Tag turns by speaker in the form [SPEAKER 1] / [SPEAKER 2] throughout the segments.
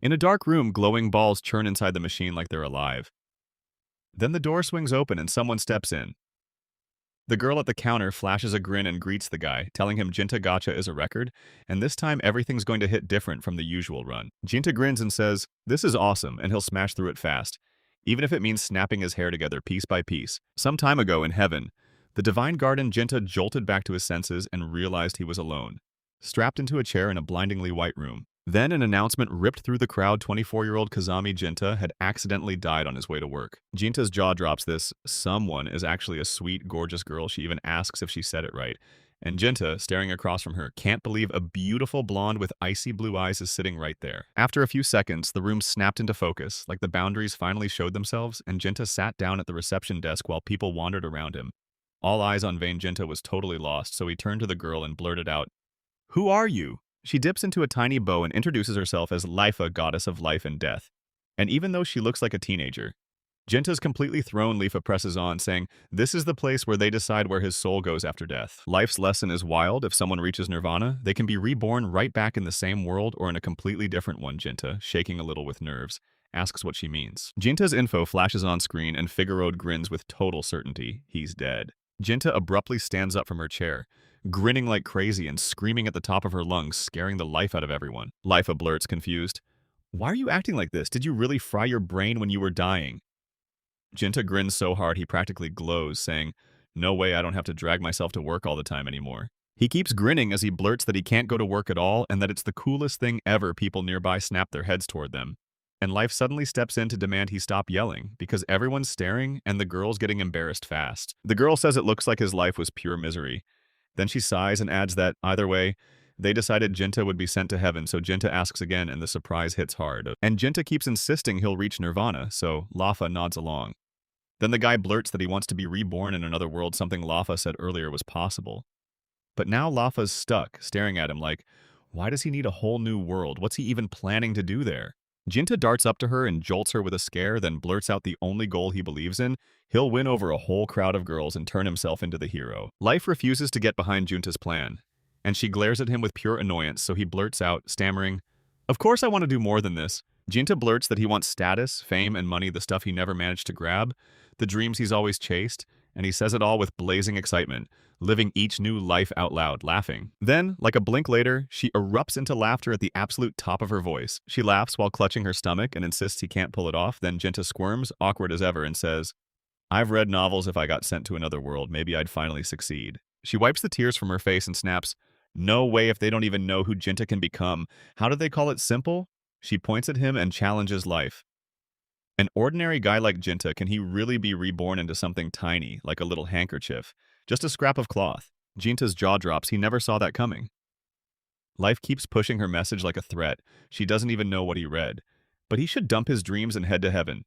[SPEAKER 1] In a dark room, glowing balls churn inside the machine like they're alive. Then the door swings open and someone steps in. The girl at the counter flashes a grin and greets the guy, telling him Jinta Gacha is a record, and this time everything's going to hit different from the usual run. Jinta grins and says, "This is awesome," and he'll smash through it fast, even if it means snapping his hair together piece by piece. Some time ago in heaven, the divine guardian Jinta jolted back to his senses and realized he was alone, strapped into a chair in a blindingly white room. Then an announcement ripped through the crowd. 24-year-old Kazami Jinta had accidentally died on his way to work. Jinta's jaw drops. This someone is actually a sweet, gorgeous girl. She even asks if she said it right. And Jinta, staring across from her, can't believe a beautiful blonde with icy blue eyes is sitting right there. After a few seconds, the room snapped into focus, like the boundaries finally showed themselves, and Jinta sat down at the reception desk while people wandered around him. All eyes on Vain. Jinta was totally lost, so he turned to the girl and blurted out, "Who are you?" She dips into a tiny bow and introduces herself as Lifa, goddess of life and death. And even though she looks like a teenager, Jinta's completely thrown. Lifa presses on, saying, "This is the place where they decide where his soul goes after death. Life's lesson is wild. If someone reaches nirvana, they can be reborn right back in the same world or in a completely different one." Jinta, shaking a little with nerves, asks what she means. Jinta's info flashes on screen and Figueroa grins with total certainty. He's dead. Jinta abruptly stands up from her chair, grinning like crazy and screaming at the top of her lungs, scaring the life out of everyone. Lifa blurts, confused, "Why are you acting like this? Did you really fry your brain when you were dying?" Jinta grins so hard he practically glows, saying, "No way, I don't have to drag myself to work all the time anymore." He keeps grinning as he blurts that he can't go to work at all and that it's the coolest thing ever. People nearby snap their heads toward them. And Life suddenly steps in to demand he stop yelling, because everyone's staring and the girl's getting embarrassed fast. The girl says it looks like his life was pure misery. Then she sighs and adds that, either way, they decided Jinta would be sent to heaven, so Jinta asks again and the surprise hits hard. And Jinta keeps insisting he'll reach nirvana, so Lafa nods along. Then the guy blurts that he wants to be reborn in another world, something Lafa said earlier was possible. But now Lafa's stuck, staring at him like, why does he need a whole new world? What's he even planning to do there? Jinta darts up to her and jolts her with a scare, then blurts out the only goal he believes in. He'll win over a whole crowd of girls and turn himself into the hero. Life refuses to get behind Junta's plan, and she glares at him with pure annoyance, so he blurts out, stammering, "Of course I want to do more than this." Jinta blurts that he wants status, fame, and money, the stuff he never managed to grab, the dreams he's always chased, and he says it all with blazing excitement, living each new life out loud, laughing. Then, like a blink later, she erupts into laughter at the absolute top of her voice. She laughs while clutching her stomach and insists he can't pull it off. Then Jinta squirms, awkward as ever, and says, "I've read novels. If I got sent to another world, maybe I'd finally succeed." She wipes the tears from her face and snaps, "No way, if they don't even know who Jinta can become. How do they call it simple?" She points at him and challenges Life. An ordinary guy like Jinta, can he really be reborn into something tiny, like a little handkerchief? Just a scrap of cloth. Jinta's jaw drops. He never saw that coming. Life keeps pushing her message like a threat. She doesn't even know what he read. But he should dump his dreams and head to heaven.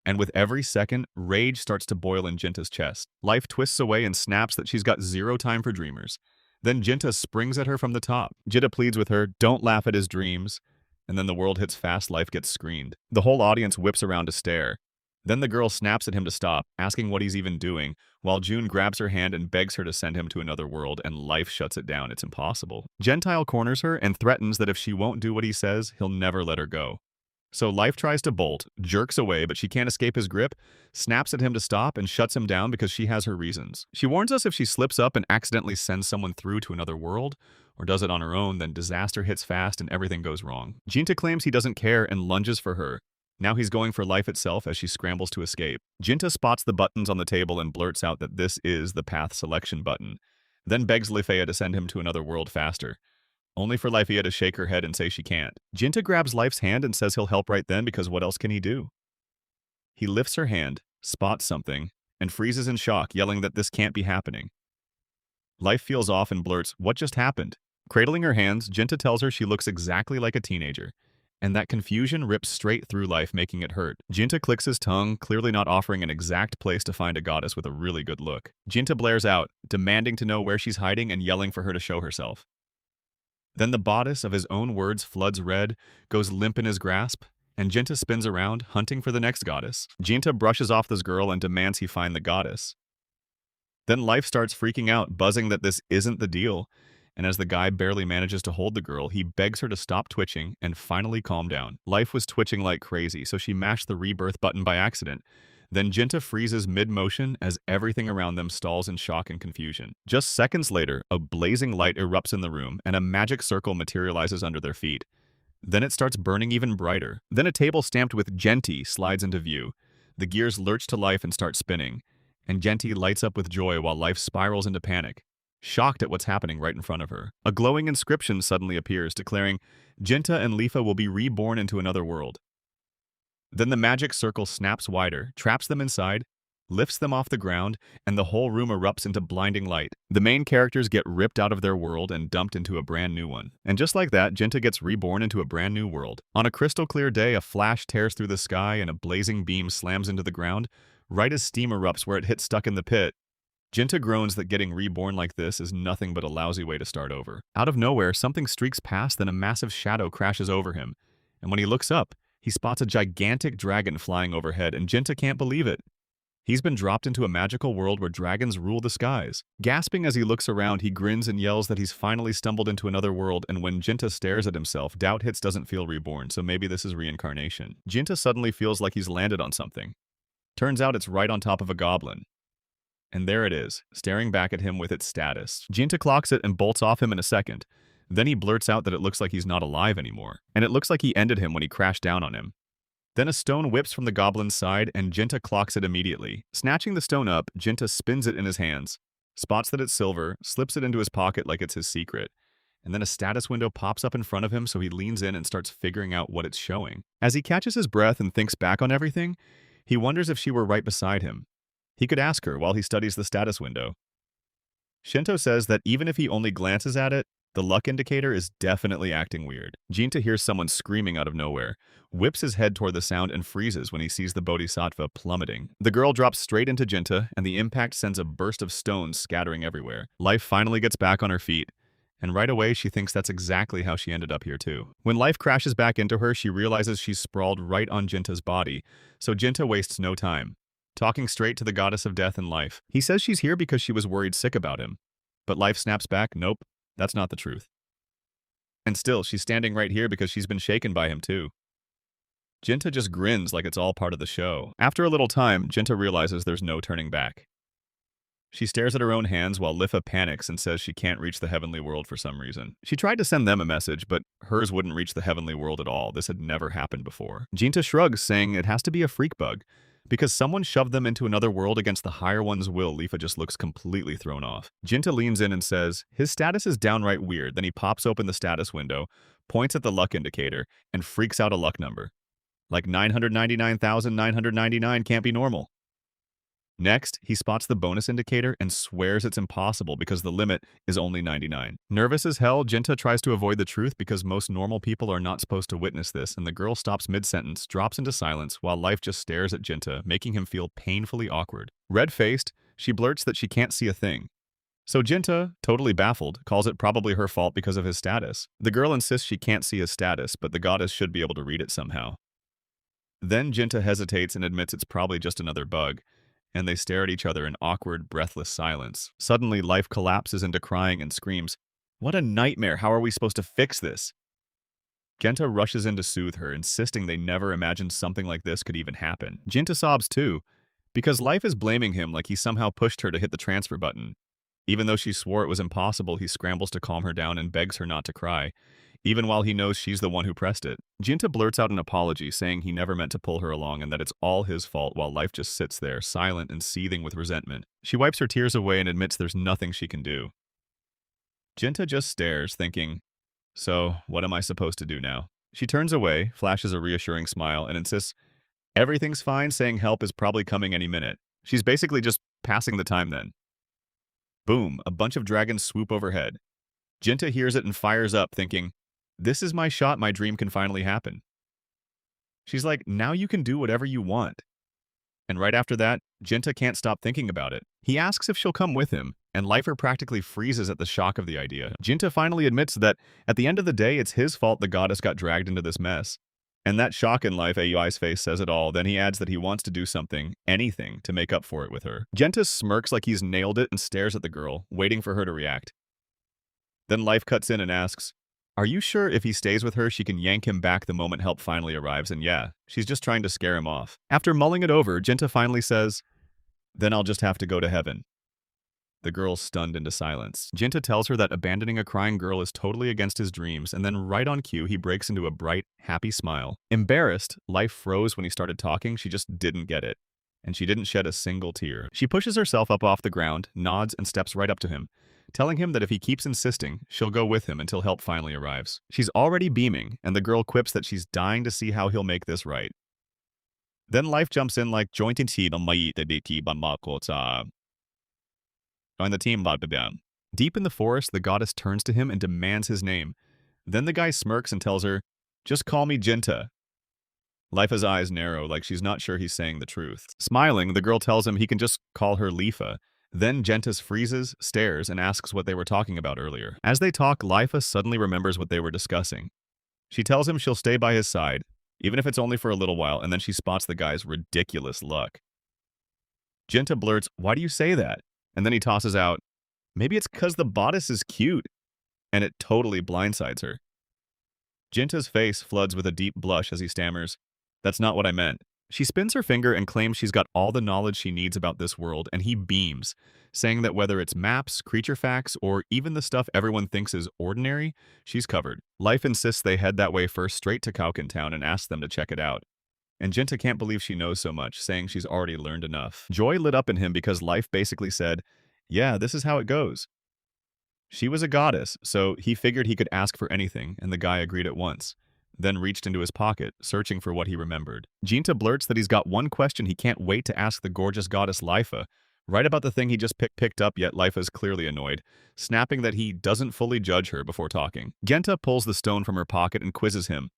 [SPEAKER 1] And with every second, rage starts to boil in Jinta's chest. Life twists away and snaps that she's got zero time for dreamers. Then Jinta springs at her from the top. Jinta pleads with her, don't laugh at his dreams. And then the world hits fast. Life gets screened. The whole audience whips around to stare. Then the girl snaps at him to stop, asking what he's even doing, while June grabs her hand and begs her to send him to another world, and Life shuts it down. It's impossible. Gentile corners her and threatens that if she won't do what he says, he'll never let her go. So Life tries to bolt, jerks away, but she can't escape his grip, snaps at him to stop, and shuts him down because she has her reasons. She warns us if she slips up and accidentally sends someone through to another world, or does it on her own, then disaster hits fast and everything goes wrong. Jinta claims he doesn't care and lunges for her. Now he's going for life itself as she scrambles to escape. Jinta spots the buttons on the table and blurts out that this is the path selection button, then begs Lifea to send him to another world faster, only for Lifea to shake her head and say she can't. Jinta grabs Life's hand and says he'll help right then because what else can he do? He lifts her hand, spots something, and freezes in shock, yelling that this can't be happening. Life feels off and blurts, "What just happened?" Cradling her hands, Jinta tells her she looks exactly like a teenager, and that confusion rips straight through Life, making it hurt. Jinta clicks his tongue, clearly not offering an exact place to find a goddess with a really good look. Jinta blares out, demanding to know where she's hiding and yelling for her to show herself. Then the bodice of his own words floods red, goes limp in his grasp, and Jinta spins around, hunting for the next goddess. Jinta brushes off this girl and demands he find the goddess. Then Life starts freaking out, buzzing that this isn't the deal, And as the guy barely manages to hold the girl, he begs her to stop twitching and finally calm down. Life was twitching like crazy, so she mashed the rebirth button by accident. Then Jinta freezes mid-motion as everything around them stalls in shock and confusion. Just seconds later, a blazing light erupts in the room and a magic circle materializes under their feet. Then it starts burning even brighter. Then a table stamped with Genti slides into view. The gears lurch to life and start spinning, and Genti lights up with joy while life spirals into panic, shocked at what's happening right in front of her. A glowing inscription suddenly appears, declaring, Jinta and Lifa will be reborn into another world. Then the magic circle snaps wider, traps them inside, lifts them off the ground, and the whole room erupts into blinding light. The main characters get ripped out of their world and dumped into a brand new one. And just like that, Jinta gets reborn into a brand new world. On a crystal clear day, a flash tears through the sky and a blazing beam slams into the ground, right as steam erupts where it hits stuck in the pit. Jinta groans that getting reborn like this is nothing but a lousy way to start over. Out of nowhere, something streaks past, then a massive shadow crashes over him. And when he looks up, he spots a gigantic dragon flying overhead, and Jinta can't believe it. He's been dropped into a magical world where dragons rule the skies. Gasping as he looks around, he grins and yells that he's finally stumbled into another world, and when Jinta stares at himself, doubt hits doesn't feel reborn, so maybe this is reincarnation. Jinta suddenly feels like he's landed on something. Turns out it's right on top of a goblin. And there it is, staring back at him with its status. Jinta clocks it and bolts off him in a second. Then he blurts out that it looks like he's not alive anymore, and it looks like he ended him when he crashed down on him. Then a stone whips from the goblin's side, and Jinta clocks it immediately. Snatching the stone up, Jinta spins it in his hands, spots that it's silver, slips it into his pocket like it's his secret, and then a status window pops up in front of him, so he leans in and starts figuring out what it's showing. As he catches his breath and thinks back on everything, he wonders if she were right beside him. He could ask her while he studies the status window. Shinto says that even if he only glances at it, the luck indicator is definitely acting weird. Jinta hears someone screaming out of nowhere, whips his head toward the sound, and freezes when he sees the bodhisattva plummeting. The girl drops straight into Jinta, and the impact sends a burst of stones scattering everywhere. Life finally gets back on her feet, and right away she thinks that's exactly how she ended up here too. When life crashes back into her, she realizes she's sprawled right on Jinta's body, so Jinta wastes no time, talking straight to the goddess of death and life. He says she's here because she was worried sick about him, but life snaps back, nope. That's not the truth. And still, she's standing right here because she's been shaken by him too. Jinta just grins like it's all part of the show. After a little time, Jinta realizes there's no turning back. She stares at her own hands while Lifa panics and says she can't reach the heavenly world for some reason. She tried to send them a message, but hers wouldn't reach the heavenly world at all. This had never happened before. Jinta shrugs, saying it has to be a freak bug. Because someone shoved them into another world against the higher one's will, Lifa just looks completely thrown off. Jinta leans in and says, his status is downright weird. Then he pops open the status window, points at the luck indicator, and freaks out a luck number. Like 999,999 can't be normal. Next, he spots the bonus indicator and swears it's impossible because the limit is only 99. Nervous as hell, Jinta tries to avoid the truth because most normal people are not supposed to witness this, and the girl stops mid-sentence, drops into silence, while life just stares at Jinta, making him feel painfully awkward. Red-faced, she blurts that she can't see a thing. So Jinta, totally baffled, calls it probably her fault because of his status. The girl insists she can't see his status, but the goddess should be able to read it somehow. Then Jinta hesitates and admits it's probably just another bug, and they stare at each other in awkward, breathless silence. Suddenly, life collapses into crying and screams, "What a nightmare! How are we supposed to fix this?" Jinta rushes in to soothe her, insisting they never imagined something like this could even happen. Jinta sobs too, because life is blaming him like he somehow pushed her to hit the transfer button. Even though she swore it was impossible, he scrambles to calm her down and begs her not to cry, even while he knows she's the one who pressed it. Jinta blurts out an apology, saying he never meant to pull her along and that it's all his fault, while life just sits there, silent and seething with resentment. She wipes her tears away and admits there's nothing she can do. Jinta just stares, thinking, so what am I supposed to do now? She turns away, flashes a reassuring smile, and insists everything's fine, saying help is probably coming any minute. She's basically just passing the time then. Boom, a bunch of dragons swoop overhead. Jinta hears it and fires up, thinking, this is my shot, my dream can finally happen. She's like, now you can do whatever you want. And right after that, Jinta can't stop thinking about it. He asks if she'll come with him, and Lifer practically freezes at the shock of the idea. Jinta finally admits that, at the end of the day, it's his fault the goddess got dragged into this mess. And that shock in Life AUI's face says it all. Then he adds that he wants to do something, anything, to make up for it with her. Jinta smirks like he's nailed it and stares at the girl, waiting for her to react. Then Life cuts in and asks, are you sure if he stays with her, she can yank him back the moment help finally arrives? And yeah, she's just trying to scare him off. After mulling it over, Jinta finally says, then I'll just have to go to heaven. The girl's stunned into silence. Jinta tells her that abandoning a crying girl is totally against his dreams, and then right on cue, he breaks into a bright, happy smile. Embarrassed, Life froze when he started talking. She just didn't get it. And she didn't shed a single tear. She pushes herself up off the ground, nods, and steps right up to him, telling him that if he keeps insisting, she'll go with him until help finally arrives. She's already beaming, and the girl quips that she's dying to see how he'll make this right. Then Life jumps in like, join the team, Deep in the forest, the goddess turns to him and demands his name. Then the guy smirks and tells her, just call me Jinta. Lifa's eyes narrow, like she's not sure he's saying the truth. Smiling, the girl tells him he can just call her Lifa. Then Gentis freezes, stares, and asks what they were talking about earlier. As they talk, Lifa suddenly remembers what they were discussing. She tells him she'll stay by his side, even if it's only for a little while, and then she spots the guy's ridiculous luck. Jinta blurts, why do you say that? And then he tosses out, maybe it's 'cause the bodice is cute. And it totally blindsides her. Jinta's face floods with a deep blush as he stammers, that's not what I meant. She spins her finger and claims she's got all the knowledge she needs about this world, and he beams, saying that whether it's maps, creature facts, or even the stuff everyone thinks is ordinary, she's covered. Life insists they head that way first straight to Kaukan Town and asks them to check it out. And Jinta can't believe she knows so much, saying she's already learned enough. Joy lit up in him because Life basically said, yeah, this is how it goes. She was a goddess, so he figured he could ask for anything, and the guy agreed at once, then reached into his pocket, searching for what he remembered. Jinta blurts that he's got one question he can't wait to ask the gorgeous goddess Lifa, right about the thing he just picked up, yet Lifa's clearly annoyed, snapping that he doesn't fully judge her before talking. Genta pulls the stone from her pocket and quizzes him.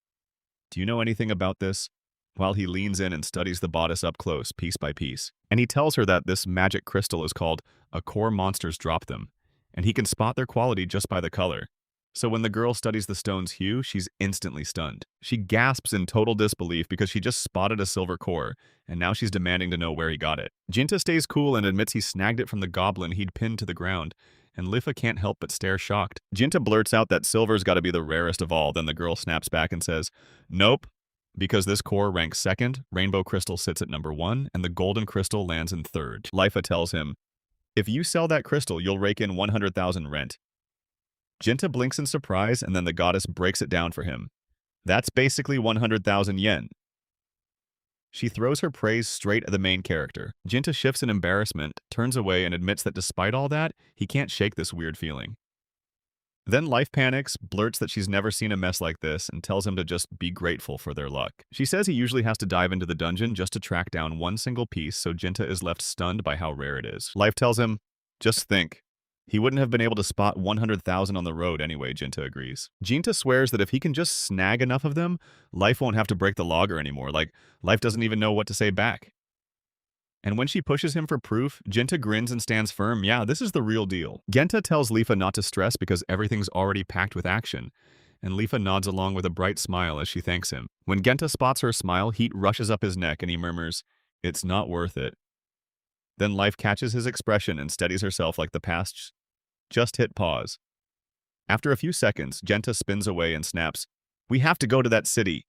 [SPEAKER 1] Do you know anything about this? While he leans in and studies the bodice up close, piece by piece. And he tells her that this magic crystal is called a core monsters drop them, and he can spot their quality just by the color. So when the girl studies the stone's hue, she's instantly stunned. She gasps in total disbelief because she just spotted a silver core, and now she's demanding to know where he got it. Jinta stays cool and admits he snagged it from the goblin he'd pinned to the ground, and Lifa can't help but stare shocked. Jinta blurts out that silver's gotta be the rarest of all, then the girl snaps back and says, nope, because this core ranks second, rainbow crystal sits at number 1, and the golden crystal lands in third. Lifa tells him, if you sell that crystal, you'll rake in 100,000 rent. Jinta blinks in surprise, and then the goddess breaks it down for him. That's basically 100,000 yen. She throws her praise straight at the main character. Jinta shifts in embarrassment, turns away, and admits that despite all that, he can't shake this weird feeling. Then Life panics, blurts that she's never seen a mess like this, and tells him to just be grateful for their luck. She says he usually has to dive into the dungeon just to track down one single piece, so Jinta is left stunned by how rare it is. Life tells him, just think. He wouldn't have been able to spot 100,000 on the road anyway, Jinta agrees. Jinta swears that if he can just snag enough of them, Life won't have to break the logger anymore, like Life doesn't even know what to say back. And when she pushes him for proof, Jinta grins and stands firm, yeah, this is the real deal. Genta tells Lifa not to stress because everything's already packed with action, and Lifa nods along with a bright smile as she thanks him. When Genta spots her smile, heat rushes up his neck and he murmurs, it's not worth it. Then Life catches his expression and steadies herself like the past just hit pause. After a few seconds, Genta spins away and snaps, we have to go to that city.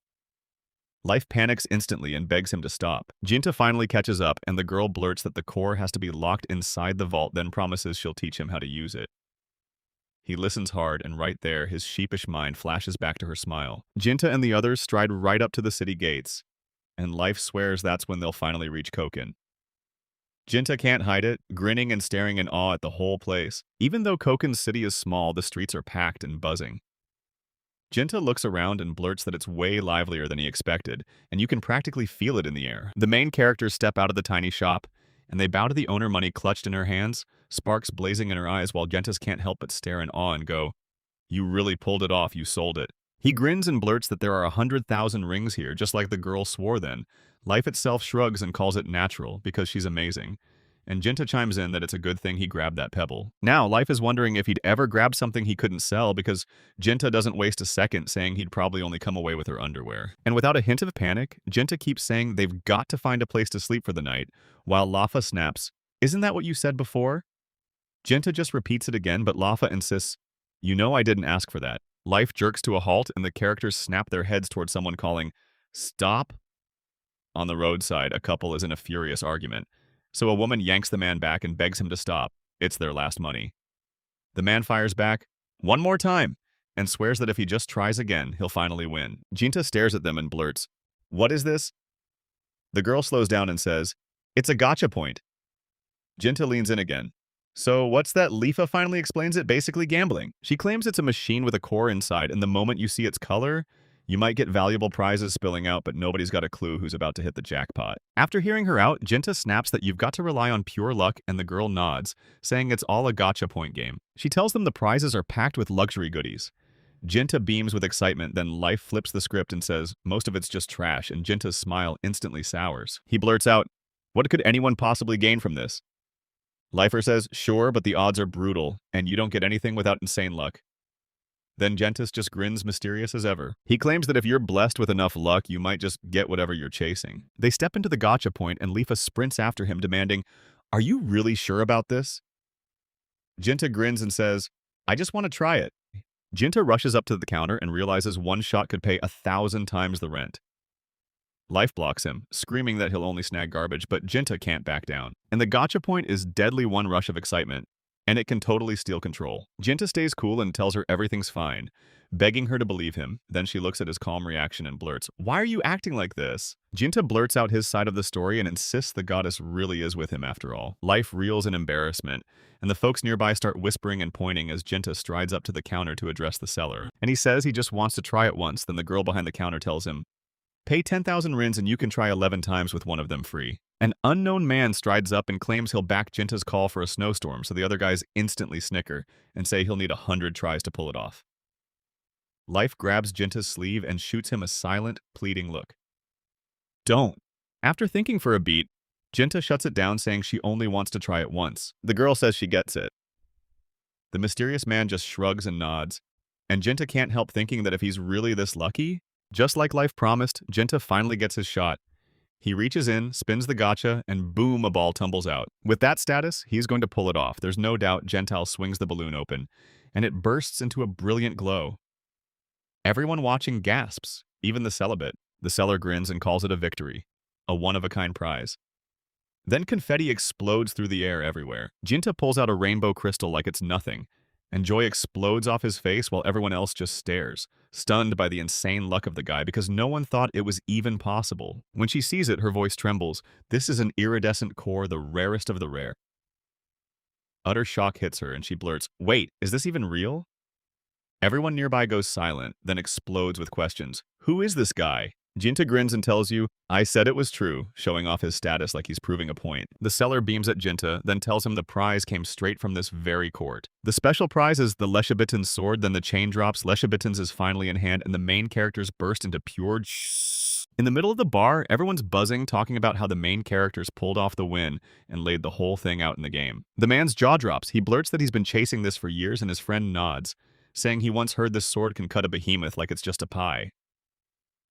[SPEAKER 1] Life panics instantly and begs him to stop. Jinta finally catches up, and the girl blurts that the core has to be locked inside the vault, then promises she'll teach him how to use it. He listens hard, and right there, his sheepish mind flashes back to her smile. Jinta and the others stride right up to the city gates, and Life swears that's when they'll finally reach Koken. Jinta can't hide it, grinning and staring in awe at the whole place. Even though Koken's city is small, the streets are packed and buzzing. Jinta looks around and blurts that it's way livelier than he expected, and you can practically feel it in the air. The main characters step out of the tiny shop, and they bow to the owner, money clutched in her hands, sparks blazing in her eyes, while Gentis can't help but stare in awe and go, you really pulled it off, you sold it. He grins and blurts that there are 100,000 rings here, just like the girl swore then. Life itself shrugs and calls it natural, because she's amazing. And Jinta chimes in that it's a good thing he grabbed that pebble. Now, Life is wondering if he'd ever grab something he couldn't sell because Jinta doesn't waste a second saying he'd probably only come away with her underwear. And without a hint of panic, Jinta keeps saying they've got to find a place to sleep for the night, while Lafa snaps, isn't that what you said before? Jinta just repeats it again, but Lafa insists, You know I didn't ask for that. Life jerks to a halt, and the characters snap their heads towards someone calling, "Stop!" On the roadside, a couple is in a furious argument. So a woman yanks the man back and begs him to stop. It's their last money. The man fires back, "One more time," and swears that if he just tries again, he'll finally win. Jinta stares at them and blurts, "What is this?" The girl slows down and says, "It's a gotcha point." Jinta leans in again. "So what's that?" Lifa finally explains it, basically gambling. She claims it's a machine with a core inside, and the moment you see its color, you might get valuable prizes spilling out, but nobody's got a clue who's about to hit the jackpot. After hearing her out, Jinta snaps that you've got to rely on pure luck, and the girl nods, saying it's all a gotcha point game. She tells them the prizes are packed with luxury goodies. Jinta beams with excitement, then Life flips the script and says, most of it's just trash, and Jinta's smile instantly sours. He blurts out, "What could anyone possibly gain from this?" Lifer says, "Sure, but the odds are brutal, and you don't get anything without insane luck." Then Gentis just grins mysterious as ever. He claims that if you're blessed with enough luck, you might just get whatever you're chasing. They step into the gotcha point, and Lifa sprints after him, demanding, "Are you really sure about this?" Jinta grins and says, "I just want to try it." Jinta rushes up to the counter and realizes one shot could pay 1,000 times the rent. Life blocks him, screaming that he'll only snag garbage, but Jinta can't back down. And the gotcha point is deadly one rush of excitement, and it can totally steal control. Jinta stays cool and tells her everything's fine, begging her to believe him. Then she looks at his calm reaction and blurts, "Why are you acting like this?" Jinta blurts out his side of the story and insists the goddess really is with him after all. Life reels in embarrassment, and the folks nearby start whispering and pointing as Jinta strides up to the counter to address the seller. And he says he just wants to try it once. Then the girl behind the counter tells him, "Pay 10,000 rins and you can try 11 times with one of them free." An unknown man strides up and claims he'll back Jinta's call for a snowstorm, so the other guys instantly snicker and say he'll need 100 tries to pull it off. Life grabs Jinta's sleeve and shoots him a silent, pleading look. "Don't." After thinking for a beat, Jinta shuts it down, saying she only wants to try it once. The girl says she gets it. The mysterious man just shrugs and nods, and Jinta can't help thinking that if he's really this lucky, just like Life promised, Jinta finally gets his shot. He reaches in, spins the gotcha, and boom, a ball tumbles out. With that status, he's going to pull it off. There's no doubt. Gentile swings the balloon open, and it bursts into a brilliant glow. Everyone watching gasps, even the celibate. The seller grins and calls it a victory, a one-of-a-kind prize. Then confetti explodes through the air everywhere. Jinta pulls out a rainbow crystal like it's nothing, and joy explodes off his face while everyone else just stares, stunned by the insane luck of the guy because no one thought it was even possible. When she sees it, her voice trembles. This is an iridescent core, the rarest of the rare. Utter shock hits her, and she blurts, "Wait, is this even real?" Everyone nearby goes silent, then explodes with questions. "Who is this guy?" Jinta grins and tells you, "I said it was true," showing off his status like he's proving a point. The seller beams at Jinta, then tells him the prize came straight from this very court. The special prize is the Leshabitan's sword, then the chain drops, Leshabitan's is finally in hand, and the main characters burst into pure In the middle of the bar, everyone's buzzing, talking about how the main characters pulled off the win and laid the whole thing out in the game. The man's jaw drops. He blurts that he's been chasing this for years, and his friend nods, saying he once heard this sword can cut a behemoth like it's just a pie.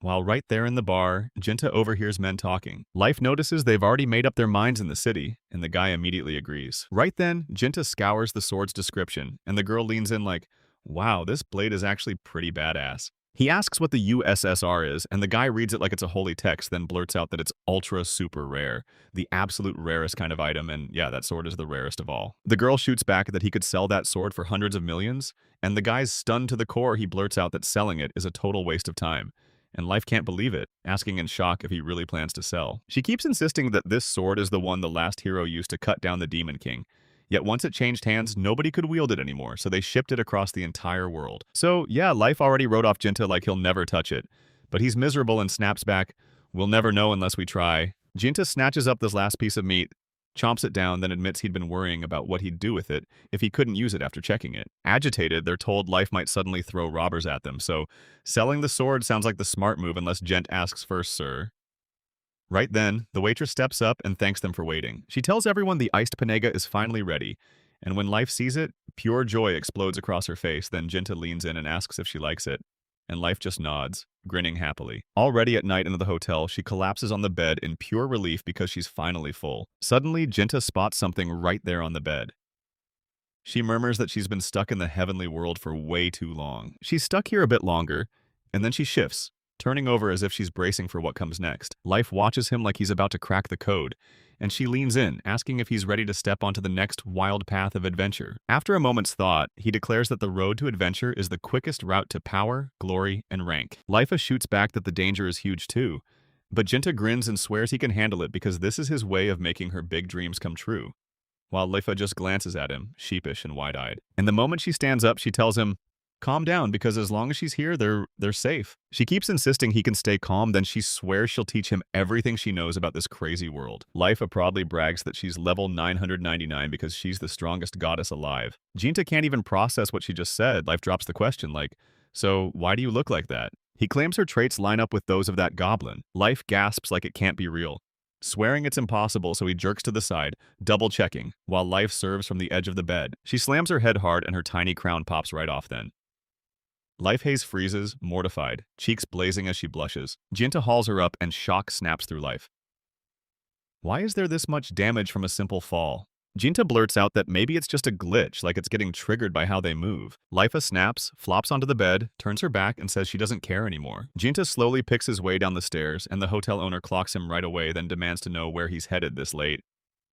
[SPEAKER 1] While right there in the bar, Jinta overhears men talking. Life notices they've already made up their minds in the city, and the guy immediately agrees. Right then, Jinta scours the sword's description, and the girl leans in like, "Wow, this blade is actually pretty badass." He asks what the USSR is, and the guy reads it like it's a holy text, then blurts out that it's ultra super rare, the absolute rarest kind of item, and yeah, that sword is the rarest of all. The girl shoots back that he could sell that sword for hundreds of millions, and the guy's stunned to the core. He blurts out that selling it is a total waste of time. And Life can't believe it, asking in shock if he really plans to sell. She keeps insisting that this sword is the one the last hero used to cut down the Demon King. Yet once it changed hands, nobody could wield it anymore, so they shipped it across the entire world. So yeah, Life already wrote off Jinta like he'll never touch it. But he's miserable and snaps back, "We'll never know unless we try." Jinta snatches up this last piece of meat, chomps it down, then admits he'd been worrying about what he'd do with it if he couldn't use it after checking it. Agitated, they're told Life might suddenly throw robbers at them, so selling the sword sounds like the smart move unless Gent asks first, sir. Right then, the waitress steps up and thanks them for waiting. She tells everyone the iced panega is finally ready, and when Life sees it, pure joy explodes across her face. Then Jinta leans in and asks if she likes it, and Life just nods, grinning happily. Already at night in the hotel, she collapses on the bed in pure relief because she's finally full. Suddenly, Jinta spots something right there on the bed. She murmurs that she's been stuck in the heavenly world for way too long. She's stuck here a bit longer, and then she shifts, turning over as if she's bracing for what comes next. Life watches him like he's about to crack the code, and she leans in, asking if he's ready to step onto the next wild path of adventure. After a moment's thought, he declares that the road to adventure is the quickest route to power, glory, and rank. Life shoots back that the danger is huge too, but Jinta grins and swears he can handle it because this is his way of making her big dreams come true. While Leifa just glances at him, sheepish and wide-eyed. And the moment she stands up, she tells him, calm down, because as long as she's here, they're safe. She keeps insisting he can stay calm, then she swears she'll teach him everything she knows about this crazy world. Leifa proudly brags that she's level 999 because she's the strongest goddess alive. Jinta can't even process what she just said. Life drops the question like, so why do you look like that? He claims her traits line up with those of that goblin. Life gasps like it can't be real, swearing it's impossible, so he jerks to the side, double-checking, while Life serves from the edge of the bed. She slams her head hard and her tiny crown pops right off then. Life Haze freezes, mortified, cheeks blazing as she blushes. Jinta hauls her up and shock snaps through Life. Why is there this much damage from a simple fall? Jinta blurts out that maybe it's just a glitch, like it's getting triggered by how they move. Lifa snaps, flops onto the bed, turns her back, and says she doesn't care anymore. Jinta slowly picks his way down the stairs, and the hotel owner clocks him right away, then demands to know where he's headed this late.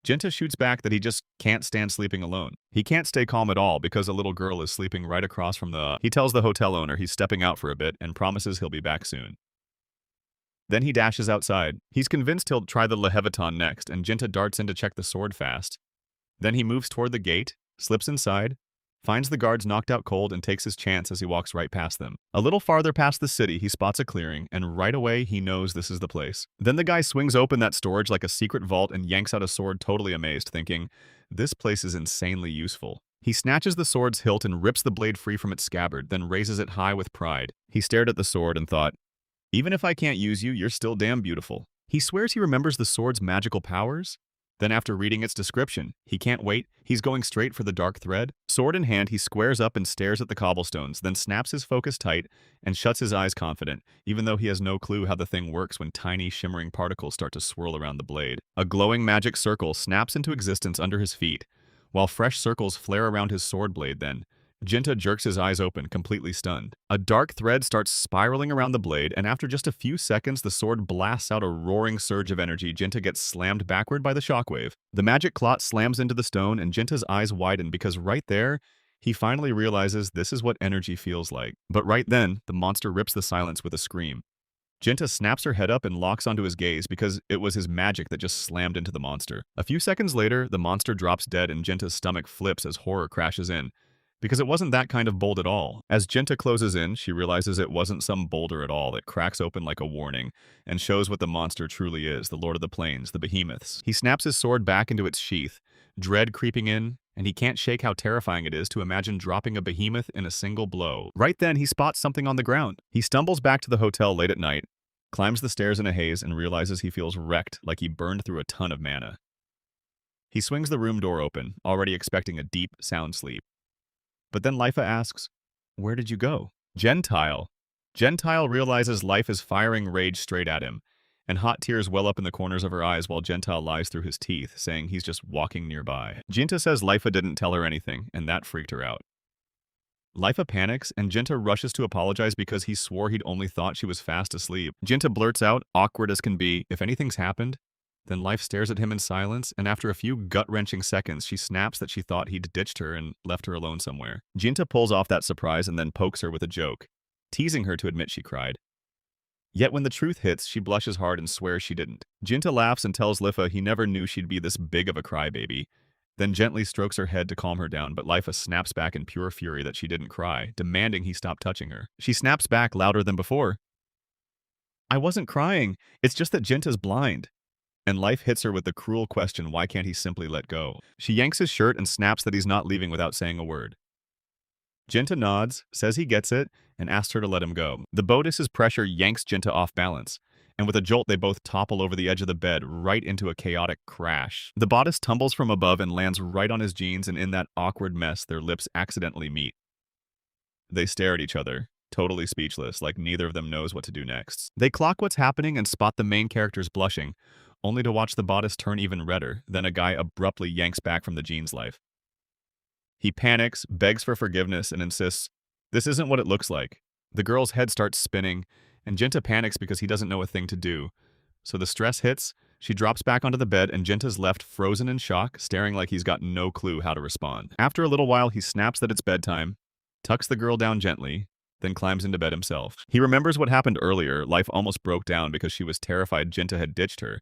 [SPEAKER 1] Jinta shoots back that he just can't stand sleeping alone. He can't stay calm at all because a little girl is sleeping right across from the... He tells the hotel owner he's stepping out for a bit and promises he'll be back soon. Then he dashes outside. He's convinced he'll try the Leviathan next, and Jinta darts in to check the sword fast. Then he moves toward the gate, slips inside, finds the guards knocked out cold, and takes his chance as he walks right past them. A little farther past the city, he spots a clearing, and right away he knows this is the place. Then the guy swings open that storage like a secret vault and yanks out a sword, totally amazed, thinking, this place is insanely useful. He snatches the sword's hilt and rips the blade free from its scabbard, then raises it high with pride. He stared at the sword and thought, even if I can't use you, you're still damn beautiful. He swears he remembers the sword's magical powers. Then after reading its description, he can't wait, he's going straight for the dark thread. Sword in hand, he squares up and stares at the cobblestones, then snaps his focus tight and shuts his eyes confident, even though he has no clue how the thing works when tiny, shimmering particles start to swirl around the blade. A glowing magic circle snaps into existence under his feet, while fresh circles flare around his sword blade then. Jinta jerks his eyes open, completely stunned. A dark thread starts spiraling around the blade, and after just a few seconds, the sword blasts out a roaring surge of energy. Jinta gets slammed backward by the shockwave. The magic clot slams into the stone, and Jinta's eyes widen because right there, he finally realizes this is what energy feels like. But right then, the monster rips the silence with a scream. Jinta snaps her head up and locks onto his gaze because it was his magic that just slammed into the monster. A few seconds later, the monster drops dead and Jinta's stomach flips as horror crashes in. Because it wasn't that kind of bolt at all. As Jinta closes in, she realizes it wasn't some boulder at all. It cracks open like a warning and shows what the monster truly is, the Lord of the Plains, the behemoths. He snaps his sword back into its sheath, dread creeping in, and he can't shake how terrifying it is to imagine dropping a behemoth in a single blow. Right then, he spots something on the ground. He stumbles back to the hotel late at night, climbs the stairs in a haze, and realizes he feels wrecked, like he burned through a ton of mana. He swings the room door open, already expecting a deep, sound sleep. But then Leifa asks, where did you go? Gentile. Gentile realizes Life is firing rage straight at him, and hot tears well up in the corners of her eyes while Gentile lies through his teeth, saying he's just walking nearby. Jinta says Leifa didn't tell her anything, and that freaked her out. Leifa panics, and Jinta rushes to apologize because he swore he'd only thought she was fast asleep. Jinta blurts out, awkward as can be, if anything's happened. Then Life stares at him in silence, and after a few gut-wrenching seconds, she snaps that she thought he'd ditched her and left her alone somewhere. Jinta pulls off that surprise and then pokes her with a joke, teasing her to admit she cried. Yet when the truth hits, she blushes hard and swears she didn't. Jinta laughs and tells Lifa he never knew she'd be this big of a crybaby, then gently strokes her head to calm her down, but Lifa snaps back in pure fury that she didn't cry, demanding he stop touching her. She snaps back louder than before. I wasn't crying, it's just that Jinta's blind. And Life hits her with the cruel question, why can't he simply let go? She yanks his shirt and snaps that he's not leaving without saying a word. Jinta nods, says he gets it, and asks her to let him go. The bodice's pressure yanks Jinta off balance, and with a jolt they both topple over the edge of the bed right into a chaotic crash. The bodice tumbles from above and lands right on his jeans, and in that awkward mess their lips accidentally meet. They stare at each other, totally speechless, like neither of them knows what to do next. They clock what's happening and spot the main characters blushing, only to watch the bodice turn even redder. Then a guy abruptly yanks back from the jeans Life. He panics, begs for forgiveness, and insists, "This isn't what it looks like." The girl's head starts spinning, and Jinta panics because he doesn't know a thing to do. So the stress hits, she drops back onto the bed, and Jinta's left frozen in shock, staring like he's got no clue how to respond. After a little while, he snaps that it's bedtime, tucks the girl down gently, then climbs into bed himself. He remembers what happened earlier. Life almost broke down because she was terrified Jinta had ditched her.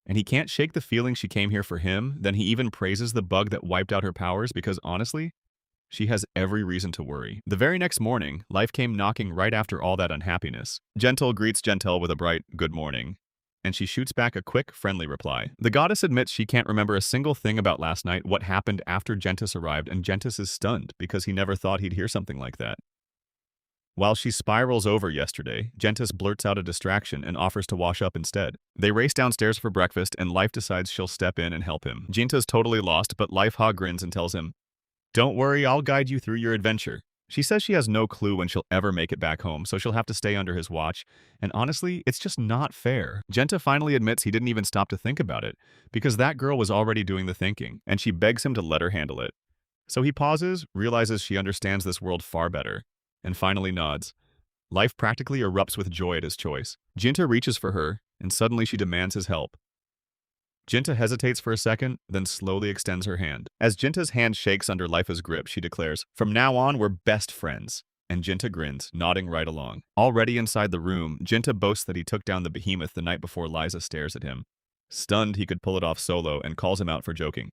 [SPEAKER 1] And he can't shake the feeling she came here for him. Then he even praises the bug that wiped out her powers because honestly, she has every reason to worry. The very next morning, Life came knocking right after all that unhappiness. Gentle greets Gentle with a bright "good morning," and she shoots back a quick, friendly reply. The goddess admits she can't remember a single thing about last night, what happened after Gentis arrived, and Gentis is stunned because he never thought he'd hear something like that. While she spirals over yesterday, Gentis blurts out a distraction and offers to wash up instead. They race downstairs for breakfast, and Life decides she'll step in and help him. Jinta's totally lost, but Life grins and tells him, "Don't worry, I'll guide you through your adventure." She says she has no clue when she'll ever make it back home, so she'll have to stay under his watch, and honestly, it's just not fair. Genta finally admits he didn't even stop to think about it, because that girl was already doing the thinking, and she begs him to let her handle it. So he pauses, realizes she understands this world far better, and finally nods. Life practically erupts with joy at his choice. Jinta reaches for her, and suddenly she demands his help. Jinta hesitates for a second, then slowly extends her hand. As Jinta's hand shakes under Lifa's grip, she declares, "From now on, we're best friends." And Jinta grins, nodding right along. Already inside the room, Jinta boasts that he took down the behemoth the night before Liza stares at him. Stunned he could pull it off solo, and calls him out for joking.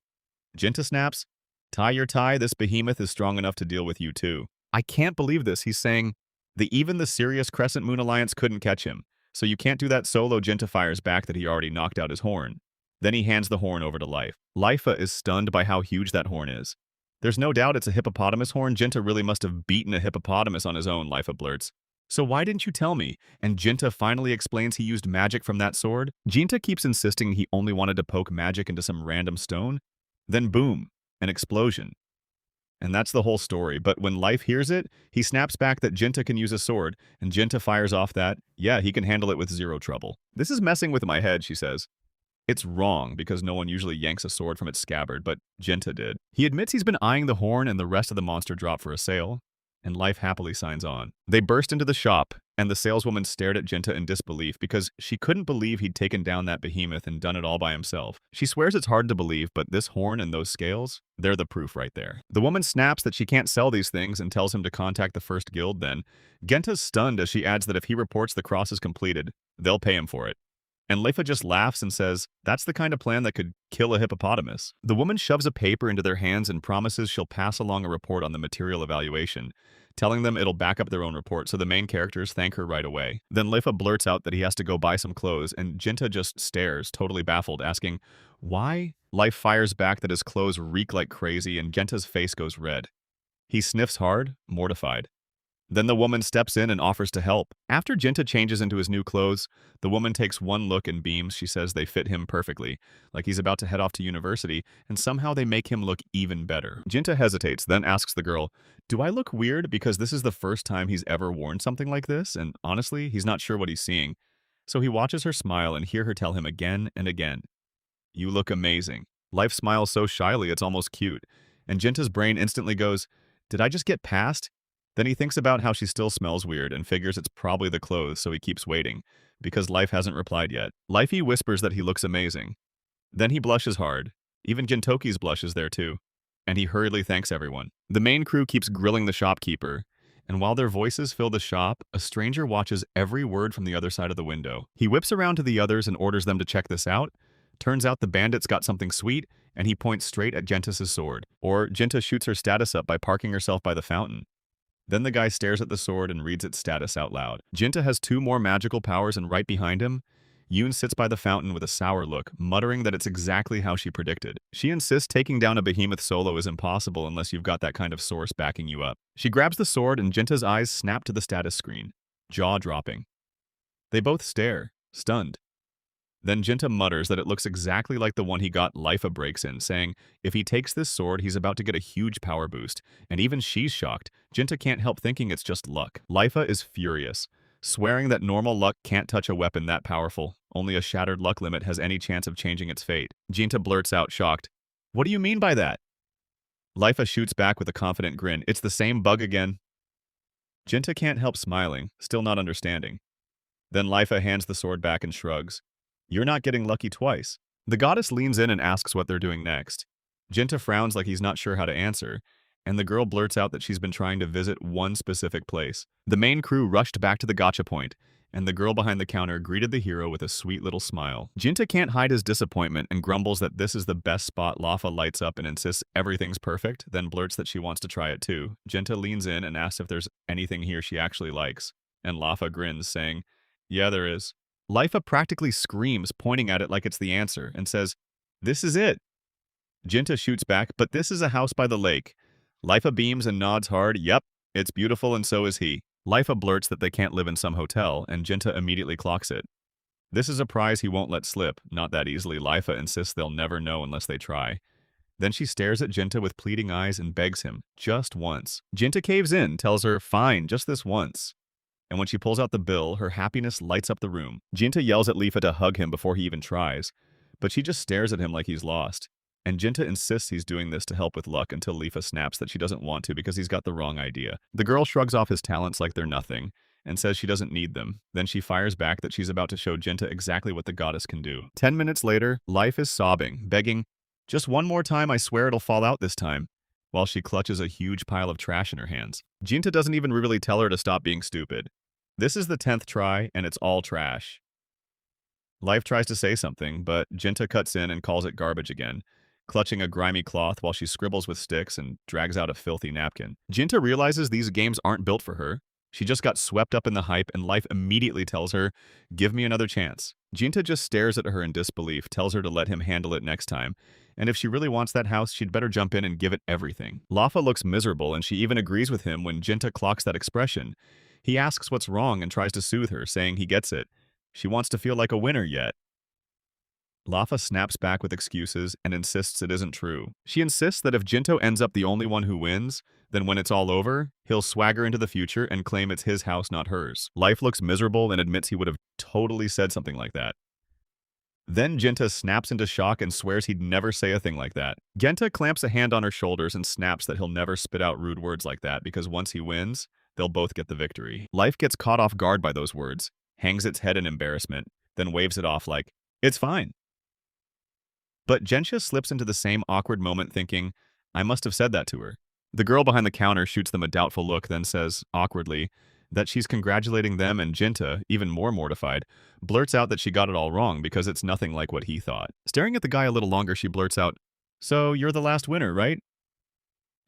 [SPEAKER 1] Jinta snaps, "Tie your tie, this behemoth is strong enough to deal with you too." I can't believe this, he's saying. Even the serious Crescent Moon Alliance couldn't catch him, so you can't do that solo. Jinta fires back that he already knocked out his horn. Then he hands the horn over to Life. Lifa is stunned by how huge that horn is. There's no doubt it's a hippopotamus horn. Jinta really must have beaten a hippopotamus on his own, Lifa blurts. "So why didn't you tell me?" And Jinta finally explains he used magic from that sword. Jinta keeps insisting he only wanted to poke magic into some random stone. Then boom, an explosion. And that's the whole story, but when Life hears it, he snaps back that Jinta can use a sword, and Jinta fires off that, yeah, he can handle it with zero trouble. "This is messing with my head," she says. It's wrong, because no one usually yanks a sword from its scabbard, but Jinta did. He admits he's been eyeing the horn and the rest of the monster drop for a sale, and Life happily signs on. They burst into the shop, and the saleswoman stared at Jinta in disbelief because she couldn't believe he'd taken down that behemoth and done it all by himself. She swears it's hard to believe, but this horn and those scales, they're the proof right there. The woman snaps that she can't sell these things and tells him to contact the first guild then. Genta's stunned as she adds that if he reports the cross is completed, they'll pay him for it. And Leifa just laughs and says, "That's the kind of plan that could kill a hippopotamus." The woman shoves a paper into their hands and promises she'll pass along a report on the material evaluation, telling them it'll back up their own report, so the main characters thank her right away. Then Leifa blurts out that he has to go buy some clothes, and Jinta just stares, totally baffled, asking, "Why?" Life fires back that his clothes reek like crazy, and Jinta's face goes red. He sniffs hard, mortified. Then the woman steps in and offers to help. After Jinta changes into his new clothes, the woman takes one look and beams. She says they fit him perfectly, like he's about to head off to university, and somehow they make him look even better. Jinta hesitates, then asks the girl, "Do I look weird? Because this is the first time he's ever worn something like this," and honestly, he's not sure what he's seeing. So he watches her smile and hear her tell him again and again, "You look amazing." Life smiles so shyly it's almost cute, and Jinta's brain instantly goes, "Did I just get passed?" Then he thinks about how she still smells weird and figures it's probably the clothes, so he keeps waiting, because Life hasn't replied yet. Lifey whispers that he looks amazing. Then he blushes hard. Even Jintoki's blushes there too. And he hurriedly thanks everyone. The main crew keeps grilling the shopkeeper, and while their voices fill the shop, a stranger watches every word from the other side of the window. He whips around to the others and orders them to check this out. Turns out the bandit's got something sweet, and he points straight at Gentis' sword. Or Jinta shoots her status up by parking herself by the fountain. Then the guy stares at the sword and reads its status out loud. Jinta has 2 more magical powers, and right behind him, Yoon sits by the fountain with a sour look, muttering that it's exactly how she predicted. She insists taking down a behemoth solo is impossible unless you've got that kind of source backing you up. She grabs the sword and Jinta's eyes snap to the status screen, jaw dropping. They both stare, stunned. Then Jinta mutters that it looks exactly like the one he got. Lifa breaks in, saying if he takes this sword, he's about to get a huge power boost. And even she's shocked. Jinta can't help thinking it's just luck. Lifa is furious, swearing that normal luck can't touch a weapon that powerful. Only a shattered luck limit has any chance of changing its fate. Jinta blurts out, shocked, "What do you mean by that?" Lifa shoots back with a confident grin. It's the same bug again. Jinta can't help smiling, still not understanding. Then Lifa hands the sword back and shrugs. You're not getting lucky twice. The goddess leans in and asks what they're doing next. Jinta frowns like he's not sure how to answer, and the girl blurts out that she's been trying to visit one specific place. The main crew rushed back to the gotcha point, and the girl behind the counter greeted the hero with a sweet little smile. Jinta can't hide his disappointment and grumbles that this is the best spot. Lafa lights up and insists everything's perfect, then blurts that she wants to try it too. Jinta leans in and asks if there's anything here she actually likes, and Lafa grins, saying, yeah, there is. Lifa practically screams, pointing at it like it's the answer, and says, this is it. Jinta shoots back, but this is a house by the lake. Lifa beams and nods hard. Yep, it's beautiful and so is he. Lifa blurts that they can't live in some hotel, and Jinta immediately clocks it. This is a prize he won't let slip. Not that easily. Lifa insists they'll never know unless they try. Then she stares at Jinta with pleading eyes and begs him, just once. Jinta caves in, tells her, fine, just this once. And when she pulls out the bill, her happiness lights up the room. Jinta yells at Lifa to hug him before he even tries, but she just stares at him like he's lost. And Jinta insists he's doing this to help with luck until Lifa snaps that she doesn't want to because he's got the wrong idea. The girl shrugs off his talents like they're nothing and says she doesn't need them. Then she fires back that she's about to show Jinta exactly what the goddess can do. 10 minutes later, Life is sobbing, begging, just one more time, I swear it'll fall out this time, while she clutches a huge pile of trash in her hands. Jinta doesn't even really tell her to stop being stupid. This is the 10th try, and it's all trash. Life tries to say something, but Jinta cuts in and calls it garbage again, clutching a grimy cloth while she scribbles with sticks and drags out a filthy napkin. Jinta realizes these games aren't built for her. She just got swept up in the hype, and Life immediately tells her, give me another chance. Jinta just stares at her in disbelief, tells her to let him handle it next time, and if she really wants that house, she'd better jump in and give it everything. Lafa looks miserable, and she even agrees with him when Jinta clocks that expression. He asks what's wrong and tries to soothe her, saying he gets it. She wants to feel like a winner yet. Lafa snaps back with excuses and insists it isn't true. She insists that if Jinto ends up the only one who wins, then when it's all over, he'll swagger into the future and claim it's his house, not hers. Life looks miserable and admits he would have totally said something like that. Then Jinta snaps into shock and swears he'd never say a thing like that. Genta clamps a hand on her shoulders and snaps that he'll never spit out rude words like that because once he wins, they'll both get the victory. Life gets caught off guard by those words, hangs its head in embarrassment, then waves it off like, it's fine. But Gensha slips into the same awkward moment thinking, I must have said that to her. The girl behind the counter shoots them a doubtful look, then says, awkwardly, that she's congratulating them, and Jinta, even more mortified, blurts out that she got it all wrong because it's nothing like what he thought. Staring at the guy a little longer, she blurts out, so you're the last winner, right?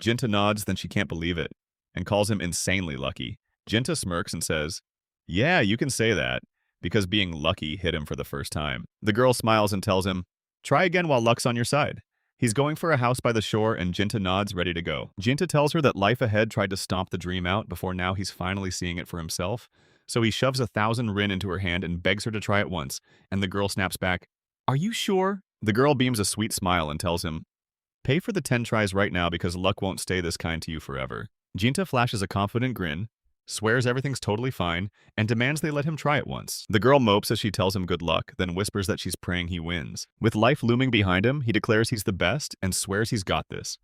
[SPEAKER 1] Jinta nods, then she can't believe it, and calls him insanely lucky. Jinta smirks and says, yeah, you can say that, because being lucky hit him for the first time. The girl smiles and tells him, try again while luck's on your side. He's going for a house by the shore, and Jinta nods, ready to go. Jinta tells her that life ahead tried to stomp the dream out before now he's finally seeing it for himself, so he shoves 1,000 rin into her hand and begs her to try it once, and the girl snaps back, are you sure? The girl beams a sweet smile and tells him, pay for the 10 tries right now because luck won't stay this kind to you forever. Jinta flashes a confident grin, swears everything's totally fine, and demands they let him try it once. The girl mopes as she tells him good luck, then whispers that she's praying he wins. With life looming behind him, he declares he's the best and swears he's got this,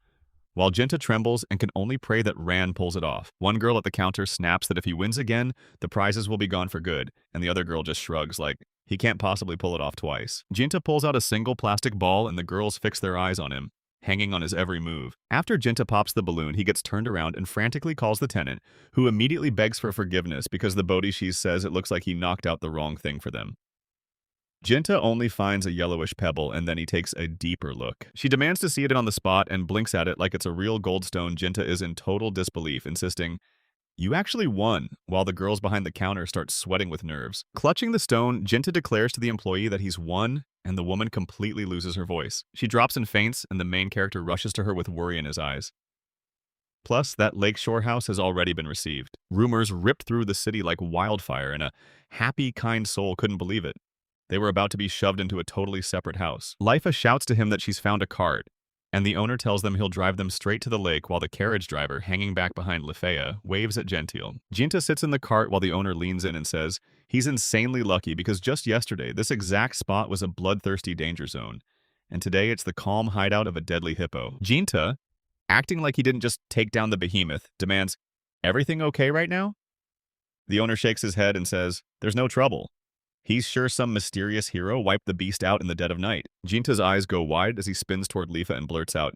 [SPEAKER 1] while Jinta trembles and can only pray that Ran pulls it off. One girl at the counter snaps that if he wins again, the prizes will be gone for good, and the other girl just shrugs like, he can't possibly pull it off twice. Jinta pulls out a single plastic ball and the girls fix their eyes on him, hanging on his every move. After Jinta pops the balloon, he gets turned around and frantically calls the tenant, who immediately begs for forgiveness because the Bodhishi says it looks like he knocked out the wrong thing for them. Jinta only finds a yellowish pebble and then he takes a deeper look. She demands to see it on the spot and blinks at it like it's a real goldstone. Jinta is in total disbelief, insisting, you actually won, while the girls behind the counter start sweating with nerves. Clutching the stone, Jinta declares to the employee that he's won, and the woman completely loses her voice. She drops and faints, and the main character rushes to her with worry in his eyes. Plus, that lakeshore house has already been received. Rumors ripped through the city like wildfire, and a happy, kind soul couldn't believe it. They were about to be shoved into a totally separate house. Lifa shouts to him that she's found a cart, and the owner tells them he'll drive them straight to the lake while the carriage driver, hanging back behind Lefea, waves at Gentile. Jinta sits in the cart while the owner leans in and says he's insanely lucky because just yesterday, this exact spot was a bloodthirsty danger zone, and today it's the calm hideout of a deadly hippo. Jinta, acting like he didn't just take down the behemoth, demands, "Everything okay right now?" The owner shakes his head and says, "There's no trouble." He's sure some mysterious hero wiped the beast out in the dead of night. Jinta's eyes go wide as he spins toward Lifa and blurts out,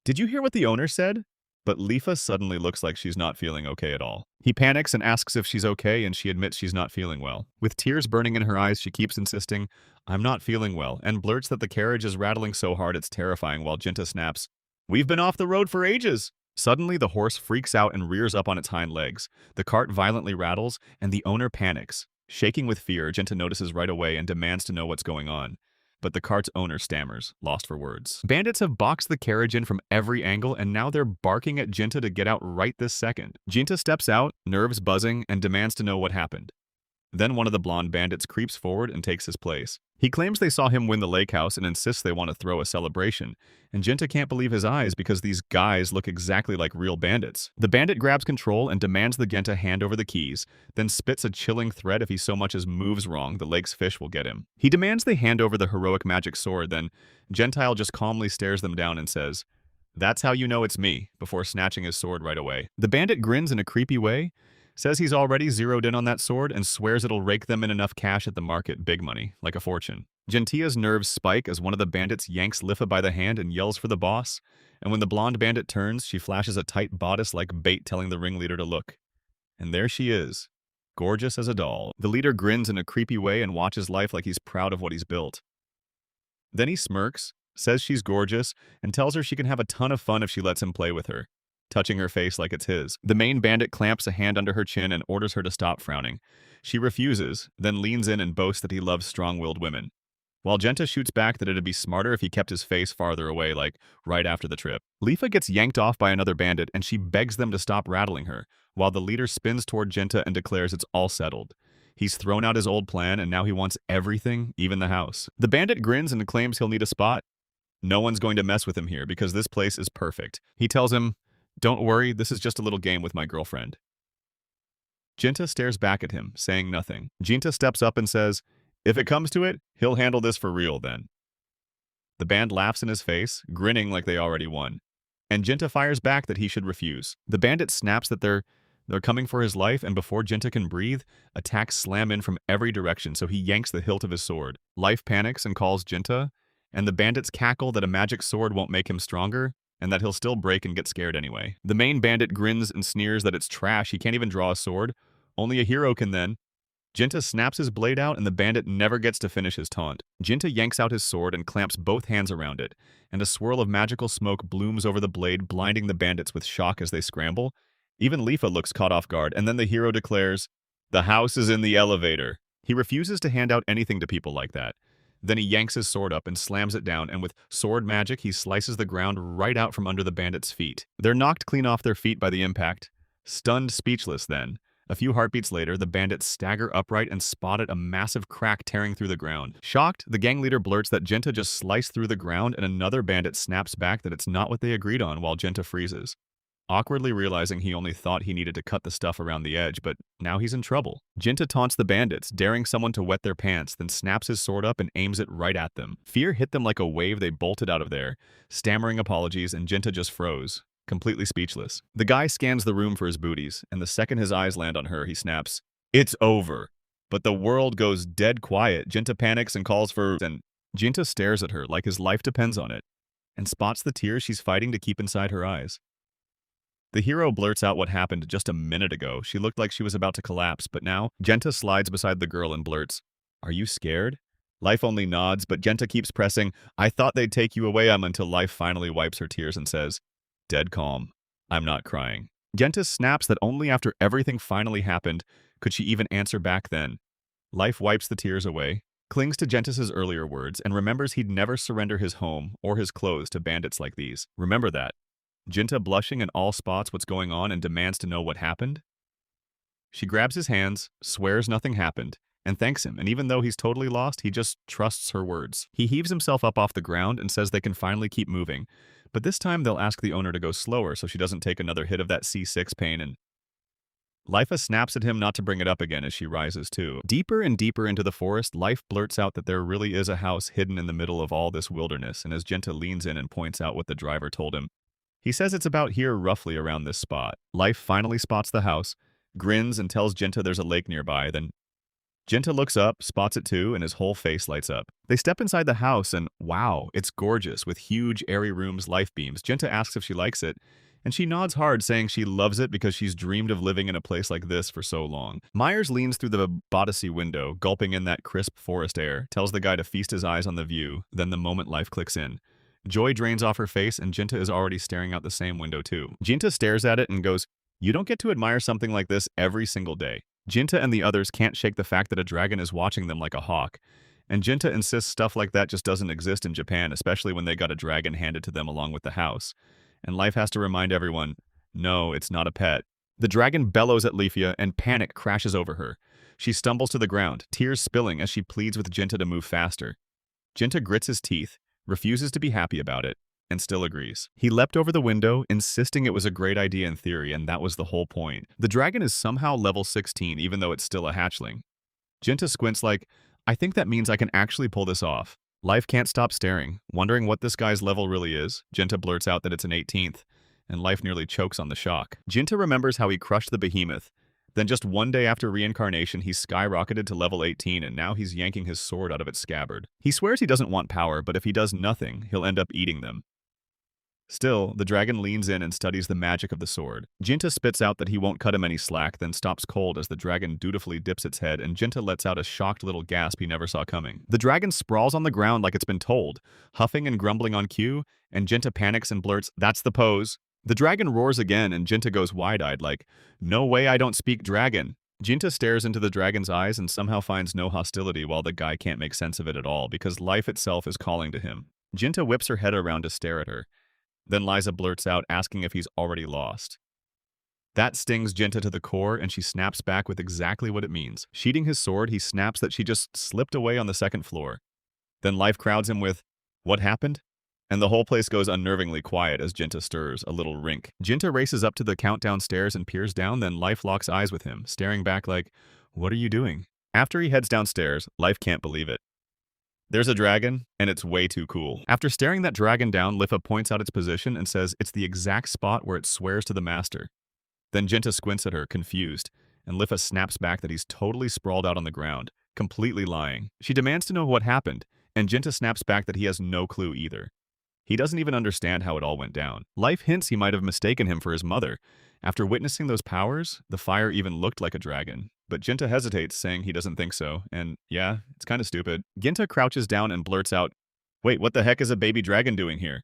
[SPEAKER 1] "Did you hear what the owner said?" But Lifa suddenly looks like she's not feeling okay at all. He panics and asks if she's okay, and she admits she's not feeling well. With tears burning in her eyes, she keeps insisting, "I'm not feeling well," and blurts that the carriage is rattling so hard it's terrifying while Jinta snaps, "We've been off the road for ages." Suddenly, the horse freaks out and rears up on its hind legs. The cart violently rattles, and the owner panics. Shaking with fear, Jinta notices right away and demands to know what's going on. But the cart's owner stammers, lost for words. Bandits have boxed the carriage in from every angle, and now they're barking at Jinta to get out right this second. Jinta steps out, nerves buzzing, and demands to know what happened. Then one of the blonde bandits creeps forward and takes his place. He claims they saw him win the lake house and insists they want to throw a celebration. And Jinta can't believe his eyes because these guys look exactly like real bandits. The bandit grabs control and demands the Genta hand over the keys, then spits a chilling threat if he so much as moves wrong, the lake's fish will get him. He demands they hand over the heroic magic sword, then Gentile just calmly stares them down and says, "That's how you know it's me," before snatching his sword right away. The bandit grins in a creepy way, says he's already zeroed in on that sword, and swears it'll rake them in enough cash at the market, big money, like a fortune. Gentia's nerves spike as one of the bandits yanks Lifa by the hand and yells for the boss, and when the blonde bandit turns, she flashes a tight bodice like bait telling the ringleader to look. And there she is, gorgeous as a doll. The leader grins in a creepy way and watches Life like he's proud of what he's built. Then he smirks, says she's gorgeous, and tells her she can have a ton of fun if she lets him play with her, touching her face like it's his. The main bandit clamps a hand under her chin and orders her to stop frowning. She refuses, then leans in and boasts that he loves strong-willed women. While Genta shoots back that it'd be smarter if he kept his face farther away, like right after the trip. Lifa gets yanked off by another bandit and she begs them to stop rattling her, while the leader spins toward Genta and declares it's all settled. He's thrown out his old plan and now he wants everything, even the house. The bandit grins and claims he'll need a spot. No one's going to mess with him here because this place is perfect. He tells him, "Don't worry, this is just a little game with my girlfriend." Jinta stares back at him, saying nothing. Jinta steps up and says, "If it comes to it, he'll handle this for real then." The band laughs in his face, grinning like they already won. And Jinta fires back that he should refuse. The bandit snaps that they're coming for his life, and before Jinta can breathe, attacks slam in from every direction, so he yanks the hilt of his sword. Life panics and calls Jinta, and the bandits cackle that a magic sword won't make him stronger, and that he'll still break and get scared anyway. The main bandit grins and sneers that it's trash, he can't even draw a sword. Only a hero can then. Jinta snaps his blade out and the bandit never gets to finish his taunt. Jinta yanks out his sword and clamps both hands around it, and a swirl of magical smoke blooms over the blade, blinding the bandits with shock as they scramble. Even Lifa looks caught off guard, and then the hero declares, "The house is in the elevator." He refuses to hand out anything to people like that. Then he yanks his sword up and slams it down, and with sword magic, he slices the ground right out from under the bandits' feet. They're knocked clean off their feet by the impact. Stunned speechless then. A few heartbeats later, the bandits stagger upright and spotted a massive crack tearing through the ground. Shocked, the gang leader blurts that Jinta just sliced through the ground, and another bandit snaps back that it's not what they agreed on while Jinta freezes. Awkwardly realizing he only thought he needed to cut the stuff around the edge, but now he's in trouble. Jinta taunts the bandits, daring someone to wet their pants, then snaps his sword up and aims it right at them. Fear hit them like a wave, they bolted out of there, stammering apologies, and Jinta just froze, completely speechless. The guy scans the room for his booties, and the second his eyes land on her, he snaps, "It's over." But the world goes dead quiet. Jinta panics and calls for, and Jinta stares at her like his life depends on it, and spots the tears she's fighting to keep inside her eyes. The hero blurts out what happened just a minute ago. She looked like she was about to collapse, but now, Jinta slides beside the girl and blurts, "Are you scared?" Life only nods, but Jinta keeps pressing, "I thought they'd take you away," until Life finally wipes her tears and says, dead calm, "I'm not crying." Jinta snaps that only after everything finally happened could she even answer back then. Life wipes the tears away, clings to Jentis's earlier words, and remembers he'd never surrender his home or his clothes to bandits like these. Remember that. Jinta, blushing in all spots what's going on and demands to know what happened. She grabs his hands, swears nothing happened, and thanks him, and even though he's totally lost, he just trusts her words. He heaves himself up off the ground and says they can finally keep moving, but this time they'll ask the owner to go slower so she doesn't take another hit of that C6 pain, and Lifa snaps at him not to bring it up again as she rises too. Deeper and deeper into the forest, Life blurts out that there really is a house hidden in the middle of all this wilderness, and as Jinta leans in and points out what the driver told him, He says it's about here roughly around this spot. Life finally spots the house, grins and tells Jinta there's a lake nearby, then Jinta looks up, spots it too, and his whole face lights up. They step inside the house and wow, it's gorgeous with huge airy rooms, life beams. Jinta asks if she likes it, and she nods hard saying she loves it because she's dreamed of living in a place like this for so long. Myers leans through the bodice window, gulping in that crisp forest air, tells the guy to feast his eyes on the view, then the moment life clicks in. Joy drains off her face and Jinta is already staring out the same window too. Jinta stares at it and goes, "You don't get to admire something like this every single day." Jinta and the others can't shake the fact that a dragon is watching them like a hawk, and Jinta insists stuff like that just doesn't exist in Japan, especially when they got a dragon handed to them along with the house. And Life has to remind everyone, no, it's not a pet. The dragon bellows at Leafia and panic crashes over her. She stumbles to the ground, tears spilling as she pleads with Jinta to move faster. Jinta grits his teeth, refuses to be happy about it, and still agrees. He leapt over the window, insisting it was a great idea in theory, and that was the whole point. The dragon is somehow level 16, even though it's still a hatchling. Jinta squints like, I think that means I can actually pull this off. Life can't stop staring, wondering what this guy's level really is. Jinta blurts out that it's an 18th, and Life nearly chokes on the shock. Jinta remembers how he crushed the behemoth. Then just one day after reincarnation, he skyrocketed to level 18, and now he's yanking his sword out of its scabbard. He swears he doesn't want power, but if he does nothing, he'll end up eating them. Still, the dragon leans in and studies the magic of the sword. Jinta spits out that he won't cut him any slack, then stops cold as the dragon dutifully dips its head, and Jinta lets out a shocked little gasp he never saw coming. The dragon sprawls on the ground like it's been told, huffing and grumbling on cue, and Jinta panics and blurts, "That's the pose." The dragon roars again, and Jinta goes wide-eyed like, "No way, I don't speak dragon." Jinta stares into the dragon's eyes and somehow finds no hostility while the guy can't make sense of it at all because life itself is calling to him. Jinta whips her head around to stare at her. Then Liza blurts out, asking if he's already lost. That stings Jinta to the core, and she snaps back with exactly what it means. Sheathing his sword, he snaps that she just slipped away on the second floor. Then Life crowds him with, "What happened?" And the whole place goes unnervingly quiet as Jinta stirs, a little rink. Jinta races up to the countdown stairs and peers down, then Life locks eyes with him, staring back like, "What are you doing?" After he heads downstairs, Life can't believe it. There's a dragon, and it's way too cool. After staring that dragon down, Lifa points out its position and says it's the exact spot where it swears to the master. Then Jinta squints at her, confused, and Lifa snaps back that he's totally sprawled out on the ground, completely lying. She demands to know what happened, and Jinta snaps back that he has no clue either. He doesn't even understand how it all went down. Life hints he might have mistaken him for his mother. After witnessing those powers, the fire even looked like a dragon. But Jinta hesitates, saying he doesn't think so, and yeah, it's kinda stupid. Ginta crouches down and blurts out, "Wait, what the heck is a baby dragon doing here?"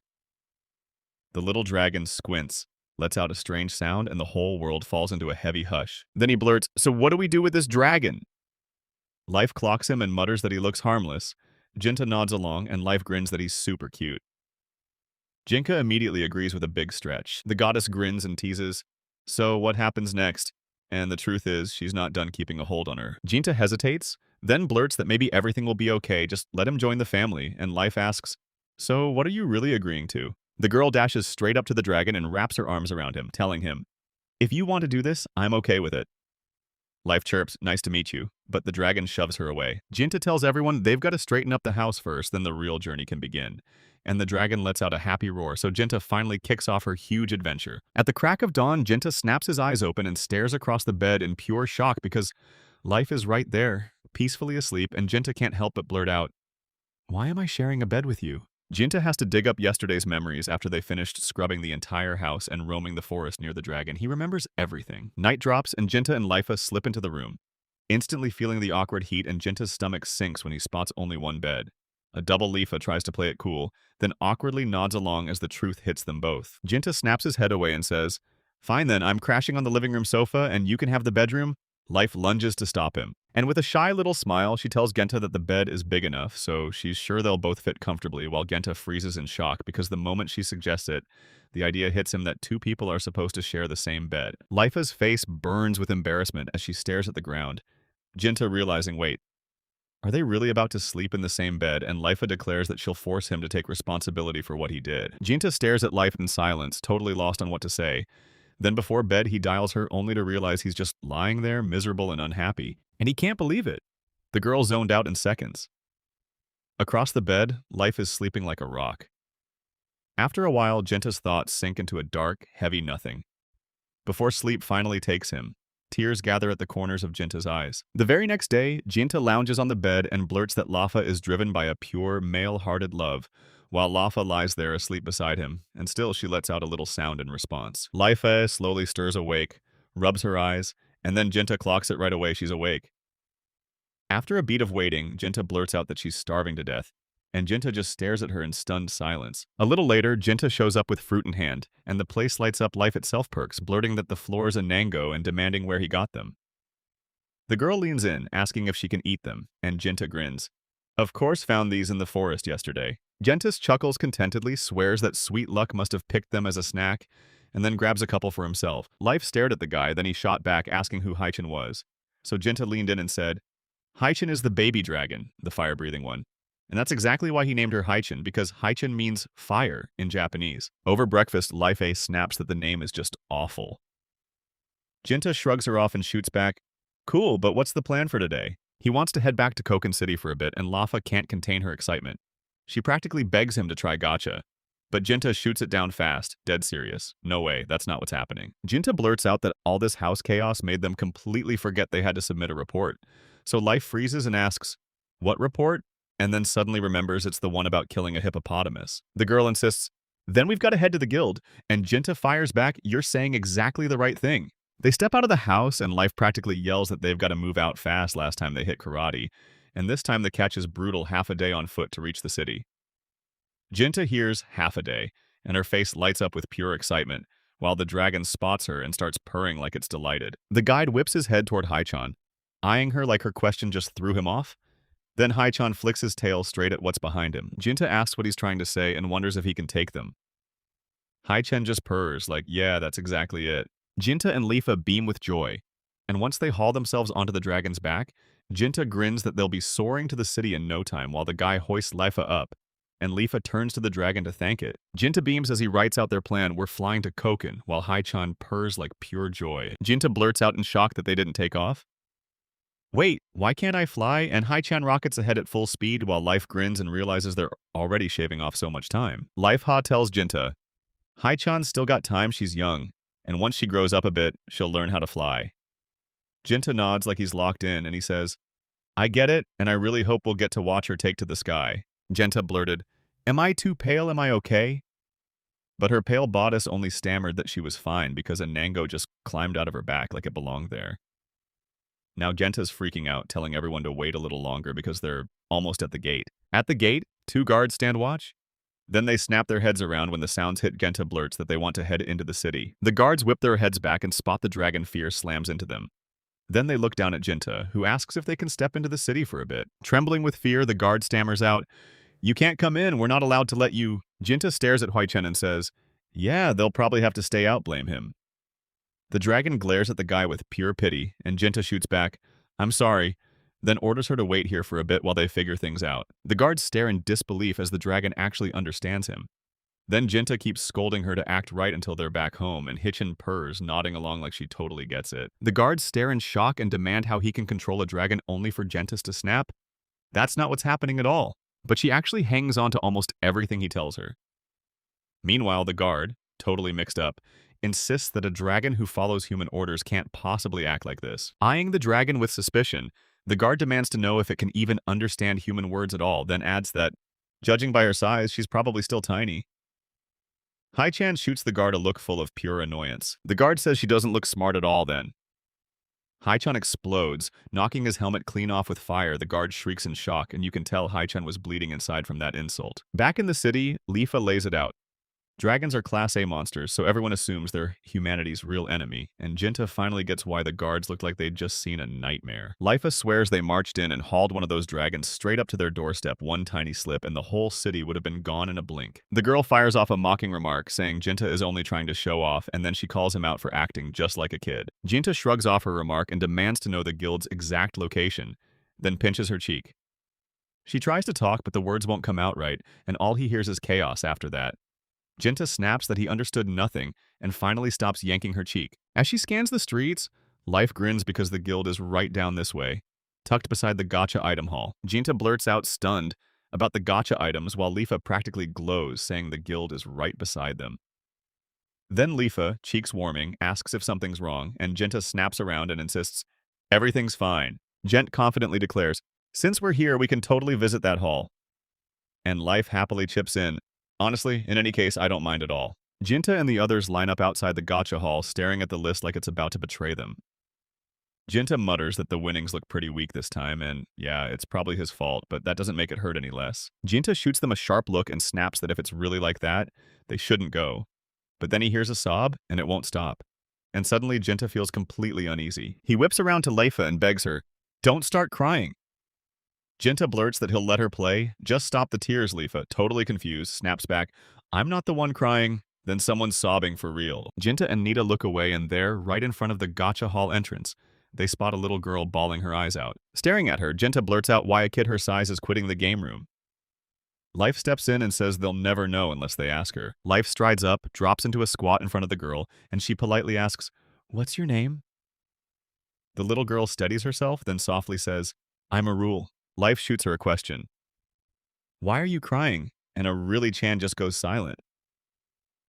[SPEAKER 1] The little dragon squints, lets out a strange sound, and the whole world falls into a heavy hush. Then he blurts, "So what do we do with this dragon?" Life clocks him and mutters that he looks harmless. Jinta nods along, and Life grins that he's super cute. Jinka immediately agrees with a big stretch. The goddess grins and teases, "So what happens next?" And the truth is, she's not done keeping a hold on her. Jinta hesitates, then blurts that maybe everything will be okay, just let him join the family, and Life asks, "So what are you really agreeing to?" The girl dashes straight up to the dragon and wraps her arms around him, telling him, "If you want to do this, I'm okay with it." Life chirps, "Nice to meet you," but the dragon shoves her away. Jinta tells everyone they've got to straighten up the house first, then the real journey can begin. And the dragon lets out a happy roar, so Jinta finally kicks off her huge adventure. At the crack of dawn, Jinta snaps his eyes open and stares across the bed in pure shock because Life is right there, peacefully asleep, and Jinta can't help but blurt out, "Why am I sharing a bed with you?" Jinta has to dig up yesterday's memories after they finished scrubbing the entire house and roaming the forest near the dragon. He remembers everything. Night drops, and Jinta and Lifa slip into the room, instantly feeling the awkward heat, and Jinta's stomach sinks when he spots only one bed. A double Lifa tries to play it cool, then awkwardly nods along as the truth hits them both. Jinta snaps his head away and says, "Fine then, I'm crashing on the living room sofa and you can have the bedroom." Life lunges to stop him. And with a shy little smile, she tells Genta that the bed is big enough, so she's sure they'll both fit comfortably, while Genta freezes in shock because the moment she suggests it, the idea hits him that two people are supposed to share the same bed. Lifa's face burns with embarrassment as she stares at the ground. Genta realizing, wait, are they really about to sleep in the same bed? And Lifa declares that she'll force him to take responsibility for what he did. Ginta stares at Life in silence, totally lost on what to say. Then before bed, he dials her only to realize he's just lying there, miserable and unhappy. And he can't believe it. The girl zoned out in seconds. Across the bed, Life is sleeping like a rock. After a while, Jinta's thoughts sink into a dark, heavy nothing. Before sleep finally takes him, tears gather at the corners of Jinta's eyes. The very next day, Jinta lounges on the bed and blurts that Lafa is driven by a pure, male-hearted love, while Lafa lies there asleep beside him, and still she lets out a little sound in response. Life slowly stirs awake, rubs her eyes, and then Jinta clocks it right away she's awake. After a beat of waiting, Jinta blurts out that she's starving to death, and Jinta just stares at her in stunned silence. A little later, Jinta shows up with fruit in hand, and the place lights up Life itself perks, blurting that the floor is a nango and demanding where he got them. The girl leans in, asking if she can eat them, and Jinta grins. Of course found these in the forest yesterday. Gentis chuckles contentedly, swears that Sweet Luck must have picked them as a snack, and then grabs a couple for himself. Life stared at the guy, then he shot back asking who Haichin was. So Jinta leaned in and said, Haichin is the baby dragon, the fire-breathing one. And that's exactly why he named her Haichin, because Haichin means fire in Japanese. Over breakfast, Life snaps that the name is just awful. Jinta shrugs her off and shoots back, Cool, but what's the plan for today? He wants to head back to Koken City for a bit, and Lafa can't contain her excitement. She practically begs him to try gacha. But Jinta shoots it down fast, dead serious. No way, that's not what's happening. Jinta blurts out that all this house chaos made them completely forget they had to submit a report. So Life freezes and asks, What report? And then suddenly remembers it's the one about killing a hippopotamus. The girl insists, Then we've got to head to the guild, and Jinta fires back, You're saying exactly the right thing. They step out of the house, and Life practically yells that they've got to move out fast last time they hit karate, and this time the catch is brutal, half a day on foot to reach the city. Jinta hears half a day, and her face lights up with pure excitement, while the dragon spots her and starts purring like it's delighted. The guide whips his head toward Haichan, eyeing her like her question just threw him off. Then Haichan flicks his tail straight at what's behind him. Jinta asks what he's trying to say and wonders if he can take them. Haichan just purrs like, yeah, that's exactly it. Jinta and Lifa beam with joy, and once they haul themselves onto the dragon's back, Jinta grins that they'll be soaring to the city in no time while the guy hoists Lifa up, and Lifa turns to the dragon to thank it. Jinta beams as he writes out their plan, We're flying to Koken, while Haichan purrs like pure joy. Jinta blurts out in shock that they didn't take off. Wait, why can't I fly? And Haichan rockets ahead at full speed while Life grins and realizes they're already shaving off so much time. Life Ha tells Jinta, Haichan's still got time, she's young, and once she grows up a bit, she'll learn how to fly. Jinta nods like he's locked in, and he says, I get it, and I really hope we'll get to watch her take to the sky. Jinta blurted, Am I too pale? Am I okay? But her pale bodice only stammered that she was fine because a nango just climbed out of her back like it belonged there. Now Genta's freaking out, telling everyone to wait a little longer because they're almost at the gate. At the gate, 2 guards stand watch. Then they snap their heads around when the sounds hit. Genta blurts that they want to head into the city. The guards whip their heads back and spot the dragon fear slams into them. Then they look down at Jinta, who asks if they can step into the city for a bit. Trembling with fear, the guard stammers out, You can't come in, we're not allowed to let you. Jinta stares at Huichen and says, Yeah, they'll probably have to stay out, blame him. The dragon glares at the guy with pure pity, and Jinta shoots back, I'm sorry, then orders her to wait here for a bit while they figure things out. The guards stare in disbelief as the dragon actually understands him. Then Jinta keeps scolding her to act right until they're back home, and Hitchin purrs, nodding along like she totally gets it. The guards stare in shock and demand how he can control a dragon only for Gentis to snap. That's not what's happening at all, but she actually hangs on to almost everything he tells her. Meanwhile, the guard, totally mixed up, insists that a dragon who follows human orders can't possibly act like this. Eyeing the dragon with suspicion, the guard demands to know if it can even understand human words at all, then adds that, judging by her size, she's probably still tiny. Haichan shoots the guard a look full of pure annoyance. The guard says she doesn't look smart at all then. Haichan explodes, knocking his helmet clean off with fire. The guard shrieks in shock, and you can tell Haichan was bleeding inside from that insult. Back in the city, Lifa lays it out. Dragons are Class A monsters, so everyone assumes they're humanity's real enemy, and Jinta finally gets why the guards looked like they'd just seen a nightmare. Lifa swears they marched in and hauled one of those dragons straight up to their doorstep, one tiny slip, and the whole city would have been gone in a blink. The girl fires off a mocking remark, saying Jinta is only trying to show off, and then she calls him out for acting just like a kid. Jinta shrugs off her remark and demands to know the guild's exact location, then pinches her cheek. She tries to talk, but the words won't come out right, and all he hears is chaos after that. Jinta snaps that he understood nothing and finally stops yanking her cheek. As she scans the streets, Life grins because the guild is right down this way, tucked beside the gacha item hall. Jinta blurts out stunned, about the gotcha items while Lifa practically glows, saying the guild is right beside them. Then Lifa, cheeks warming, asks if something's wrong, and Genta snaps around and insists, "Everything's fine." Gent confidently declares, "Since we're here, we can totally visit that hall." And Life happily chips in, "Honestly, in any case, I don't mind at all." Jinta and the others line up outside the gotcha hall, staring at the list like it's about to betray them. Jinta mutters that the winnings look pretty weak this time, and yeah, it's probably his fault, but that doesn't make it hurt any less. Jinta shoots them a sharp look and snaps that if it's really like that, they shouldn't go. But then he hears a sob, and it won't stop. And suddenly, Jinta feels completely uneasy. He whips around to Leifa and begs her, "Don't start crying." Jinta blurts that he'll let her play. "Just stop the tears," Leifa, totally confused, snaps back, "I'm not the one crying." Then someone's sobbing for real. Jinta and Nita look away, and there, right in front of the gotcha hall entrance, they spot a little girl bawling her eyes out. Staring at her, Jinta blurts out why a kid her size is quitting the game room. Life steps in and says they'll never know unless they ask her. Life strides up, drops into a squat in front of the girl, and she politely asks, "What's your name?" The little girl steadies herself, then softly says, "I'm Arul." Life shoots her a question. "Why are you crying?" And Aruli-chan just goes silent.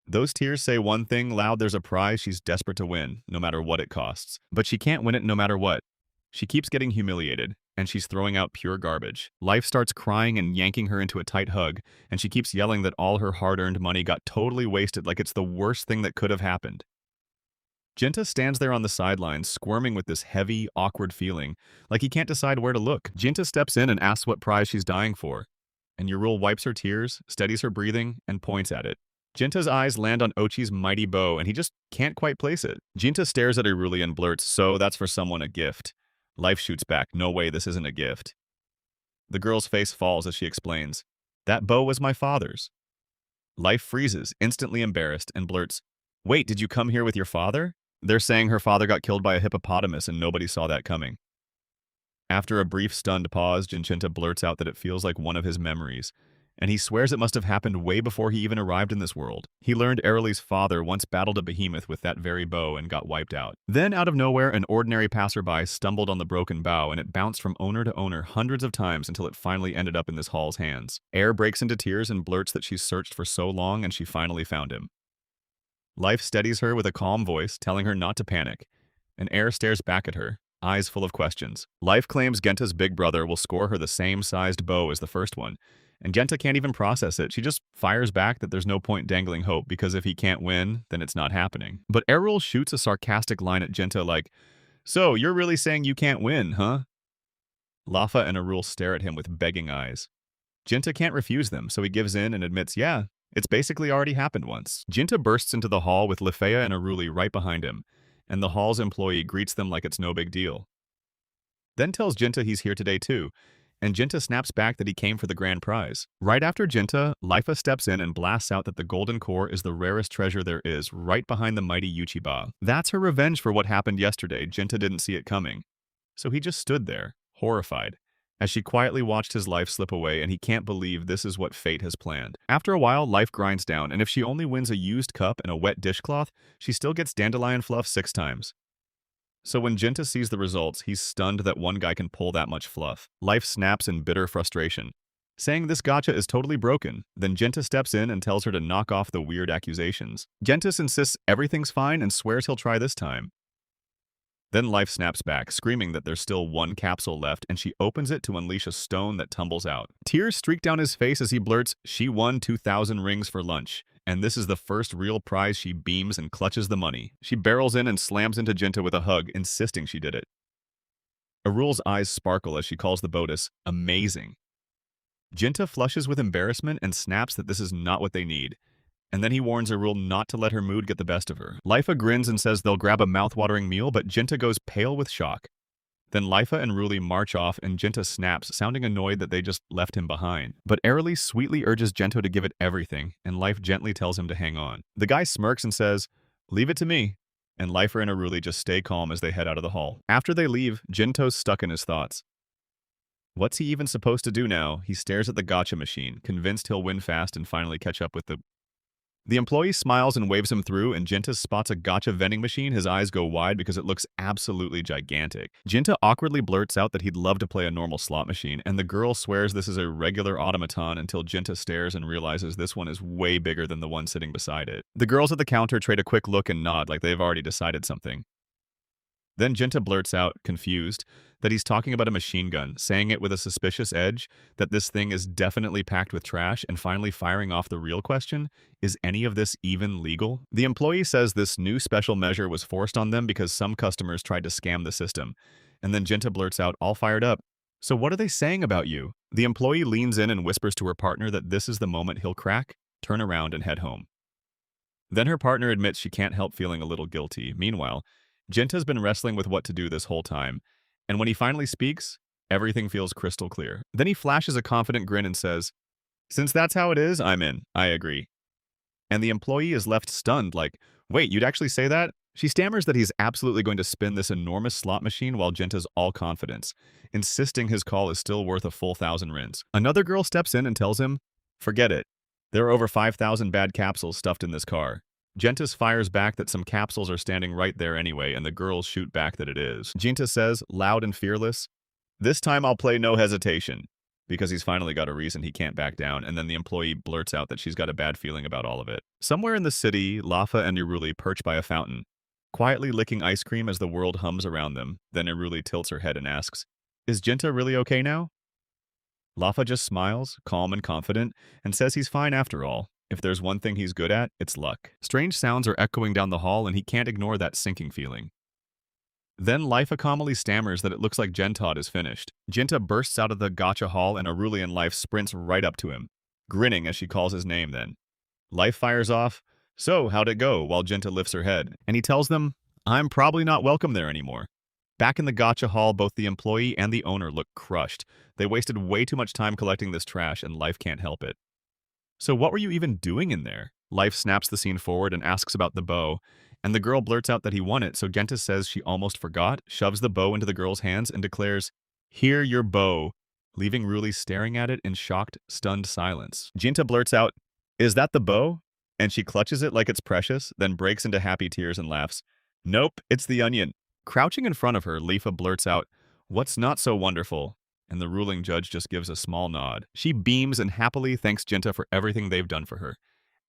[SPEAKER 1] Those tears say one thing loud: there's a prize she's desperate to win, no matter what it costs. But she can't win it no matter what. She keeps getting humiliated, and she's throwing out pure garbage. Life starts crying and yanking her into a tight hug, and she keeps yelling that all her hard-earned money got totally wasted, like it's the worst thing that could have happened. Jinta stands there on the sidelines, squirming with this heavy, awkward feeling, like he can't decide where to look. Jinta steps in and asks what prize she's dying for, and Yurul wipes her tears, steadies her breathing, and points at it. Jinta's eyes land on Ochi's mighty bow, and he just can't quite place it. Jinta stares at Iruli and blurts, "So that's for someone, a gift." Life shoots back, "No way, this isn't a gift." The girl's face falls as she explains, "That bow was my father's." Life freezes, instantly embarrassed, and blurts, "Wait, did you come here with your father?" They're saying her father got killed by a hippopotamus and nobody saw that coming. After a brief stunned pause, Jinta blurts out that it feels like one of his memories, and he swears it must have happened way before he even arrived in this world. He learned Erli's father once battled a behemoth with that very bow and got wiped out. Then, out of nowhere, an ordinary passerby stumbled on the broken bow, and it bounced from owner to owner hundreds of times until it finally ended up in this hall's hands. Air breaks into tears and blurts that she's searched for so long and she finally found him. Life steadies her with a calm voice, telling her not to panic, and Air stares back at her, eyes full of questions. Life claims Genta's big brother will score her the same sized bow as the first one, and Genta can't even process it. She just fires back that there's no point dangling hope, because if he can't win, then it's not happening. But Errol shoots a sarcastic line at Genta like, "So, you're really saying you can't win, huh?" Lafa and Arul stare at him with begging eyes. Genta can't refuse them, so he gives in and admits, "Yeah, it's basically already happened once." Jinta bursts into the hall with Lefea and Aruli right behind him, and the hall's employee greets them like it's no big deal. Then tells Jinta he's here today too, and Jinta snaps back that he came for the grand prize. Right after Jinta, Lifa steps in and blasts out that the golden core is the rarest treasure there is, right behind the mighty Yuchiba. That's her revenge for what happened yesterday. Jinta didn't see it coming, so he just stood there, horrified, as she quietly watched his life slip away, and he can't believe this is what fate has planned. After a while, life grinds down, and if she only wins a used cup and a wet dishcloth, she still gets dandelion fluff 6 times. So when Jinta sees the results, he's stunned that one guy can pull that much fluff. Life snaps in bitter frustration, saying this gacha is totally broken. Then Jinta steps in and tells her to knock off the weird accusations. Gentis insists everything's fine and swears he'll try this time. Then Life snaps back, screaming that there's still one capsule left, and she opens it to unleash a stone that tumbles out. Tears streak down his face as he blurts, "She won 2,000 rings for lunch, and this is the first real prize." She beams and clutches the money. She barrels in and slams into Jinta with a hug, insisting she did it. Arul's eyes sparkle as she calls the bonus amazing. Jinta flushes with embarrassment and snaps that this is not what they need. And then he warns Arul not to let her mood get the best of her. Lifa grins and says they'll grab a mouth-watering meal, but Jinta goes pale with shock. Then Lifa and Ruli march off, and Jinta snaps, sounding annoyed that they just left him behind. But Erli sweetly urges Gento to give it everything, and Life gently tells him to hang on. The guy smirks and says, "Leave it to me." And Lifa and Aruli just stay calm as they head out of the hall. After they leave, Jinto's stuck in his thoughts. What's he even supposed to do now? He stares at the gacha machine, convinced he'll win fast and finally catch up with the The employee smiles and waves him through, and Jinta spots a gacha vending machine. His eyes go wide because it looks absolutely gigantic. Jinta awkwardly blurts out that he'd love to play a normal slot machine, and the girl swears this is a regular automaton until Jinta stares and realizes this one is way bigger than the one sitting beside it. The girls at the counter trade a quick look and nod like they've already decided something. Then Jinta blurts out, confused, that he's talking about a machine gun, saying it with a suspicious edge, that this thing is definitely packed with trash, and finally firing off the real question, is any of this even legal? The employee says this new special measure was forced on them because some customers tried to scam the system. And then Jinta blurts out, all fired up, so what are they saying about you? The employee leans in and whispers to her partner that this is the moment he'll crack, turn around, and head home. Then her partner admits she can't help feeling a little guilty. Meanwhile, Jinta's been wrestling with what to do this whole time, and when he finally speaks, everything feels crystal clear. Then he flashes a confident grin and says, since that's how it is, I'm in. I agree. And the employee is left stunned, like, wait, you'd actually say that? She stammers that he's absolutely going to spin this enormous slot machine while Jinta's all confidence, insisting his call is still worth a full 1,000 rins. Another girl steps in and tells him, forget it. There are over 5,000 bad capsules stuffed in this car. Jinta fires back that some capsules are standing right there anyway, and the girls shoot back that it is. Jinta says, loud and fearless, this time I'll play no hesitation, because he's finally got a reason he can't back down, and then the employee blurts out that she's got a bad feeling about all of it. Somewhere in the city, Lafa and Iruli perch by a fountain, quietly licking ice cream as the world hums around them. Then Iruli tilts her head and asks, is Jinta really okay now? Lafa just smiles, calm and confident, and says he's fine after all. If there's one thing he's good at, it's luck. Strange sounds are echoing down the hall, and he can't ignore that sinking feeling. Then Life calmly stammers that it looks like Gentod is finished. Jinta bursts out of the gacha hall, and Arulian Life sprints right up to him, grinning as she calls his name then. Life fires off, so how'd it go, while Jinta lifts her head, and he tells them, I'm probably not welcome there anymore. Back in the gacha hall, both the employee and the owner look crushed. They wasted way too much time collecting this trash, and Life can't help it. So what were you even doing in there? Life snaps the scene forward and asks about the bow, and the girl blurts out that he won it, so Genta says she almost forgot, shoves the bow into the girl's hands, and declares, here, your bow, leaving Ruli staring at it in shocked, stunned silence. Genta blurts out, is that the bow? And she clutches it like it's precious, then breaks into happy tears and laughs. Nope, it's the onion. Crouching in front of her, Lifa blurts out, what's not so wonderful? And the ruling judge just gives a small nod. She beams and happily thanks Jinta for everything they've done for her,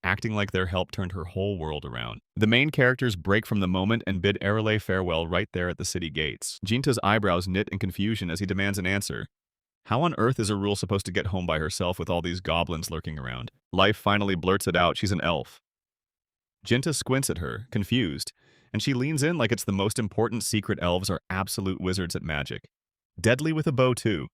[SPEAKER 1] acting like their help turned her whole world around. The main characters break from the moment and bid Arale farewell right there at the city gates. Jinta's eyebrows knit in confusion as he demands an answer. How on earth is Arul supposed to get home by herself with all these goblins lurking around? Life finally blurts it out, she's an elf. Jinta squints at her, confused, and she leans in like it's the most important secret. Elves are absolute wizards at magic. Deadly with a bow, too.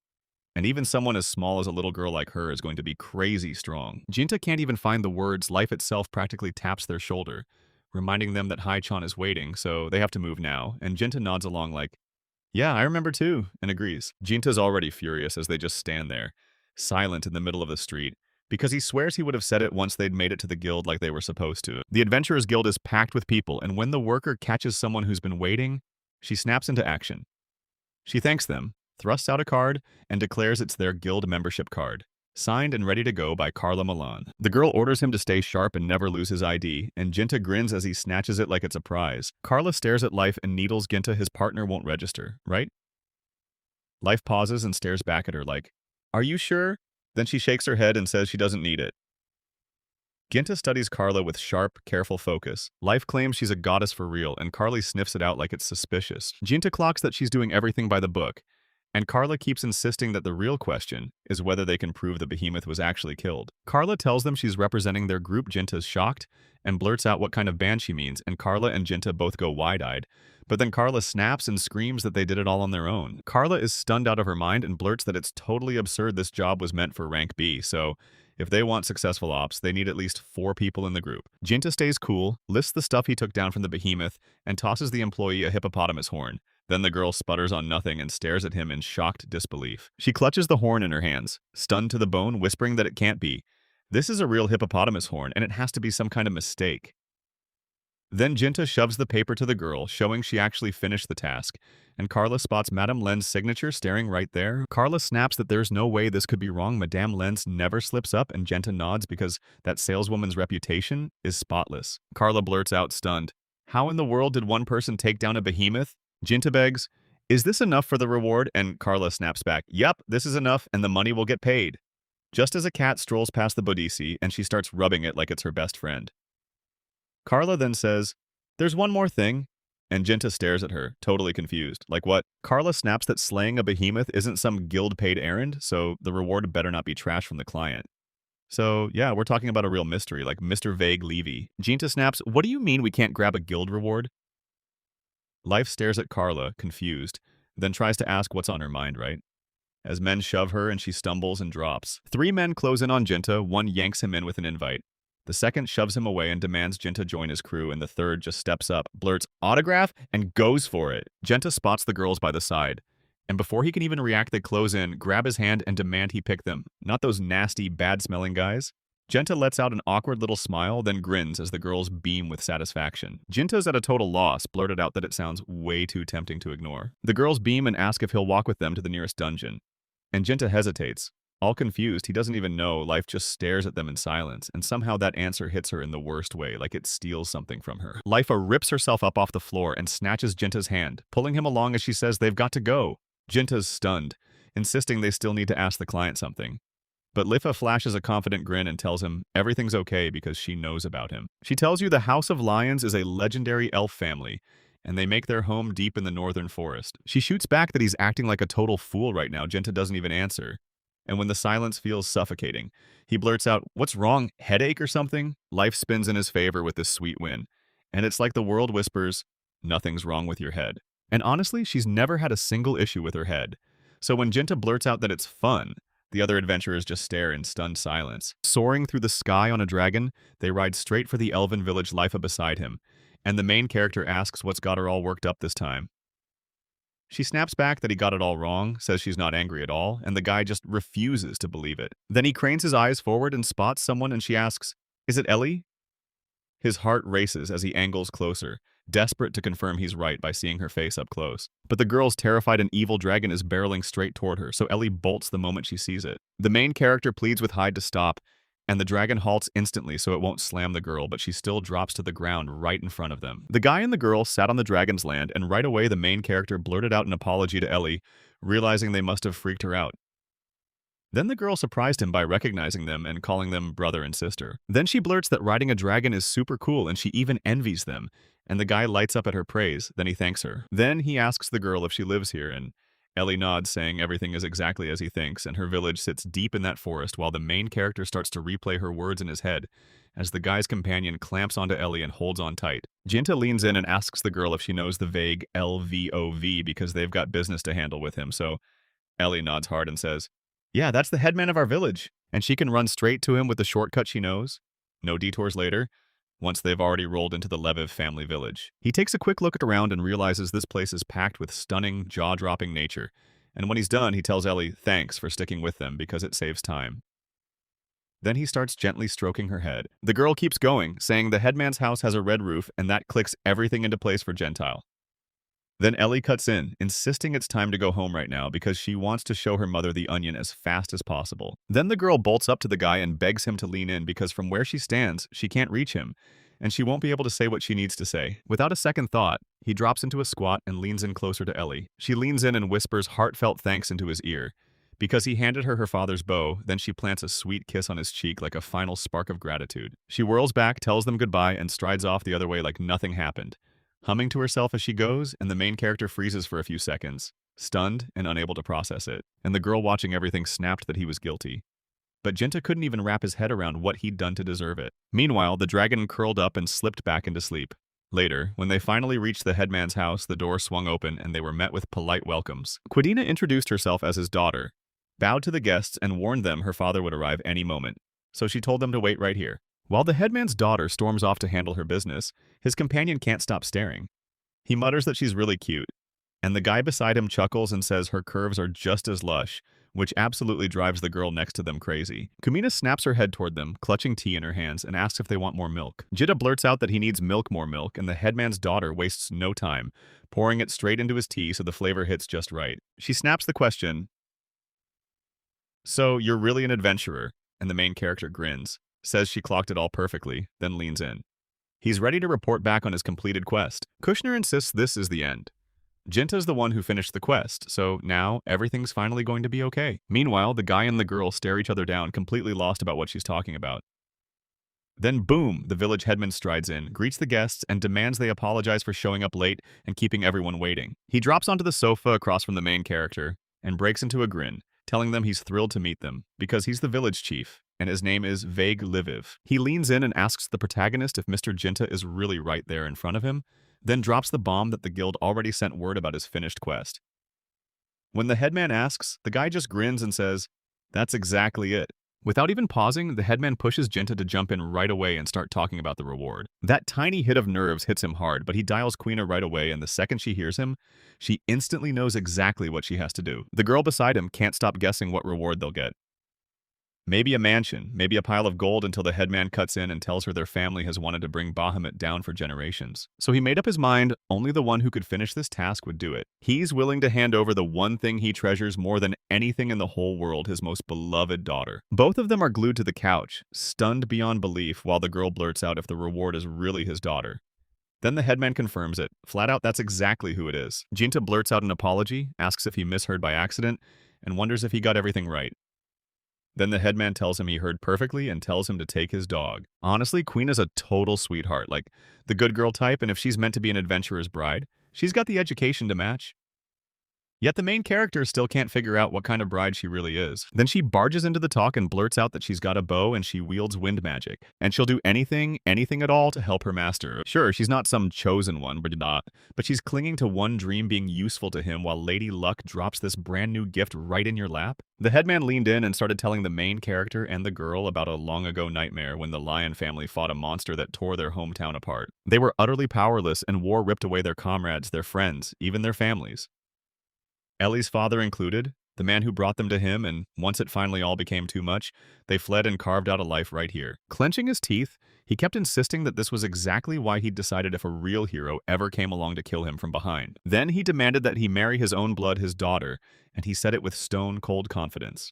[SPEAKER 1] And even someone as small as a little girl like her is going to be crazy strong. Jinta can't even find the words. Life itself practically taps their shoulder, reminding them that Hai-chan is waiting, so they have to move now. And Jinta nods along like, yeah, I remember too, and agrees. Jinta's already furious as they just stand there, silent in the middle of the street, because he swears he would have said it once they'd made it to the guild like they were supposed to. The Adventurers Guild is packed with people, and when the worker catches someone who's been waiting, she snaps into action. She thanks them, thrusts out a card, and declares it's their guild membership card, signed and ready to go by Carla Milan. The girl orders him to stay sharp and never lose his ID, and Jinta grins as he snatches it like it's a prize. Carla stares at Life and needles Ginta his partner won't register, right? Life pauses and stares back at her like, are you sure? Then she shakes her head and says she doesn't need it. Ginta studies Carla with sharp, careful focus. Life claims she's a goddess for real, and Carly sniffs it out like it's suspicious. Ginta clocks that she's doing everything by the book, and Carla keeps insisting that the real question is whether they can prove the behemoth was actually killed. Carla tells them she's representing their group. Jinta's shocked and blurts out what kind of band she means, and Carla and Jinta both go wide-eyed. But then Carla snaps and screams that they did it all on their own. Carla is stunned out of her mind and blurts that it's totally absurd this job was meant for rank B, so if they want successful ops, they need at least 4 people in the group. Jinta stays cool, lists the stuff he took down from the behemoth, and tosses the employee a hippopotamus horn. Then the girl sputters on nothing and stares at him in shocked disbelief. She clutches the horn in her hands, stunned to the bone, whispering that it can't be. This is a real hippopotamus horn, and it has to be some kind of mistake. Then Jinta shoves the paper to the girl, showing she actually finished the task, and Carla spots Madame Len's signature staring right there. Carla snaps that there's no way this could be wrong. Madame Len's never slips up, and Jinta nods because that saleswoman's reputation is spotless. Carla blurts out, stunned, "How in the world did one person take down a behemoth?" Jinta begs, "Is this enough for the reward?" And Carla snaps back, "Yup, this is enough, and the money will get paid." Just as a cat strolls past the bodisi, and she starts rubbing it like it's her best friend. Carla then says, "There's one more thing," and Jinta stares at her, totally confused. Like what? Carla snaps that slaying a behemoth isn't some guild-paid errand, so the reward better not be trash from the client. So, yeah, we're talking about a real mystery, like Mr. Vague Levy. Jinta snaps, "What do you mean we can't grab a guild reward?" Life stares at Carla, confused, then tries to ask what's on her mind, right? As men shove her and she stumbles and drops. 3 men close in on Jinta, one yanks him in with an invite. The second shoves him away and demands Jinta join his crew, and the third just steps up, blurts autograph, and goes for it. Jinta spots the girls by the side, and before he can even react, they close in, grab his hand, and demand he pick them. Not those nasty, bad-smelling guys. Jinta lets out an awkward little smile, then grins as the girls beam with satisfaction. Jinta's at a total loss, blurted out that it sounds way too tempting to ignore. The girls beam and ask if he'll walk with them to the nearest dungeon. And Jinta hesitates. All confused, he doesn't even know, life just stares at them in silence, and somehow that answer hits her in the worst way, like it steals something from her. Lifa rips herself up off the floor and snatches Jinta's hand, pulling him along as she says they've got to go. Jinta's stunned, insisting they still need to ask the client something. But Lifa flashes a confident grin and tells him everything's okay because she knows about him. She tells you the House of Lions is a legendary elf family, and they make their home deep in the northern forest. She shoots back that he's acting like a total fool right now. Jinta doesn't even answer. And when the silence feels suffocating, he blurts out, "What's wrong? Headache or something?" Life spins in his favor with this sweet win. And it's like the world whispers, "Nothing's wrong with your head." And honestly, she's never had a single issue with her head. So when Jinta blurts out that it's fun, the other adventurers just stare in stunned silence. Soaring through the sky on a dragon, they ride straight for the elven village Lifa beside him. And the main character asks what's got her all worked up this time. She snaps back that he got it all wrong, says she's not angry at all, and the guy just refuses to believe it. Then he cranes his eyes forward and spots someone, and she asks, "Is it Ellie?" His heart races as he angles closer, desperate to confirm he's right by seeing her face up close. But the girl's terrified an evil dragon is barreling straight toward her, so Ellie bolts the moment she sees it. The main character pleads with Hyde to stop, and the dragon halts instantly so it won't slam the girl, but she still drops to the ground right in front of them. The guy and the girl sat on the dragon's land, and right away the main character blurted out an apology to Ellie, realizing they must have freaked her out. Then the girl surprised him by recognizing them and calling them brother and sister. Then she blurts that riding a dragon is super cool and she even envies them, and the guy lights up at her praise, then he thanks her. Then he asks the girl if she lives here, and Ellie nods, saying everything is exactly as he thinks, and her village sits deep in that forest while the main character starts to replay her words in his head, as the guy's companion clamps onto Ellie and holds on tight. Jinta leans in and asks the girl if she knows the vague LVOV because they've got business to handle with him, so Ellie nods hard and says, "Yeah, that's the headman of our village," and she can run straight to him with the shortcut she knows. No detours later, once they've already rolled into the Leviv family village. He takes a quick look around and realizes this place is packed with stunning, jaw-dropping nature, and when he's done, he tells Ellie thanks for sticking with them because it saves time. Then he starts gently stroking her head. The girl keeps going, saying the headman's house has a red roof, and that clicks everything into place for Gentile. Then Ellie cuts in, insisting it's time to go home right now because she wants to show her mother the onion as fast as possible. Then the girl bolts up to the guy and begs him to lean in because from where she stands, she can't reach him, and she won't be able to say what she needs to say. Without a second thought, he drops into a squat and leans in closer to Ellie. She leans in and whispers heartfelt thanks into his ear. Because he handed her her father's bow, then she plants a sweet kiss on his cheek like a final spark of gratitude. She whirls back, tells them goodbye, and strides off the other way like nothing happened, humming to herself as she goes, and the main character freezes for a few seconds, stunned and unable to process it, and the girl watching everything snapped that he was guilty. But Jinta couldn't even wrap his head around what he'd done to deserve it. Meanwhile, the dragon curled up and slipped back into sleep. Later, when they finally reached the headman's house, the door swung open and they were met with polite welcomes. Quidina introduced herself as his daughter, bowed to the guests, and warned them her father would arrive any moment, so she told them to wait right here. While the headman's daughter storms off to handle her business, his companion can't stop staring. He mutters that she's really cute, and the guy beside him chuckles and says her curves are just as lush, which absolutely drives the girl next to them crazy. Kumina snaps her head toward them, clutching tea in her hands, and asks if they want more milk. Jinta blurts out that he needs more milk, and the headman's daughter wastes no time, pouring it straight into his tea so the flavor hits just right. She snaps the question, "So, you're really an adventurer?" And the main character grins, says she clocked it all perfectly, then leans in. He's ready to report back on his completed quest. Kushner insists this is the end. Jinta's the one who finished the quest, so now everything's finally going to be okay. Meanwhile, the guy and the girl stare each other down, completely lost about what she's talking about. Then boom, the village headman strides in, greets the guests, and demands they apologize for showing up late and keeping everyone waiting. He drops onto the sofa across from the main character and breaks into a grin, telling them he's thrilled to meet them, because he's the village chief, and his name is Vague Liviv. He leans in and asks the protagonist if Mr. Jinta is really right there in front of him, then drops the bomb that the guild already sent word about his finished quest. When the headman asks, the guy just grins and says, "That's exactly it." Without even pausing, the headman pushes Jinta to jump in right away and start talking about the reward. That tiny hit of nerves hits him hard, but he dials Quina right away, and the second she hears him, she instantly knows exactly what she has to do. The girl beside him can't stop guessing what reward they'll get. Maybe a mansion, maybe a pile of gold, until the headman cuts in and tells her their family has wanted to bring Bahamut down for generations. So he made up his mind only the one who could finish this task would do it. He's willing to hand over the one thing he treasures more than anything in the whole world, his most beloved daughter. Both of them are glued to the couch, stunned beyond belief, while the girl blurts out if the reward is really his daughter. Then the headman confirms it, flat out that's exactly who it is. Jinta blurts out an apology, asks if he misheard by accident, and wonders if he got everything right. Then the headman tells him he heard perfectly and tells him to take his dog. Honestly, Queen is a total sweetheart, like the good girl type, and if she's meant to be an adventurer's bride, she's got the education to match. Yet the main character still can't figure out what kind of bride she really is. Then she barges into the talk and blurts out that she's got a bow and she wields wind magic, and she'll do anything at all to help her master. Sure, she's not some chosen one, but she's clinging to one dream being useful to him while Lady Luck drops this brand new gift right in your lap. The headman leaned in and started telling the main character and the girl about a long-ago nightmare when the Lion family fought a monster that tore their hometown apart. They were utterly powerless, and war ripped away their comrades, their friends, even their families. Ellie's father included, the man who brought them to him, and once it finally all became too much, they fled and carved out a life right here. Clenching his teeth, he kept insisting that this was exactly why he'd decided if a real hero ever came along to kill him from behind. Then he demanded that he marry his own blood, his daughter, and he said it with stone-cold confidence.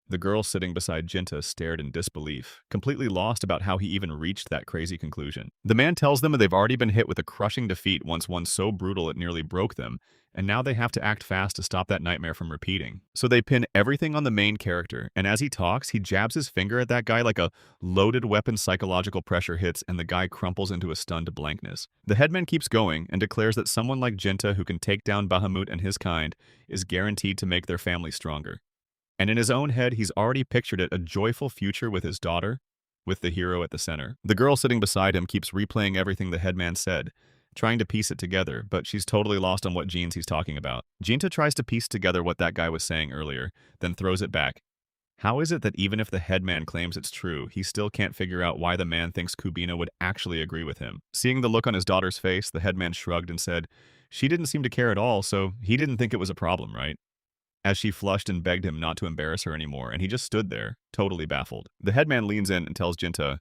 [SPEAKER 1] The girl sitting beside Jinta stared in disbelief, completely lost about how he even reached that crazy conclusion. The man tells them that they've already been hit with a crushing defeat once one so brutal it nearly broke them, and now they have to act fast to stop that nightmare from repeating. So they pin everything on the main character, and as he talks, he jabs his finger at that guy like a loaded weapon. Psychological pressure hits, and the guy crumples into a stunned blankness. The headman keeps going and declares that someone like Jinta who can take down Bahamut and his kind is guaranteed to make their family stronger. And in his own head, he's already pictured it, a joyful future with his daughter, with the hero at the center. The girl sitting beside him keeps replaying everything the headman said, trying to piece it together, but she's totally lost on what genes he's talking about. Jinta tries to piece together what that guy was saying earlier, then throws it back. How is it that even if the headman claims it's true, he still can't figure out why the man thinks Kubina would actually agree with him? Seeing the look on his daughter's face, the headman shrugged and said, she didn't seem to care at all, so he didn't think it was a problem, right? As she flushed and begged him not to embarrass her anymore, and he just stood there, totally baffled. The headman leans in and tells Jinta,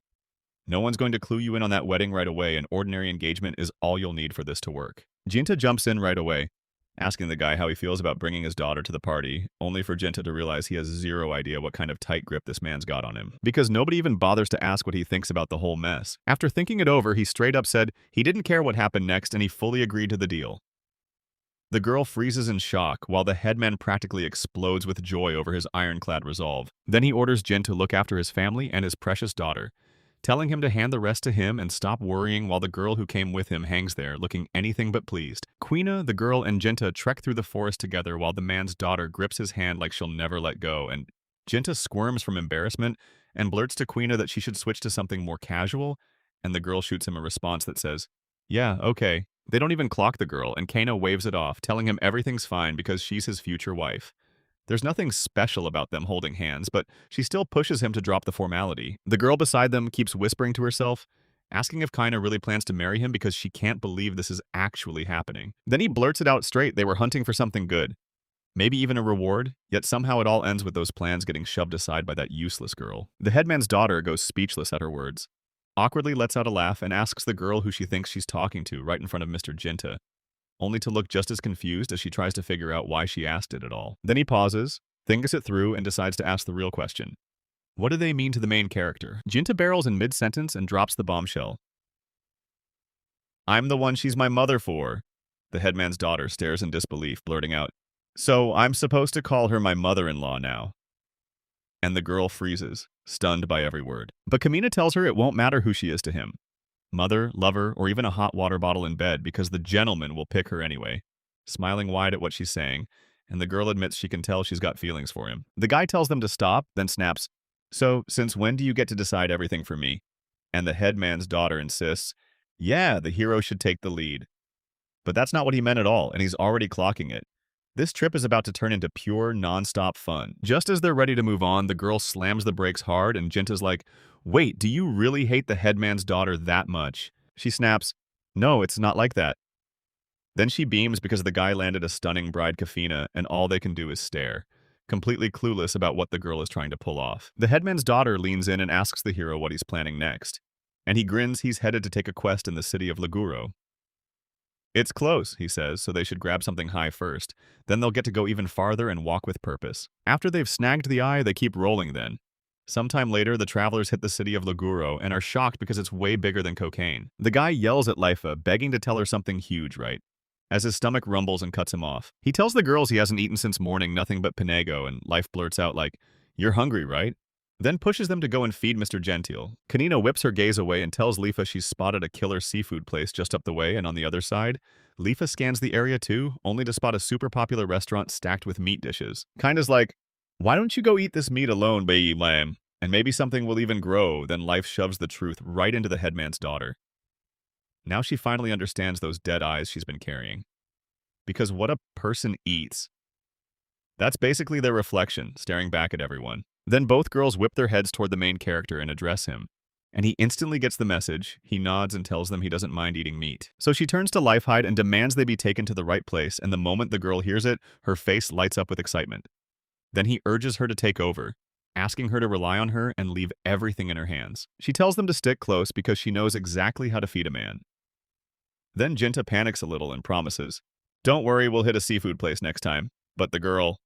[SPEAKER 1] no one's going to clue you in on that wedding right away, and ordinary engagement is all you'll need for this to work. Jinta jumps in right away, asking the guy how he feels about bringing his daughter to the party, only for Jinta to realize he has zero idea what kind of tight grip this man's got on him, because nobody even bothers to ask what he thinks about the whole mess. After thinking it over, he straight up said he didn't care what happened next, and he fully agreed to the deal. The girl freezes in shock, while the headman practically explodes with joy over his ironclad resolve. Then he orders Jin to look after his family and his precious daughter, telling him to hand the rest to him and stop worrying while the girl who came with him hangs there, looking anything but pleased. Quina, the girl, and Jinta trek through the forest together while the man's daughter grips his hand like she'll never let go, and Jinta squirms from embarrassment and blurts to Quina that she should switch to something more casual, and the girl shoots him a response that says, yeah, okay. They don't even clock the girl, and Kano waves it off, telling him everything's fine because she's his future wife. There's nothing special about them holding hands, but she still pushes him to drop the formality. The girl beside them keeps whispering to herself, asking if Kaina really plans to marry him because she can't believe this is actually happening. Then he blurts it out straight they were hunting for something good. maybe even a reward, yet somehow it all ends with those plans getting shoved aside by that useless girl. The headman's daughter goes speechless at her words, awkwardly lets out a laugh and asks the girl who she thinks she's talking to right in front of Mr. Jinta, only to look just as confused as she tries to figure out why she asked it at all. Then he pauses, thinks it through, and decides to ask the real question. What do they mean to the main character? Jinta barrels in mid-sentence and drops the bombshell. I'm the one she's my mother for. The headman's daughter stares in disbelief, blurting out, So I'm supposed to call her my mother-in-law now. And the girl freezes, stunned by every word. But Kamina tells her it won't matter who she is to him. Mother, lover, or even a hot water bottle in bed, because the gentleman will pick her anyway. Smiling wide at what she's saying, and the girl admits she can tell she's got feelings for him. The guy tells them to stop, then snaps, So, since when do you get to decide everything for me? And the headman's daughter insists, Yeah, the hero should take the lead. But that's not what he meant at all, and he's already clocking it. This trip is about to turn into pure, non-stop fun. Just as they're ready to move on, the girl slams the brakes hard, and Jinta's like, Wait, do you really hate the headman's daughter that much? She snaps, No, it's not like that. Then she beams because the guy landed a stunning bride kafina, and all they can do is stare, completely clueless about what the girl is trying to pull off. The headman's daughter leans in and asks the hero what he's planning next. And he grins he's headed to take a quest in the city of Laguro. It's close, he says, so they should grab something high first. Then they'll get to go even farther and walk with purpose. After they've snagged the eye, they keep rolling then. Sometime later, the travelers hit the city of Laguro and are shocked because it's way bigger than cocaine. The guy yells at Lifa, begging to tell her something huge, right? As his stomach rumbles and cuts him off. He tells the girls he hasn't eaten since morning nothing but Pinego, and Life blurts out like, You're hungry, right? Then pushes them to go and feed Mr. Gentile. Kanina whips her gaze away and tells Lifa she's spotted a killer seafood place just up the way and on the other side. Lifa scans the area too, only to spot a super popular restaurant stacked with meat dishes. Kinda's like, Why don't you go eat this meat alone, baby lamb? And maybe something will even grow. Then Life shoves the truth right into the headman's daughter. Now she finally understands those dead eyes she's been carrying. Because what a person eats. That's basically their reflection, staring back at everyone. Then both girls whip their heads toward the main character and address him. And he instantly gets the message. He nods and tells them he doesn't mind eating meat. So she turns to Lifehide and demands they be taken to the right place, and the moment the girl hears it, her face lights up with excitement. Then he urges her to take over, asking her to rely on her and leave everything in her hands. She tells them to stick close because she knows exactly how to feed a man. Then Jinta panics a little and promises, Don't worry, we'll hit a seafood place next time. But the girl...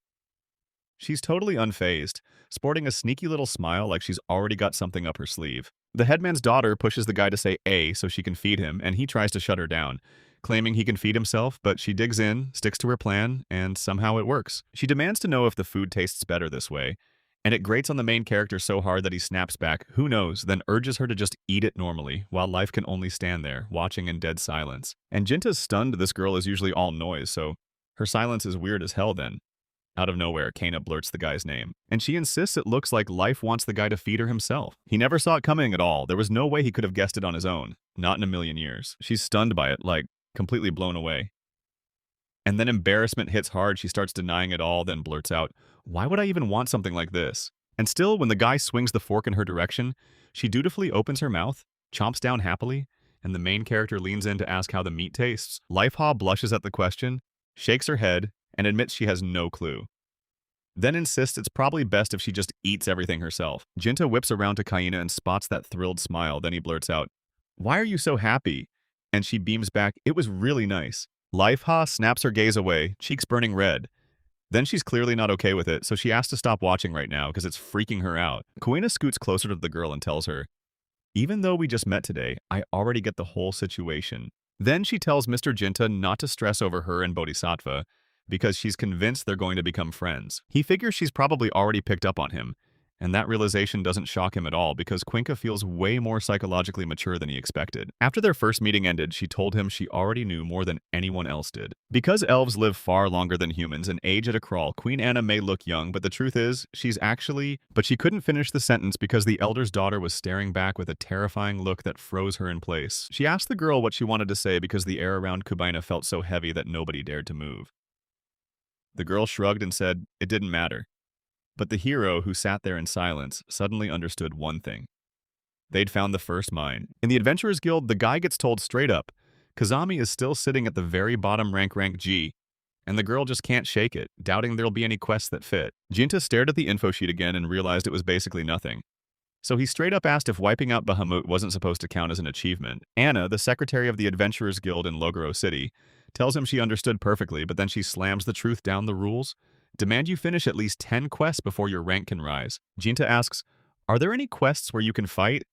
[SPEAKER 1] She's totally unfazed, sporting a sneaky little smile like she's already got something up her sleeve. The headman's daughter pushes the guy to say A so she can feed him, and he tries to shut her down, claiming he can feed himself, but she digs in, sticks to her plan, and somehow it works. She demands to know if the food tastes better this way, and it grates on the main character so hard that he snaps back, who knows, then urges her to just eat it normally, while Life can only stand there, watching in dead silence. And Jinta's stunned this girl is usually all noise, so her silence is weird as hell then. Out of nowhere, Kana blurts the guy's name, and she insists it looks like Life wants the guy to feed her himself. He never saw it coming at all. There was no way he could have guessed it on his own. Not in a million years. She's stunned by it, like, completely blown away. And then embarrassment hits hard. She starts denying it all, then blurts out, Why would I even want something like this? And still, when the guy swings the fork in her direction, she dutifully opens her mouth, chomps down happily, and the main character leans in to ask how the meat tastes. Lifehaw blushes at the question, shakes her head, and admits she has no clue. Then insists it's probably best if she just eats everything herself. Jinta whips around to Kaina and spots that thrilled smile, then he blurts out, Why are you so happy? And she beams back, It was really nice. Lifehaw snaps her gaze away, cheeks burning red. Then she's clearly not okay with it, so she asks to stop watching right now because it's freaking her out. Kuina scoots closer to the girl and tells her, Even though we just met today, I already get the whole situation. Then she tells Mr. Jinta not to stress over her and Bodhisattva, because she's convinced they're going to become friends. He figures she's probably already picked up on him, and that realization doesn't shock him at all because Cuenca feels way more psychologically mature than he expected. After their first meeting ended, she told him she already knew more than anyone else did. Because elves live far longer than humans and age at a crawl, Queen Anna may look young, but the truth is, she's actually... But she couldn't finish the sentence because the elder's daughter was staring back with a terrifying look that froze her in place. She asked the girl what she wanted to say because the air around Kubaina felt so heavy that nobody dared to move. The girl shrugged and said it didn't matter. But the hero, who sat there in silence, suddenly understood one thing. They'd found the first mine. In the Adventurers Guild, the guy gets told straight up, Kazami is still sitting at the very bottom rank G, and the girl just can't shake it, doubting there'll be any quests that fit. Jinta stared at the info sheet again and realized it was basically nothing. So he straight up asked if wiping out Bahamut wasn't supposed to count as an achievement. Anna, the secretary of the Adventurers Guild in Logoro City, tells him she understood perfectly, but then she slams the truth down the rules. Demand you finish at least 10 quests before your rank can rise. Jinta asks, "Are there any quests where you can fight?"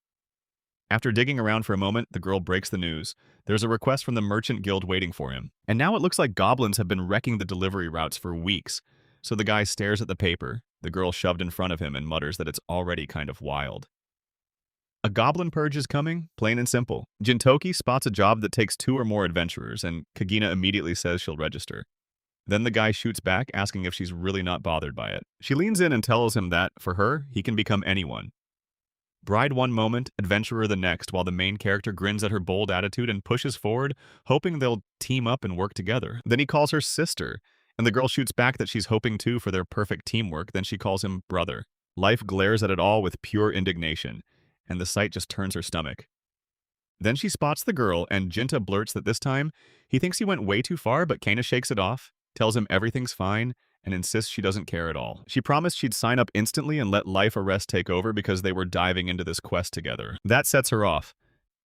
[SPEAKER 1] After digging around for a moment, the girl breaks the news. There's a request from the Merchant Guild waiting for him. And now it looks like goblins have been wrecking the delivery routes for weeks. So the guy stares at the paper, the girl shoved in front of him, and mutters that it's already kind of wild. A goblin purge is coming, plain and simple. Jintoki spots a job that takes 2 or more adventurers, and Kagina immediately says she'll register. Then the guy shoots back, asking if she's really not bothered by it. She leans in and tells him that, for her, he can become anyone. Bride one moment, adventurer the next, while the main character grins at her bold attitude and pushes forward, hoping they'll team up and work together. Then he calls her sister, and the girl shoots back that she's hoping too for their perfect teamwork. Then she calls him brother. Life glares at it all with pure indignation, and the sight just turns her stomach. Then she spots the girl, and Jinta blurts that this time, he thinks he went way too far, but Kana shakes it off, tells him everything's fine, and insists she doesn't care at all. She promised she'd sign up instantly and let life arrest take over because they were diving into this quest together. That sets her off.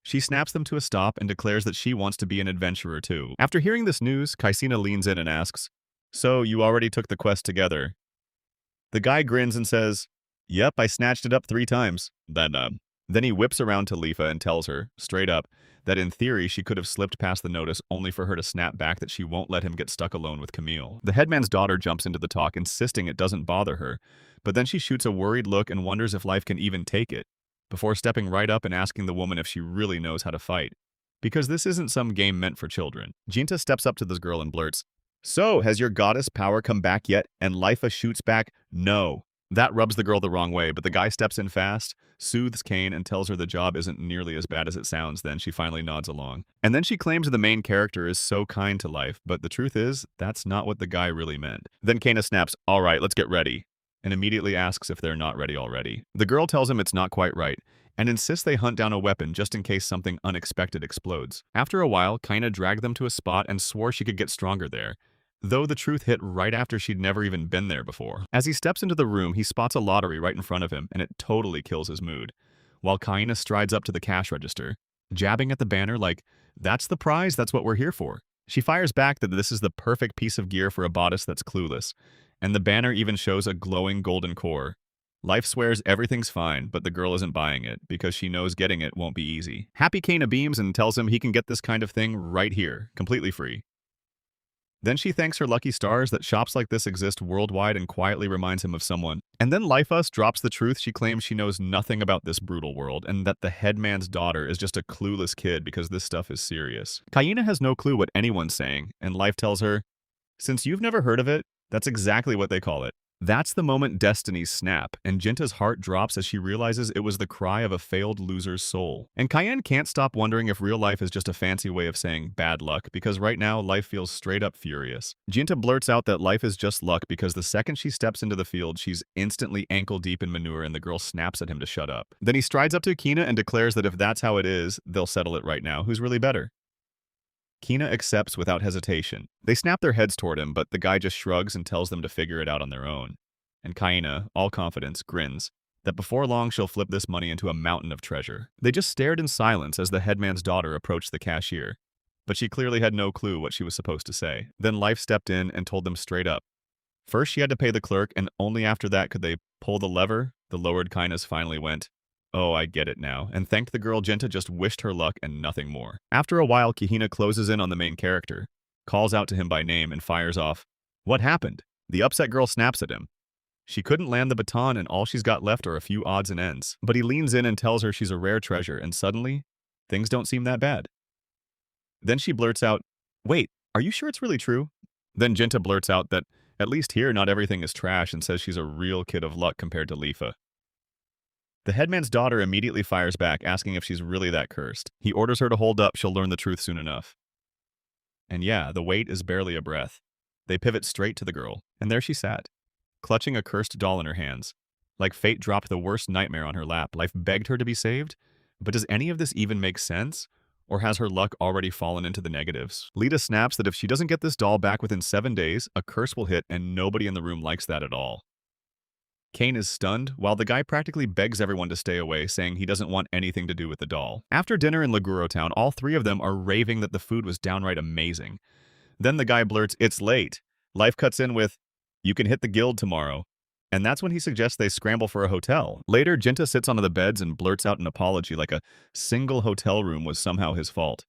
[SPEAKER 1] She snaps them to a stop and declares that she wants to be an adventurer too. After hearing this news, Kaisina leans in and asks, "So, you already took the quest together?" The guy grins and says, "Yep, I snatched it up 3 times. Then he whips around to Lifa and tells her, straight up, that in theory she could have slipped past the notice only for her to snap back that she won't let him get stuck alone with Camille. The headman's daughter jumps into the talk, insisting it doesn't bother her, but then she shoots a worried look and wonders if life can even take it, before stepping right up and asking the woman if she really knows how to fight. Because this isn't some game meant for children. Jinta steps up to this girl and blurts, "So, has your goddess power come back yet?" And Lifa shoots back, "No." That rubs the girl the wrong way, but the guy steps in fast, soothes Kane, and tells her the job isn't nearly as bad as it sounds. Then she finally nods along. And then she claims the main character is so kind to life, but the truth is, that's not what the guy really meant. Then Kana snaps, "All right, let's get ready," and immediately asks if they're not ready already. The girl tells him it's not quite right, and insists they hunt down a weapon just in case something unexpected explodes. After a while, Kaina dragged them to a spot and swore she could get stronger there, though the truth hit right after she'd never even been there before. As he steps into the room, he spots a lottery right in front of him, and it totally kills his mood. While Kaina strides up to the cash register, jabbing at the banner like, "That's the prize, that's what we're here for." She fires back that this is the perfect piece of gear for a bodice that's clueless, and the banner even shows a glowing golden core. Life swears everything's fine, but the girl isn't buying it, because she knows getting it won't be easy. Happy Kaina beams and tells him he can get this kind of thing right here, completely free. Then she thanks her lucky stars that shops like this exist worldwide and quietly reminds him of someone. And then Lifeus drops the truth. She claims she knows nothing about this brutal world and that the headman's daughter is just a clueless kid because this stuff is serious. Kaina has no clue what anyone's saying, and Life tells her, "Since you've never heard of it, that's exactly what they call it." That's the moment destinies snap, and Jinta's heart drops as she realizes it was the cry of a failed loser's soul. And Cayenne can't stop wondering if real life is just a fancy way of saying bad luck, because right now life feels straight up furious. Jinta blurts out that life is just luck because the second she steps into the field, she's instantly ankle deep in manure and the girl snaps at him to shut up. Then he strides up to Kina and declares that if that's how it is, they'll settle it right now. Who's really better? Kina accepts without hesitation. They snap their heads toward him, but the guy just shrugs and tells them to figure it out on their own. And Kaina, all confidence, grins that before long she'll flip this money into a mountain of treasure. They just stared in silence as the headman's daughter approached the cashier, but she clearly had no clue what she was supposed to say. Then Life stepped in and told them straight up. First she had to pay the clerk, and only after that could they pull the lever. The lowered Kaina's finally went, "Oh, I get it now," and thanked the girl. Jinta just wished her luck and nothing more. After a while, Kihina closes in on the main character, calls out to him by name, and fires off. What happened? The upset girl snaps at him. She couldn't land the baton, and all she's got left are a few odds and ends. But he leans in and tells her she's a rare treasure, and suddenly, things don't seem that bad. Then she blurts out, "Wait, are you sure it's really true?" Then Jinta blurts out that at least here not everything is trash and says she's a real kid of luck compared to Lifa. The headman's daughter immediately fires back, asking if she's really that cursed. He orders her to hold up, she'll learn the truth soon enough. And yeah, the wait is barely a breath. They pivot straight to the girl, and there she sat, clutching a cursed doll in her hands. Like fate dropped the worst nightmare on her lap. Life begged her to be saved? But does any of this even make sense? Or has her luck already fallen into the negatives? Lita snaps that if she doesn't get this doll back within 7 days, a curse will hit and nobody in the room likes that at all. Kane is stunned, while the guy practically begs everyone to stay away, saying he doesn't want anything to do with the doll. After dinner in Laguro Town, all three of them are raving that the food was downright amazing. Then the guy blurts, "It's late." Life cuts in with, "You can hit the guild tomorrow." And that's when he suggests they scramble for a hotel. Later, Jinta sits onto the beds and blurts out an apology like a single hotel room was somehow his fault.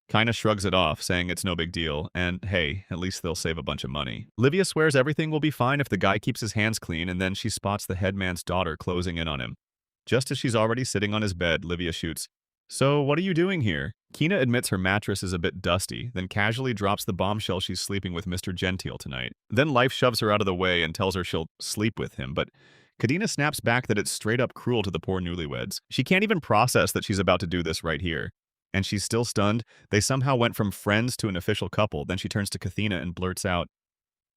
[SPEAKER 1] Kinda shrugs it off, saying it's no big deal, and hey, at least they'll save a bunch of money. Livia swears everything will be fine if the guy keeps his hands clean, and then she spots the headman's daughter closing in on him. Just as she's already sitting on his bed, Livia shoots, "So, what are you doing here?" Kina admits her mattress is a bit dusty, then casually drops the bombshell she's sleeping with Mr. Gentile tonight. Then Life shoves her out of the way and tells her she'll sleep with him, but Kadena snaps back that it's straight up cruel to the poor newlyweds. She can't even process that she's about to do this right here. And she's still stunned. They somehow went from friends to an official couple. Then she turns to Kathina and blurts out,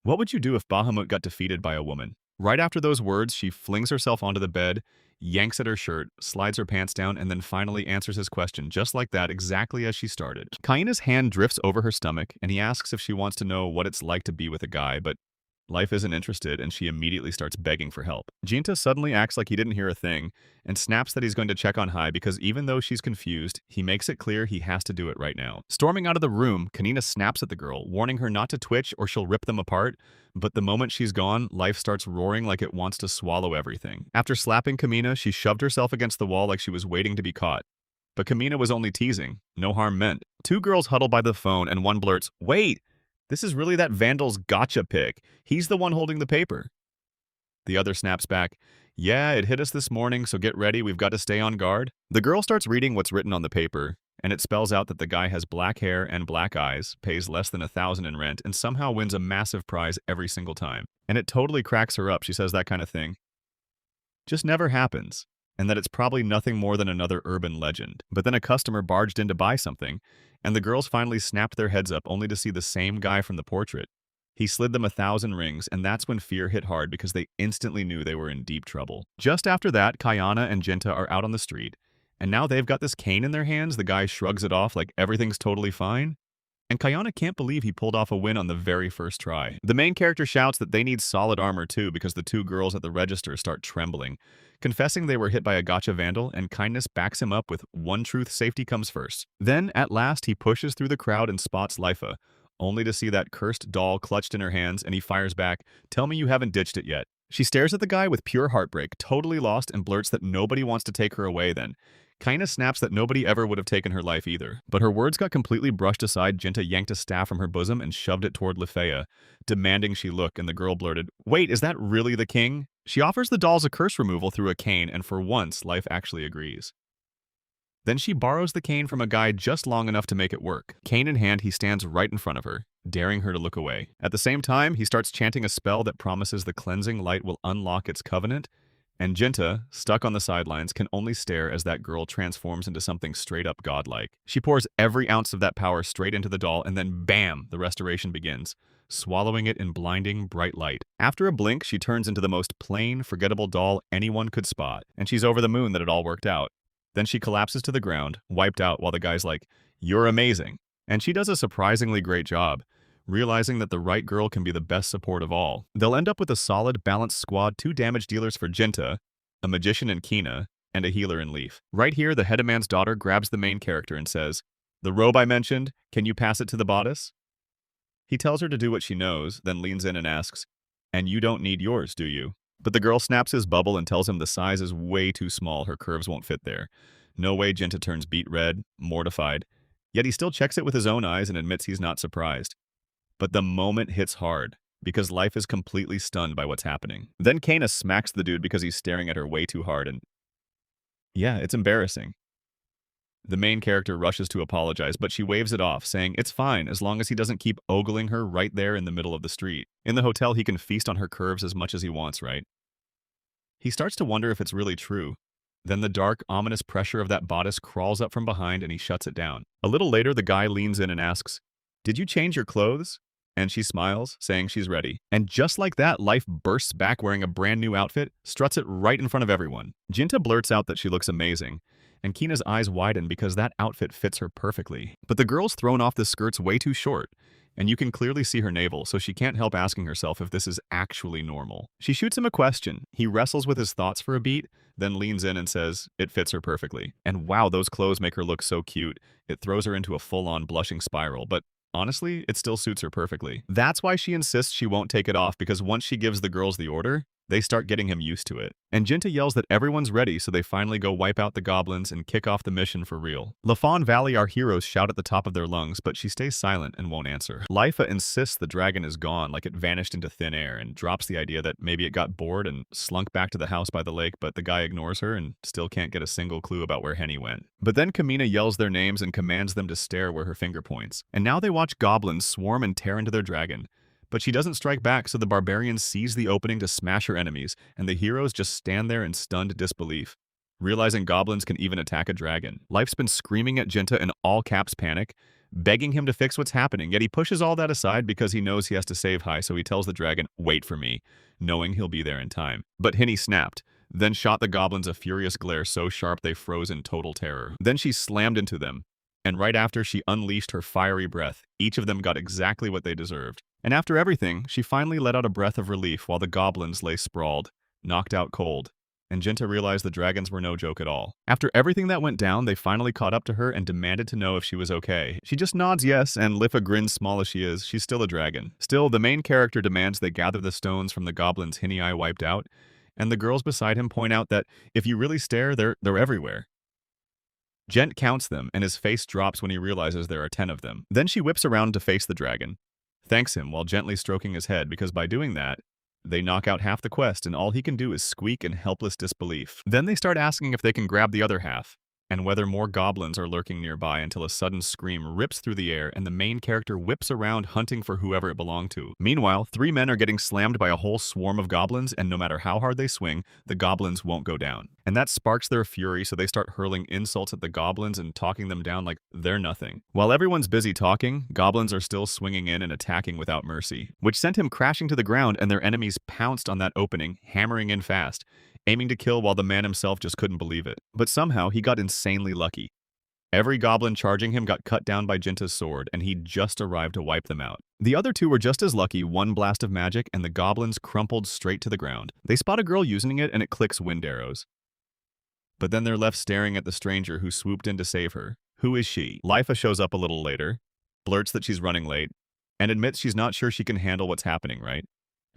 [SPEAKER 1] "What would you do if Bahamut got defeated by a woman?" Right after those words, she flings herself onto the bed, yanks at her shirt, slides her pants down, and then finally answers his question just like that, exactly as she started. Kaina's hand drifts over her stomach, and he asks if she wants to know what it's like to be with a guy, but Life isn't interested, and she immediately starts begging for help. Jinta suddenly acts like he didn't hear a thing, and snaps that he's going to check on Hai because even though she's confused, he makes it clear he has to do it right now. Storming out of the room, Kanina snaps at the girl, warning her not to twitch or she'll rip them apart, but the moment she's gone, Life starts roaring like it wants to swallow everything. After slapping Kamina, she shoved herself against the wall like she was waiting to be caught. But Kamina was only teasing, no harm meant. Two girls huddle by the phone and one blurts, "Wait! This is really that Vandal's gotcha pick. He's the one holding the paper." The other snaps back, "Yeah, it hit us this morning, so get ready, we've got to stay on guard." The girl starts reading what's written on the paper, and it spells out that the guy has black hair and black eyes, pays less than 1,000 in rent, and somehow wins a massive prize every single time. And it totally cracks her up. She says that kind of thing just never happens, and that it's probably nothing more than another urban legend. But then a customer barged in to buy something, and the girls finally snapped their heads up only to see the same guy from the portrait. He slid them 1,000 rings, and that's when fear hit hard because they instantly knew they were in deep trouble. Just after that, Kayana and Jinta are out on the street, and now they've got this cane in their hands. The guy shrugs it off like everything's totally fine. And Kayana can't believe he pulled off a win on the very first try. The main character shouts that they need solid armor too because the two girls at the register start trembling, confessing they were hit by a gotcha vandal, and Kindness backs him up with one truth: safety comes first. Then, at last, he pushes through the crowd and spots Lifa, only to see that cursed doll clutched in her hands, and he fires back, "Tell me you haven't ditched it yet." She stares at the guy with pure heartbreak, totally lost, and blurts that nobody wants to take her away then. Kinda snaps that nobody ever would have taken her life either. But her words got completely brushed aside. Jinta yanked a staff from her bosom and shoved it toward Lefea, demanding she look, and the girl blurted, "Wait, is that really the king?" She offers the dolls a curse removal through a cane, and for once, Life actually agrees. Then she borrows the cane from a guy just long enough to make it work. Cane in hand, he stands right in front of her, daring her to look away. At the same time, he starts chanting a spell that promises the cleansing light will unlock its covenant, and Jinta, stuck on the sidelines, can only stare as that girl transforms into something straight up godlike. She pours every ounce of that power straight into the doll, and then bam, the restoration begins, swallowing it in blinding, bright light. After a blink, she turns into the most plain, forgettable doll anyone could spot, and she's over the moon that it all worked out. Then she collapses to the ground, wiped out, while the guy's like, "You're amazing." And she does a surprisingly great job, realizing that the right girl can be the best support of all. They'll end up with a solid, balanced squad: 2 damage dealers for Jinta, a magician in Kina, and a healer in Leaf. Right here, the headman's daughter grabs the main character and says, "The robe I mentioned, can you pass it to the bodice?" He tells her to do what she knows, then leans in and asks, "And you don't need yours, do you?" But the girl snaps his bubble and tells him the size is way too small, her curves won't fit there. No way. Jinta turns beet red, mortified. Yet he still checks it with his own eyes and admits he's not surprised. But the moment hits hard, because Life is completely stunned by what's happening. Then Kana smacks the dude because he's staring at her way too hard, and yeah, it's embarrassing. The main character rushes to apologize, but she waves it off, saying it's fine as long as he doesn't keep ogling her right there in the middle of the street. In the hotel, he can feast on her curves as much as he wants, right? He starts to wonder if it's really true. Then the dark, ominous pressure of that bodice crawls up from behind and he shuts it down. A little later, the guy leans in and asks, "Did you change your clothes?" And she smiles, saying she's ready. And just like that, Life bursts back wearing a brand new outfit, struts it right in front of everyone. Jinta blurts out that she looks amazing, and Kina's eyes widen because that outfit fits her perfectly. But the girl's thrown off the skirt's way too short, and you can clearly see her navel, so she can't help asking herself if this is actually normal. She shoots him a question. He wrestles with his thoughts for a beat, then leans in and says it fits her perfectly. And wow, those clothes make her look so cute. It throws her into a full-on blushing spiral, but honestly, it still suits her perfectly. That's why she insists she won't take it off, because once she gives the girls the order, they start getting him used to it. And Jinta yells that everyone's ready, so they finally go wipe out the goblins and kick off the mission for real. Lafon Valley, our heroes, shout at the top of their lungs, but she stays silent and won't answer. Lifa insists the dragon is gone, like it vanished into thin air, and drops the idea that maybe it got bored and slunk back to the house by the lake, but the guy ignores her and still can't get a single clue about where Henny went. But then Kamina yells their names and commands them to stare where her finger points. And now they watch goblins swarm and tear into their dragon. But she doesn't strike back, so the barbarian sees the opening to smash her enemies, and the heroes just stand there in stunned disbelief, realizing goblins can even attack a dragon. Life's been screaming at Jinta in all caps panic, begging him to fix what's happening, yet he pushes all that aside because he knows he has to save Hai, so he tells the dragon, "Wait for me," knowing he'll be there in time. But Henny snapped, then shot the goblins a furious glare so sharp they froze in total terror. Then she slammed into them, and right after she unleashed her fiery breath, each of them got exactly what they deserved. And after everything, she finally let out a breath of relief while the goblins lay sprawled, knocked out cold. And Jinta realized the dragons were no joke at all. After everything that went down, they finally caught up to her and demanded to know if she was okay. She just nods yes, and Lifa grins small as she is, she's still a dragon. Still, the main character demands they gather the stones from the goblins Henny Eye wiped out, and the girls beside him point out that if you really stare, they're everywhere. Gent counts them, and his face drops when he realizes there are 10 of them. Then she whips around to face the dragon, thanks him while gently stroking his head, because by doing that, they knock out half the quest and all he can do is squeak in helpless disbelief. Then they start asking if they can grab the other half, and whether more goblins are lurking nearby, until a sudden scream rips through the air and the main character whips around hunting for whoever it belonged to. Meanwhile, 3 men are getting slammed by a whole swarm of goblins, and no matter how hard they swing, the goblins won't go down. And that sparks their fury, so they start hurling insults at the goblins and talking them down like they're nothing. While everyone's busy talking, goblins are still swinging in and attacking without mercy, which sent him crashing to the ground, and their enemies pounced on that opening, hammering in fast, aiming to kill while the man himself just couldn't believe it. But somehow, he got insanely lucky. Every goblin charging him got cut down by Jinta's sword, and he just arrived to wipe them out. The other 2 were just as lucky, one blast of magic, and the goblins crumpled straight to the ground. They spot a girl using it, and it clicks wind arrows. But then they're left staring at the stranger who swooped in to save her. Who is she? Lifa shows up a little later, blurts that she's running late, and admits she's not sure she can handle what's happening, right?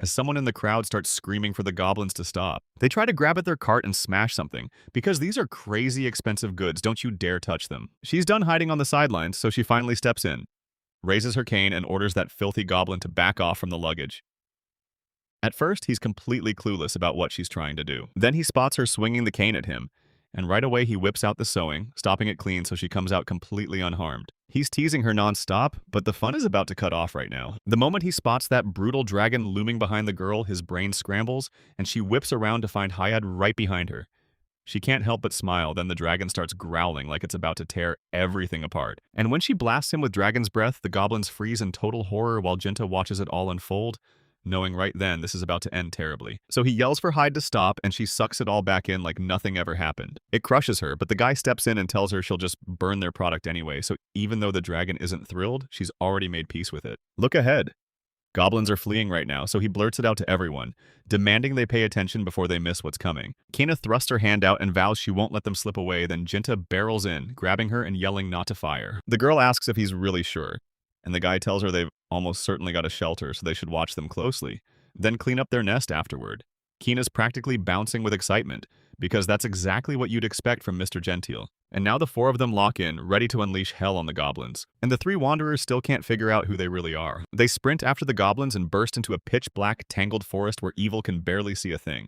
[SPEAKER 1] As someone in the crowd starts screaming for the goblins to stop. They try to grab at their cart and smash something, because these are crazy expensive goods, don't you dare touch them. She's done hiding on the sidelines, so she finally steps in, raises her cane, and orders that filthy goblin to back off from the luggage. At first, he's completely clueless about what she's trying to do. Then he spots her swinging the cane at him, and right away he whips out the sewing, stopping it clean so she comes out completely unharmed. He's teasing her non-stop, but the fun is about to cut off right now. The moment he spots that brutal dragon looming behind the girl, his brain scrambles, and she whips around to find Hayad right behind her. She can't help but smile, then the dragon starts growling like it's about to tear everything apart. And when she blasts him with dragon's breath, the goblins freeze in total horror while Jinta watches it all unfold, knowing right then this is about to end terribly. So he yells for Hyde to stop, and she sucks it all back in like nothing ever happened. It crushes her, but the guy steps in and tells her she'll just burn their product anyway, so even though the dragon isn't thrilled, she's already made peace with it. Look ahead. Goblins are fleeing right now, so he blurts it out to everyone, demanding they pay attention before they miss what's coming. Kina thrusts her hand out and vows she won't let them slip away, then Jinta barrels in, grabbing her and yelling not to fire. The girl asks if he's really sure, and the guy tells her they've almost certainly got a shelter, so they should watch them closely, then clean up their nest afterward. Kina's practically bouncing with excitement, because that's exactly what you'd expect from Mr. Gentile. And now the 4 of them lock in, ready to unleash hell on the goblins. And the 3 wanderers still can't figure out who they really are. They sprint after the goblins and burst into a pitch-black, tangled forest where evil can barely see a thing.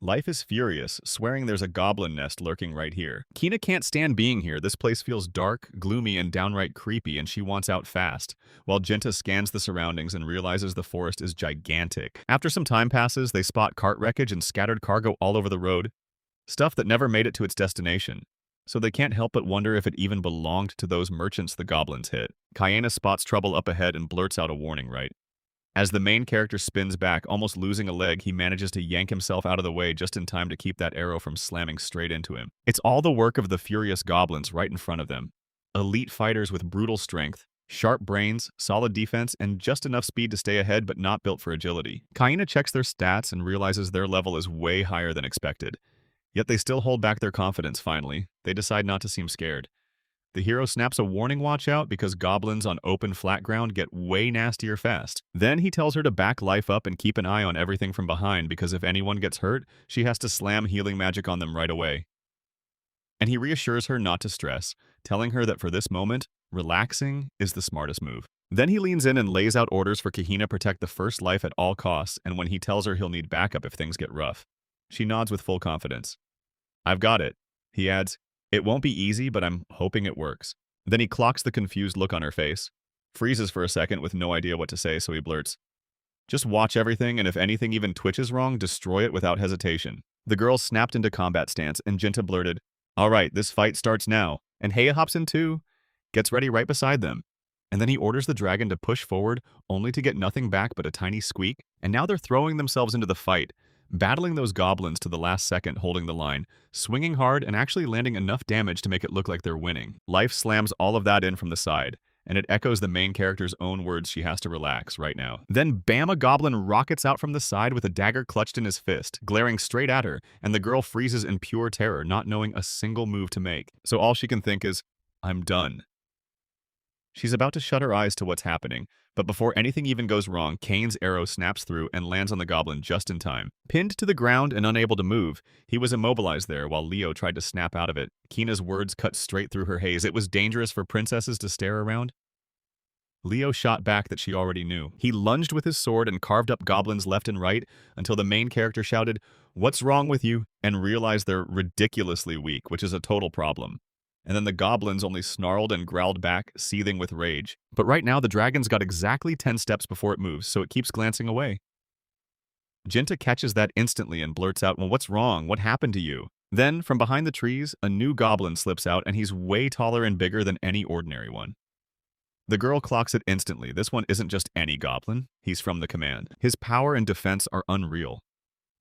[SPEAKER 1] Life is furious, swearing there's a goblin nest lurking right here. Kina can't stand being here. This place feels dark, gloomy, and downright creepy, and she wants out fast, while Jinta scans the surroundings and realizes the forest is gigantic. After some time passes, they spot cart wreckage and scattered cargo all over the road, stuff that never made it to its destination. so they can't help but wonder if it even belonged to those merchants the goblins hit. Kayena spots trouble up ahead and blurts out a warning, right? As the main character spins back, almost losing a leg, he manages to yank himself out of the way just in time to keep that arrow from slamming straight into him. It's all the work of the furious goblins right in front of them. Elite fighters with brutal strength, sharp brains, solid defense, and just enough speed to stay ahead but not built for agility. Kayena checks their stats and realizes their level is way higher than expected. Yet they still hold back their confidence finally. They decide not to seem scared. The hero snaps a warning watch out because goblins on open flat ground get way nastier fast. Then he tells her to back life up and keep an eye on everything from behind because if anyone gets hurt, she has to slam healing magic on them right away. And he reassures her not to stress, telling her that for this moment, relaxing is the smartest move. Then he leans in and lays out orders for Kahina protect the first life at all costs, and when he tells her he'll need backup if things get rough, she nods with full confidence. I've got it. He adds, it won't be easy, but I'm hoping it works. Then he clocks the confused look on her face, freezes for a second with no idea what to say, so he blurts, just watch everything, and if anything even twitches wrong, destroy it without hesitation. The girl snapped into combat stance, and Jinta blurted, all right, this fight starts now. And Heya hops in too, gets ready right beside them. And then he orders the dragon to push forward, only to get nothing back but a tiny squeak, and now they're throwing themselves into the fight, battling those goblins to the last second holding the line, swinging hard and actually landing enough damage to make it look like they're winning. Life slams all of that in from the side, and it echoes the main character's own words she has to relax right now. Then bam, a goblin rockets out from the side with a dagger clutched in his fist, glaring straight at her, and the girl freezes in pure terror, not knowing a single move to make. So all she can think is, I'm done. She's about to shut her eyes to what's happening, but before anything even goes wrong, Kane's arrow snaps through and lands on the goblin just in time. Pinned to the ground and unable to move, he was immobilized there while Leo tried to snap out of it. Kina's words cut straight through her haze. It was dangerous for princesses to stare around. Leo shot back that she already knew. He lunged with his sword and carved up goblins left and right until the main character shouted, "What's wrong with you?" and realized they're ridiculously weak, which is a total problem. And then the goblins only snarled and growled back, seething with rage. But right now, the dragon's got exactly 10 steps before it moves, so it keeps glancing away. Jinta catches that instantly and blurts out, well, what's wrong? What happened to you? Then, from behind the trees, a new goblin slips out, and he's way taller and bigger than any ordinary one. The girl clocks it instantly. This one isn't just any goblin. He's from the command. His power and defense are unreal.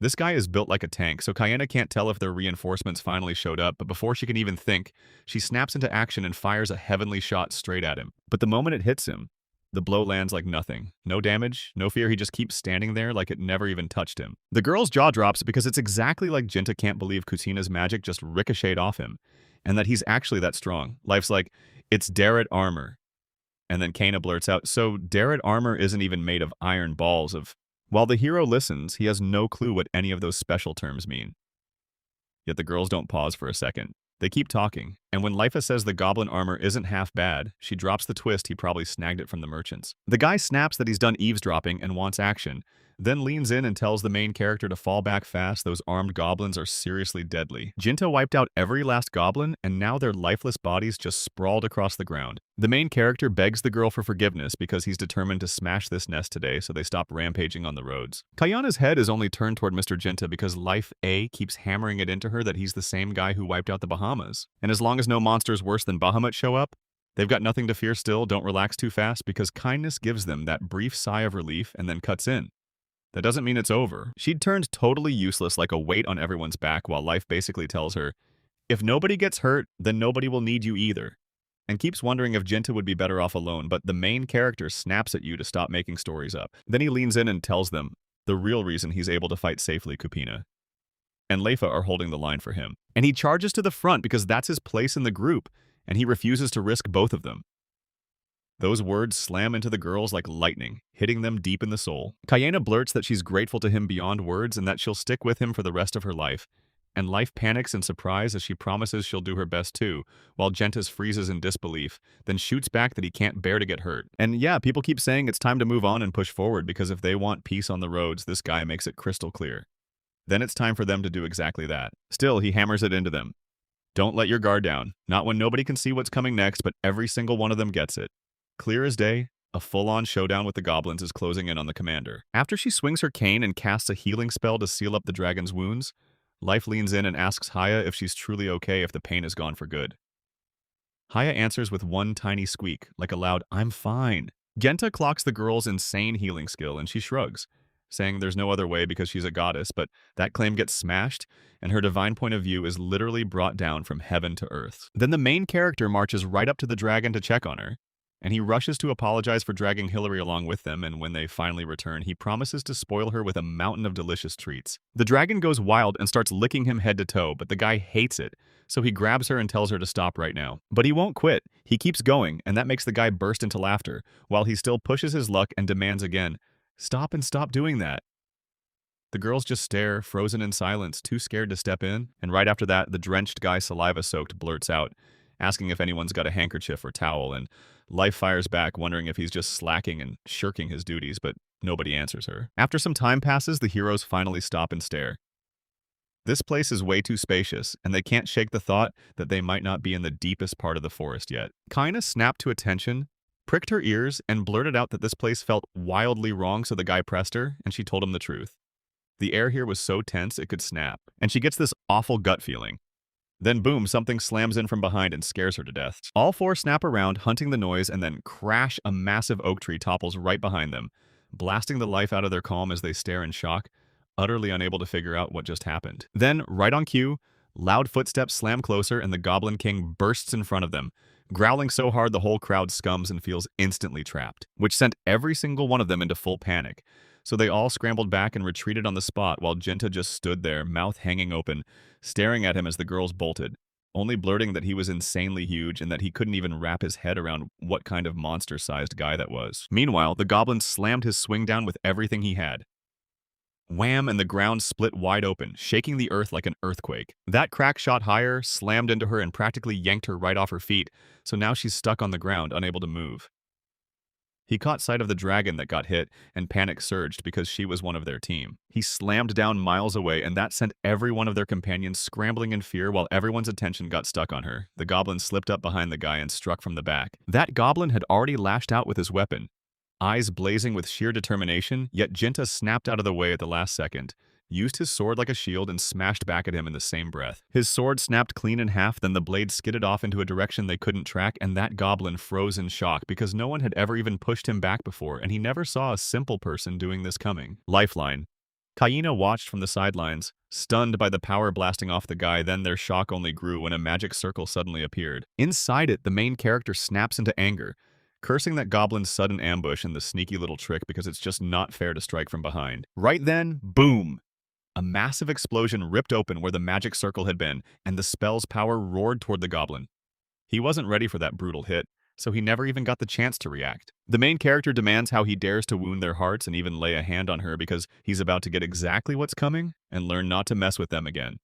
[SPEAKER 1] This guy is built like a tank, so Kayena can't tell if their reinforcements finally showed up, but before she can even think, she snaps into action and fires a heavenly shot straight at him. But the moment it hits him, the blow lands like nothing. No damage, no fear, he just keeps standing there like it never even touched him. The girl's jaw drops because it's exactly like Jinta can't believe Kusina's magic just ricocheted off him, and that he's actually that strong. Life's like, it's Darrett armor. And then Kayena blurts out, so Darrett armor isn't even made of iron balls of... While the hero listens, he has no clue what any of those special terms mean. Yet the girls don't pause for a second. They keep talking, and when Lifa says the goblin armor isn't half bad, she drops the twist he probably snagged it from the merchants. The guy snaps that he's done eavesdropping and wants action, then leans in and tells the main character to fall back fast. Those armed goblins are seriously deadly. Jinta wiped out every last goblin, and now their lifeless bodies just sprawled across the ground. The main character begs the girl for forgiveness because he's determined to smash this nest today so they stop rampaging on the roads. Kayana's head is only turned toward Mr. Jinta because Life A keeps hammering it into her that he's the same guy who wiped out the Bahamas. And as long as no monsters worse than Bahamut show up, they've got nothing to fear still. Don't relax too fast because kindness gives them that brief sigh of relief and then cuts in. That doesn't mean it's over. She'd turned totally useless like a weight on everyone's back while Life basically tells her, if nobody gets hurt, then nobody will need you either. And keeps wondering if Jinta would be better off alone, but the main character snaps at you to stop making stories up. Then he leans in and tells them the real reason he's able to fight safely Kupina and Leifa are holding the line for him. And he charges to the front because that's his place in the group, and he refuses to risk both of them. Those words slam into the girls like lightning, hitting them deep in the soul. Kayena blurts that she's grateful to him beyond words and that she'll stick with him for the rest of her life. And Life panics in surprise as she promises she'll do her best too, while Gentis freezes in disbelief, then shoots back that he can't bear to get hurt. And yeah, people keep saying it's time to move on and push forward because if they want peace on the roads, this guy makes it crystal clear. Then it's time for them to do exactly that. Still, he hammers it into them. Don't let your guard down. Not when nobody can see what's coming next, but every single one of them gets it. Clear as day, a full-on showdown with the goblins is closing in on the commander. After she swings her cane and casts a healing spell to seal up the dragon's wounds, Life leans in and asks Haya if she's truly okay if the pain is gone for good. Haya answers with one tiny squeak, like a loud, "I'm fine." Genta clocks the girl's insane healing skill and she shrugs, saying there's no other way because she's a goddess, but that claim gets smashed, and her divine point of view is literally brought down from heaven to earth. Then the main character marches right up to the dragon to check on her, and he rushes to apologize for dragging Hillary along with them, and when they finally return, he promises to spoil her with a mountain of delicious treats. The dragon goes wild and starts licking him head to toe, but the guy hates it, so he grabs her and tells her to stop right now. But he won't quit. He keeps going, and that makes the guy burst into laughter, while he still pushes his luck and demands again, "Stop and stop doing that." The girls just stare, frozen in silence, too scared to step in, and right after that, the drenched guy saliva-soaked blurts out, asking if anyone's got a handkerchief or towel, and Life fires back, wondering if he's just slacking and shirking his duties, but nobody answers her. After some time passes, the heroes finally stop and stare. This place is way too spacious, and they can't shake the thought that they might not be in the deepest part of the forest yet. Kaina snapped to attention, pricked her ears, and blurted out that this place felt wildly wrong, so the guy pressed her, and she told him the truth. The air here was so tense it could snap, and she gets this awful gut feeling. Then boom, something slams in from behind and scares her to death. All four snap around, hunting the noise, and then crash, a massive oak tree topples right behind them, blasting the life out of their calm as they stare in shock, utterly unable to figure out what just happened. Then, right on cue, loud footsteps slam closer and the Goblin King bursts in front of them, growling so hard the whole crowd scums and feels instantly trapped, which sent every single one of them into full panic. So they all scrambled back and retreated on the spot while Genta just stood there, mouth hanging open, staring at him as the girls bolted, only blurting that he was insanely huge and that he couldn't even wrap his head around what kind of monster-sized guy that was. Meanwhile, the goblin slammed his swing down with everything he had. Wham, and the ground split wide open, shaking the earth like an earthquake. That crack shot higher, slammed into her, and practically yanked her right off her feet, so now she's stuck on the ground, unable to move. He caught sight of the dragon that got hit, and panic surged because she was one of their team. He slammed down miles away, and that sent every one of their companions scrambling in fear while everyone's attention got stuck on her. The goblin slipped up behind the guy and struck from the back. That goblin had already lashed out with his weapon, eyes blazing with sheer determination, yet Jinta snapped out of the way at the last second, used his sword like a shield, and smashed back at him in the same breath. His sword snapped clean in half, then the blade skidded off into a direction they couldn't track, and that goblin froze in shock because no one had ever even pushed him back before, and he never saw a simple person doing this coming. Lifeline. Kaina watched from the sidelines, stunned by the power blasting off the guy, then their shock only grew when a magic circle suddenly appeared. Inside it, the main character snaps into anger, cursing that goblin's sudden ambush and the sneaky little trick because it's just not fair to strike from behind. Right then, boom! A massive explosion ripped open where the magic circle had been, and the spell's power roared toward the goblin. He wasn't ready for that brutal hit, so he never even got the chance to react. The main character demands how he dares to wound their hearts and even lay a hand on her because he's about to get exactly what's coming and learn not to mess with them again.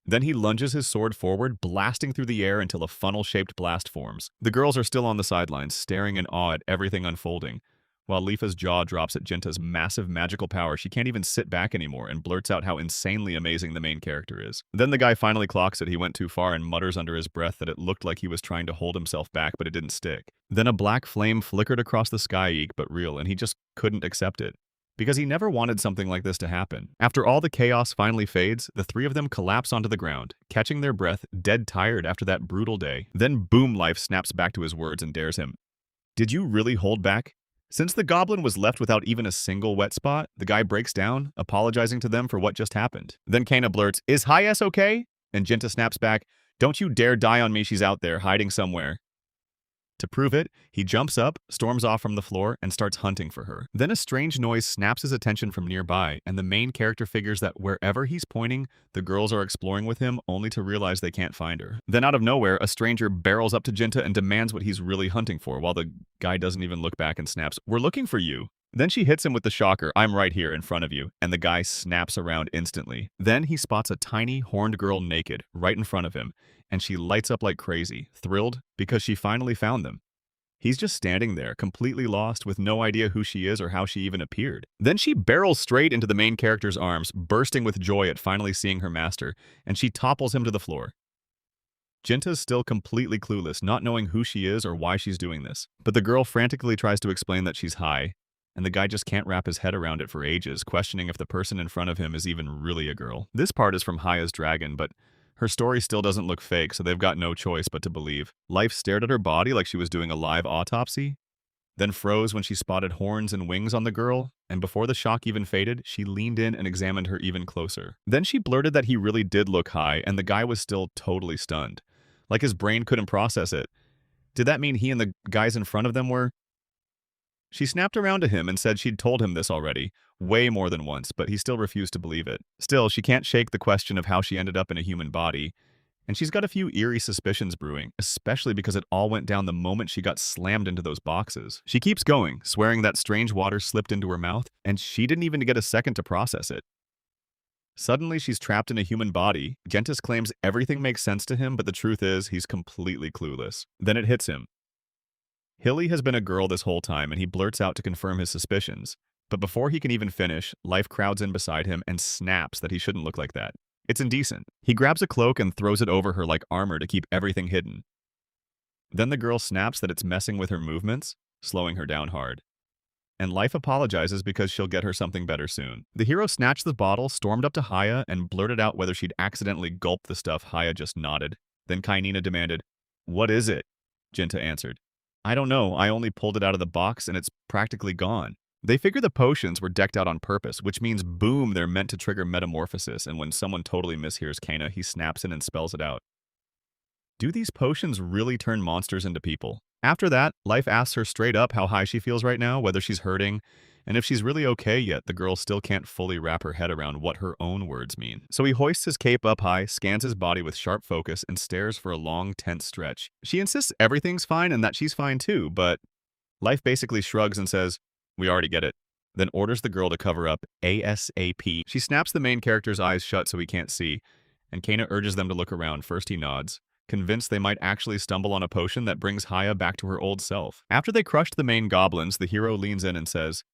[SPEAKER 1] Then he lunges his sword forward, blasting through the air until a funnel-shaped blast forms. The girls are still on the sidelines, staring in awe at everything unfolding, while Lifa's jaw drops at Jinta's massive magical power. She can't even sit back anymore and blurts out how insanely amazing the main character is. Then the guy finally clocks it he went too far and mutters under his breath that it looked like he was trying to hold himself back, but it didn't stick. Then a black flame flickered across the sky, eek but real, and he just couldn't accept it, because he never wanted something like this to happen. After all the chaos finally fades, the three of them collapse onto the ground, catching their breath, dead tired after that brutal day. Then boom, Life snaps back to his words and dares him. Did you really hold back? Since the goblin was left without even a single wet spot, the guy breaks down, apologizing to them for what just happened. Then Kaina blurts, "Is Hayes okay?" And Jinta snaps back, "Don't you dare die on me, she's out there, hiding somewhere." To prove it, he jumps up, storms off from the floor, and starts hunting for her. Then a strange noise snaps his attention from nearby, and the main character figures that wherever he's pointing, the girls are exploring with him, only to realize they can't find her. Then out of nowhere, a stranger barrels up to Jinta and demands what he's really hunting for, while the guy doesn't even look back and snaps, "We're looking for you." Then she hits him with the shocker, "I'm right here in front of you," and the guy snaps around instantly. Then he spots a tiny, horned girl naked, right in front of him, and she lights up like crazy, thrilled because she finally found them. He's just standing there, completely lost, with no idea who she is or how she even appeared. Then she barrels straight into the main character's arms, bursting with joy at finally seeing her master, and she topples him to the floor. Jinta's still completely clueless, not knowing who she is or why she's doing this. But the girl frantically tries to explain that she's high, and the guy just can't wrap his head around it for ages, questioning if the person in front of him is even really a girl. This part is from Haya's dragon, but her story still doesn't look fake, so they've got no choice but to believe. Life stared at her body like she was doing a live autopsy, then froze when she spotted horns and wings on the girl, and before the shock even faded, she leaned in and examined her even closer. Then she blurted that he really did look high, and the guy was still totally stunned. Like his brain couldn't process it. Did that mean he and the guys in front of them were? She snapped around to him and said she'd told him this already, way more than once, but he still refused to believe it. Still, she can't shake the question of how she ended up in a human body, and she's got a few eerie suspicions brewing, especially because it all went down the moment she got slammed into those boxes. She keeps going, swearing that strange water slipped into her mouth, and she didn't even get a second to process it. Suddenly, she's trapped in a human body. Gentis claims everything makes sense to him, but the truth is, he's completely clueless. Then it hits him. Hilly has been a girl this whole time, and he blurts out to confirm his suspicions. But before he can even finish, Life crowds in beside him and snaps that he shouldn't look like that. It's indecent. He grabs a cloak and throws it over her like armor to keep everything hidden. Then the girl snaps that it's messing with her movements, slowing her down hard. And Life apologizes because she'll get her something better soon. The hero snatched the bottle, stormed up to Haya, and blurted out whether she'd accidentally gulped the stuff. Haya just nodded. Then Kainina demanded, "What is it?" Jinta answered, "I don't know, I only pulled it out of the box and it's practically gone." They figure the potions were decked out on purpose, which means boom, they're meant to trigger metamorphosis, and when someone totally mishears Kana, he snaps in and spells it out. Do these potions really turn monsters into people? After that, Life asks her straight up how high she feels right now, whether she's hurting, and if she's really okay yet. The girl still can't fully wrap her head around what her own words mean. So he hoists his cape up high, scans his body with sharp focus, and stares for a long, tense stretch. She insists everything's fine and that she's fine too, but Life basically shrugs and says, "We already get it," then orders the girl to cover up ASAP. She snaps the main character's eyes shut so he can't see, and Kana urges them to look around. First he nods, convinced they might actually stumble on a potion that brings Haya back to her old self. After they crushed the main goblins, the hero leans in and says,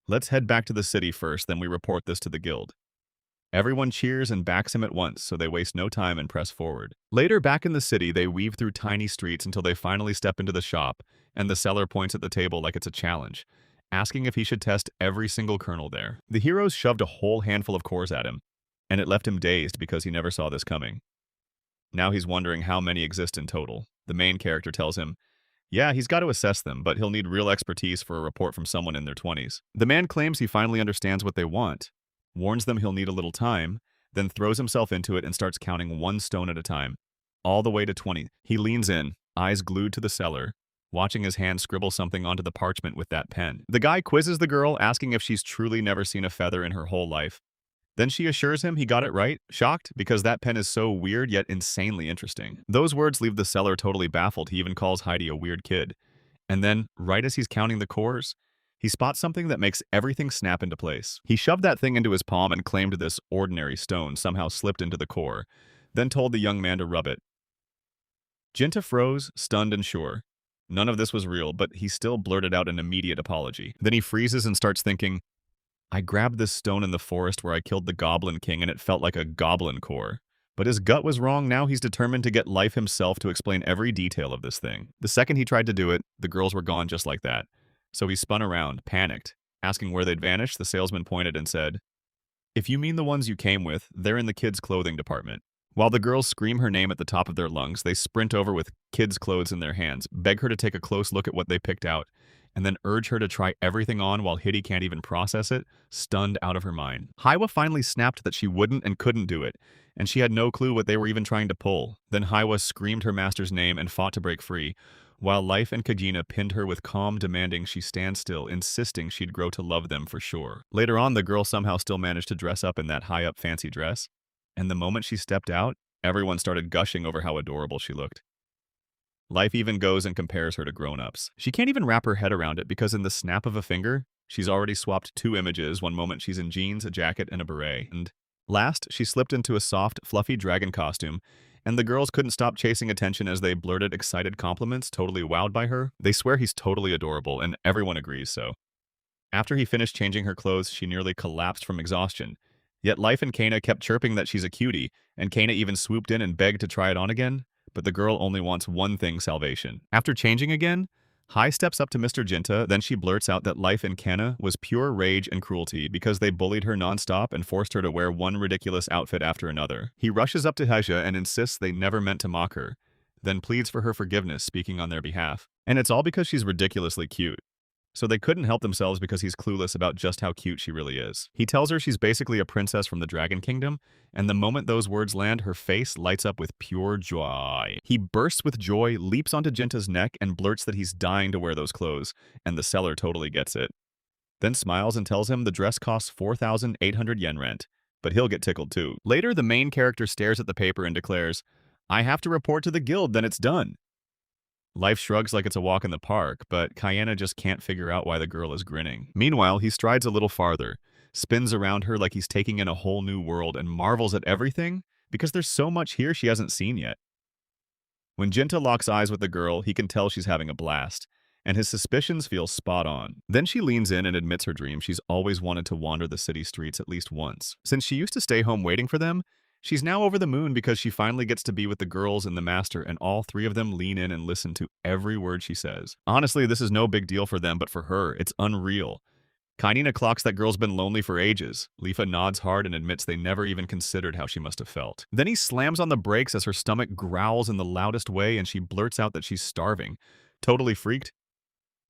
[SPEAKER 1] "Let's head back to the city first, then we report this to the guild." Everyone cheers and backs him at once, so they waste no time and press forward. Later, back in the city, they weave through tiny streets until they finally step into the shop, and the seller points at the table like it's a challenge, asking if he should test every single kernel there. The heroes shoved a whole handful of cores at him, and it left him dazed because he never saw this coming. Now he's wondering how many exist in total. The main character tells him, yeah, he's got to assess them, but he'll need real expertise for a report from someone in their 20s. The man claims he finally understands what they want, warns them he'll need a little time, then throws himself into it and starts counting one stone at a time, all the way to 20. He leans in, eyes glued to the seller, watching his hand scribble something onto the parchment with that pen. The guy quizzes the girl, asking if she's truly never seen a feather in her whole life. Then she assures him he got it right, shocked because that pen is so weird yet insanely interesting. Those words leave the seller totally baffled. He even calls Heidi a weird kid. And then, right as he's counting the cores, he spots something that makes everything snap into place. He shoved that thing into his palm and claimed this ordinary stone somehow slipped into the core, then told the young man to rub it. Jinta froze, stunned and sure. None of this was real, but he still blurted out an immediate apology. Then he freezes and starts thinking, I grabbed this stone in the forest where I killed the Goblin King and it felt like a goblin core. But his gut was wrong. Now he's determined to get Life himself to explain every detail of this thing. The second he tried to do it, the girls were gone just like that. So he spun around, panicked. Asking where they'd vanished, the salesman pointed and said, if you mean the ones you came with, they're in the kids' clothing department. While the girls scream her name at the top of their lungs, they sprint over with kids' clothes in their hands, beg her to take a close look at what they picked out, and then urge her to try everything on while Hitty can't even process it, stunned out of her mind. Haiwa finally snapped that she wouldn't and couldn't do it, and she had no clue what they were even trying to pull. Then Haiwa screamed her master's name and fought to break free, while Life and Kagina pinned her with calm, demanding she stand still, insisting she'd grow to love them for sure. Later on, the girl somehow still managed to dress up in that high-up fancy dress, and the moment she stepped out, everyone started gushing over how adorable she looked. Life even goes and compares her to grown-ups. She can't even wrap her head around it because in the snap of a finger, she's already swapped 2 images. One moment she's in jeans, a jacket, and a beret. And last, she slipped into a soft, fluffy dragon costume, and the girls couldn't stop chasing attention as they blurted excited compliments, totally wowed by her. They swear he's totally adorable, and everyone agrees so. After he finished changing her clothes, she nearly collapsed from exhaustion. Yet Life and Kana kept chirping that she's a cutie, and Kana even swooped in and begged to try it on again. But the girl only wants one thing, salvation. After changing again, Hai steps up to Mr. Jinta, then she blurts out that life in Kana was pure rage and cruelty because they bullied her nonstop and forced her to wear one ridiculous outfit after another. He rushes up to Hesha and insists they never meant to mock her, then pleads for her forgiveness, speaking on their behalf. And it's all because she's ridiculously cute. So they couldn't help themselves because he's clueless about just how cute she really is. He tells her she's basically a princess from the Dragon Kingdom, and the moment those words land, her face lights up with pure joy. He bursts with joy, leaps onto Jinta's neck, and blurts that he's dying to wear those clothes, and the seller totally gets it. Then smiles and tells him the dress costs 4,800 yen rent, but he'll get tickled too. Later, the main character stares at the paper and declares, "I have to report to the guild, then it's done." Life shrugs like it's a walk in the park, but Kayana just can't figure out why the girl is grinning. Meanwhile, he strides a little farther, spins around her like he's taking in a whole new world, and marvels at everything because there's so much here she hasn't seen yet. When Jinta locks eyes with the girl, he can tell she's having a blast, and his suspicions feel spot on. Then she leans in and admits her dream. She's always wanted to wander the city streets at least once. Since she used to stay home waiting for them, she's now over the moon because she finally gets to be with the girls and the master, and all three of them lean in and listen to every word she says. Honestly, this is no big deal for them, but for her, it's unreal. Kainina clocks that girl's been lonely for ages. Lifa nods hard and admits they never even considered how she must have felt. Then he slams on the brakes as her stomach growls in the loudest way and she blurts out that she's starving. Totally freaked?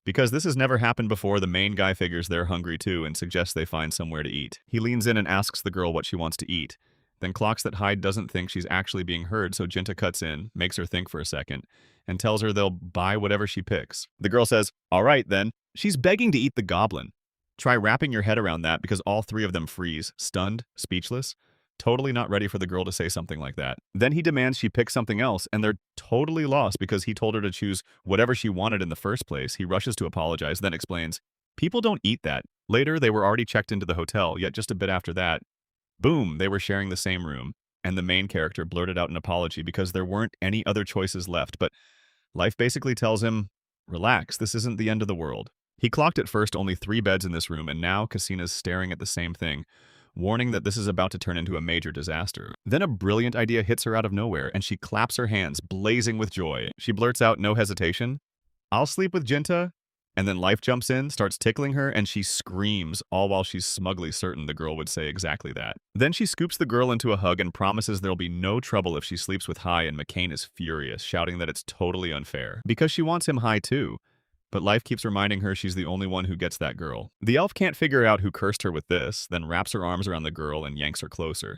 [SPEAKER 1] Because this has never happened before, the main guy figures they're hungry too and suggests they find somewhere to eat. He leans in and asks the girl what she wants to eat, then clocks that Hyde doesn't think she's actually being heard, so Jinta cuts in, makes her think for a second, and tells her they'll buy whatever she picks. The girl says, "All right, then." She's begging to eat the goblin. Try wrapping your head around that because all three of them freeze, stunned, speechless, totally not ready for the girl to say something like that. Then he demands she pick something else, and they're totally lost because he told her to choose whatever she wanted in the first place. He rushes to apologize, then explains, "People don't eat that." Later, they were already checked into the hotel, yet just a bit after that, boom, they were sharing the same room, and the main character blurted out an apology because there weren't any other choices left, but life basically tells him, relax, this isn't the end of the world. He clocked at first only 3 beds in this room, and now Casina's staring at the same thing, warning that this is about to turn into a major disaster. Then a brilliant idea hits her out of nowhere, and she claps her hands, blazing with joy. She blurts out, no hesitation, "I'll sleep with Jinta." And then Life jumps in, starts tickling her, and she screams, all while she's smugly certain the girl would say exactly that. Then she scoops the girl into a hug and promises there'll be no trouble if she sleeps with Hai, and McCain is furious, shouting that it's totally unfair. Because she wants him high too. But Life keeps reminding her she's the only one who gets that girl. The elf can't figure out who cursed her with this, then wraps her arms around the girl and yanks her closer,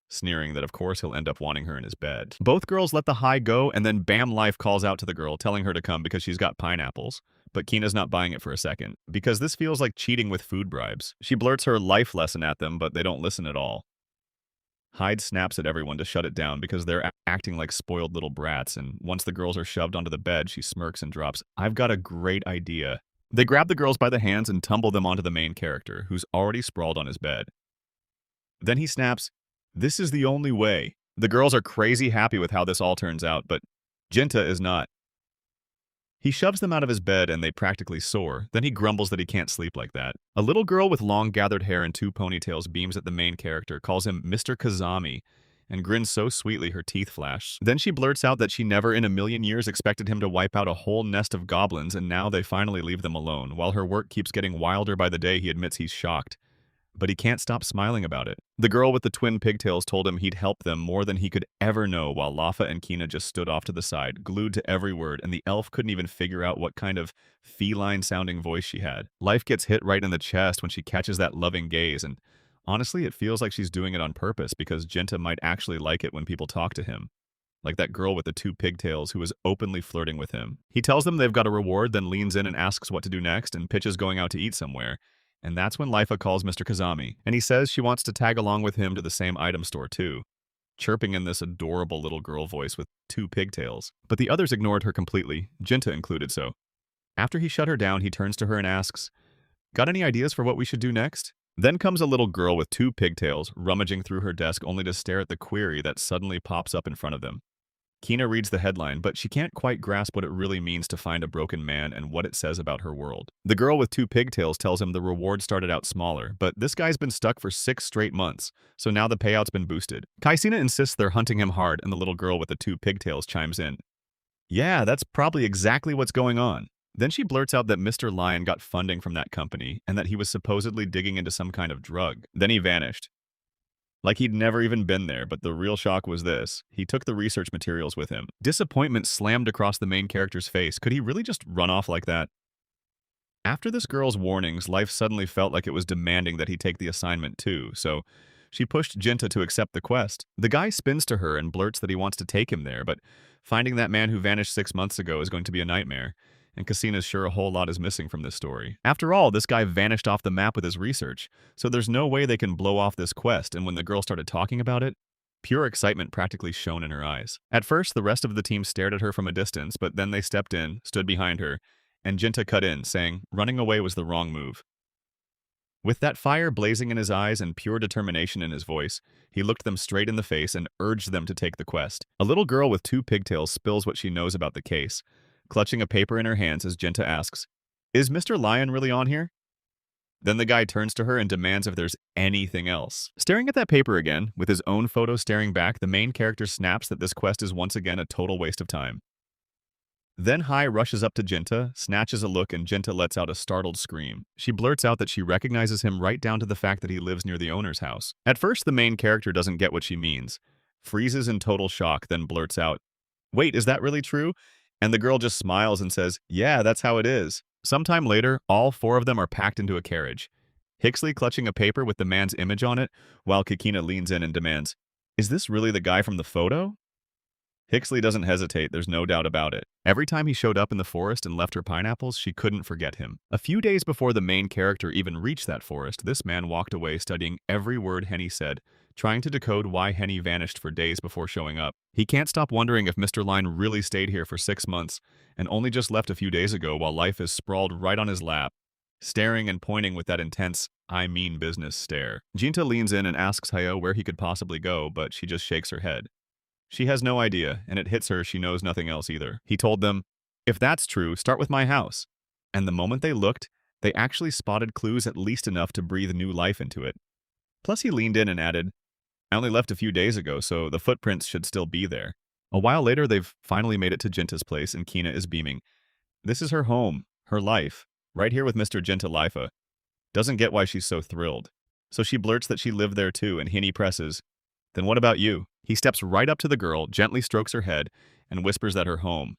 [SPEAKER 1] sneering that of course he'll end up wanting her in his bed. Both girls let the Hai go, and then bam, Life calls out to the girl, telling her to come because she's got pineapples. But Kina's not buying it for a second, because this feels like cheating with food bribes. She blurts her life lesson at them, but they don't listen at all. Hyde snaps at everyone to shut it down because they're acting like spoiled little brats, and once the girls are shoved onto the bed, she smirks and drops, "I've got a great idea." They grab the girls by the hands and tumble them onto the main character, who's already sprawled on his bed. Then he snaps, "This is the only way." The girls are crazy happy with how this all turns out, but Jinta is not. He shoves them out of his bed and they practically soar, then he grumbles that he can't sleep like that. A little girl with long gathered hair and 2 ponytails beams at the main character, calls him Mr. Kazami, and grins so sweetly her teeth flash. Then she blurts out that she never in a million years expected him to wipe out a whole nest of goblins, and now they finally leave them alone. While her work keeps getting wilder by the day, he admits he's shocked. But he can't stop smiling about it. The girl with the twin pigtails told him he'd help them more than he could ever know, while Lafa and Kina just stood off to the side, glued to every word, and the elf couldn't even figure out what kind of feline-sounding voice she had. Life gets hit right in the chest when she catches that loving gaze, and honestly, it feels like she's doing it on purpose because Jinta might actually like it when people talk to him. Like that girl with the 2 pigtails who was openly flirting with him. He tells them they've got a reward, then leans in and asks what to do next, and pitches going out to eat somewhere. And that's when Lifa calls Mr. Kazami, and he says she wants to tag along with him to the same item store too, chirping in this adorable little girl voice with 2 pigtails. But the others ignored her completely, Jinta included so. After he shut her down, he turns to her and asks, "Got any ideas for what we should do next?" Then comes a little girl with 2 pigtails, rummaging through her desk only to stare at the query that suddenly pops up in front of them. Kina reads the headline, but she can't quite grasp what it really means to find a broken man and what it says about her world. The girl with 2 pigtails tells him the reward started out smaller, but this guy's been stuck for 6 straight months, so now the payout's been boosted. Kaisina insists they're hunting him hard, and the little girl with the 2 pigtails chimes in, "Yeah, that's probably exactly what's going on." Then she blurts out that Mr. Lion got funding from that company and that he was supposedly digging into some kind of drug. Then he vanished. Like he'd never even been there, but the real shock was this. He took the research materials with him. Disappointment slammed across the main character's face. Could he really just run off like that? After this girl's warnings, life suddenly felt like it was demanding that he take the assignment too, so she pushed Jinta to accept the quest. The guy spins to her and blurts that he wants to take him there, but finding that man who vanished 6 months ago is going to be a nightmare, and Casina's sure a whole lot is missing from this story. After all, this guy vanished off the map with his research, so there's no way they can blow off this quest, and when the girl started talking about it, pure excitement practically shone in her eyes. At first, the rest of the team stared at her from a distance, but then they stepped in, stood behind her, and Jinta cut in, saying running away was the wrong move. With that fire blazing in his eyes and pure determination in his voice, he looked them straight in the face and urged them to take the quest. A little girl with 2 pigtails spills what she knows about the case, clutching a paper in her hands as Jinta asks, "Is Mr. Lion really on here?" Then the guy turns to her and demands if there's anything else. Staring at that paper again, with his own photo staring back, the main character snaps that this quest is once again a total waste of time. Then Hai rushes up to Jinta, snatches a look, and Jinta lets out a startled scream. She blurts out that she recognizes him right down to the fact that he lives near the owner's house. At first, the main character doesn't get what she means, freezes in total shock, then blurts out, "Wait, is that really true?" And the girl just smiles and says, "Yeah, that's how it is." Sometime later, all 4 of them are packed into a carriage, Hixley clutching a paper with the man's image on it, while Kikina leans in and demands, "Is this really the guy from the photo?" Hixley doesn't hesitate, there's no doubt about it. Every time he showed up in the forest and left her pineapples, she couldn't forget him. A few days before the main character even reached that forest, this man walked away studying every word Henny said, trying to decode why Henny vanished for days before showing up. He can't stop wondering if Mr. Line really stayed here for 6 months and only just left a few days ago while life is sprawled right on his lap, staring and pointing with that intense, I mean business stare. Jinta leans in and asks Hayo where he could possibly go, but she just shakes her head. She has no idea, and it hits her she knows nothing else either. He told them, "If that's true, start with my house." And the moment they looked, they actually spotted clues at least enough to breathe new life into it. Plus he leaned in and added, "I only left a few days ago, so the footprints should still be there." A while later, they've finally made it to Jinta's place, and Kina is beaming. This is her home, her life, right here with Mr. Jinta Lifa. Doesn't get why she's so thrilled. So she blurts that she lived there too, and Henny presses, "Then what about you?" He steps right up to the girl, gently strokes her head, and whispers that her home.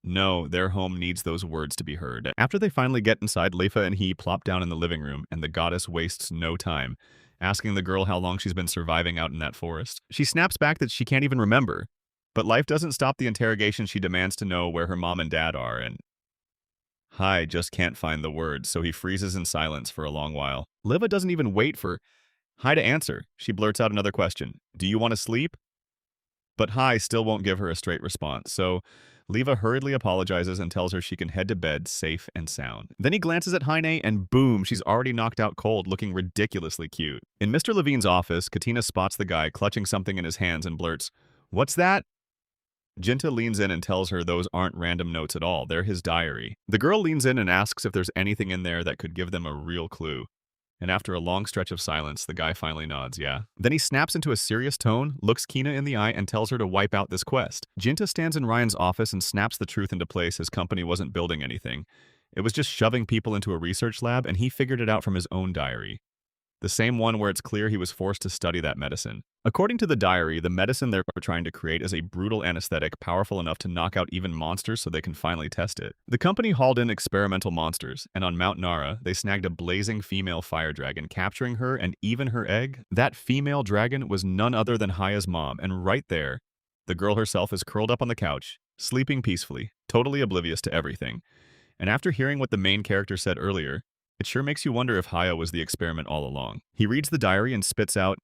[SPEAKER 1] No, their home needs those words to be heard. After they finally get inside, Leifa and he plop down in the living room, and the goddess wastes no time, asking the girl how long she's been surviving out in that forest. She snaps back that she can't even remember, but life doesn't stop the interrogation. She demands to know where her mom and dad are, and Hai just can't find the words, so he freezes in silence for a long while. Liva doesn't even wait for Hai to answer. She blurts out another question. "Do you want to sleep?" But Hai still won't give her a straight response, so Liva hurriedly apologizes and tells her she can head to bed safe and sound. Then he glances at Heine and boom, she's already knocked out cold, looking ridiculously cute. In Mr. Levine's office, Katina spots the guy clutching something in his hands and blurts, "What's that?" Jinta leans in and tells her those aren't random notes at all, they're his diary. The girl leans in and asks if there's anything in there that could give them a real clue. And after a long stretch of silence, the guy finally nods, yeah. Then he snaps into a serious tone, looks Kina in the eye, and tells her to wipe out this quest. Jinta stands in Ryan's office and snaps the truth into place. His company wasn't building anything. It was just shoving people into a research lab, and he figured it out from his own diary. The same one where it's clear he was forced to study that medicine. According to the diary, the medicine they're trying to create is a brutal anesthetic powerful enough to knock out even monsters so they can finally test it. The company hauled in experimental monsters, and on Mount Nara, they snagged a blazing female fire dragon, capturing her and even her egg. That female dragon was none other than Haya's mom, and right there, the girl herself is curled up on the couch, sleeping peacefully, totally oblivious to everything. And after hearing what the main character said earlier, it sure makes you wonder if Haya was the experiment all along. He reads the diary and spits out,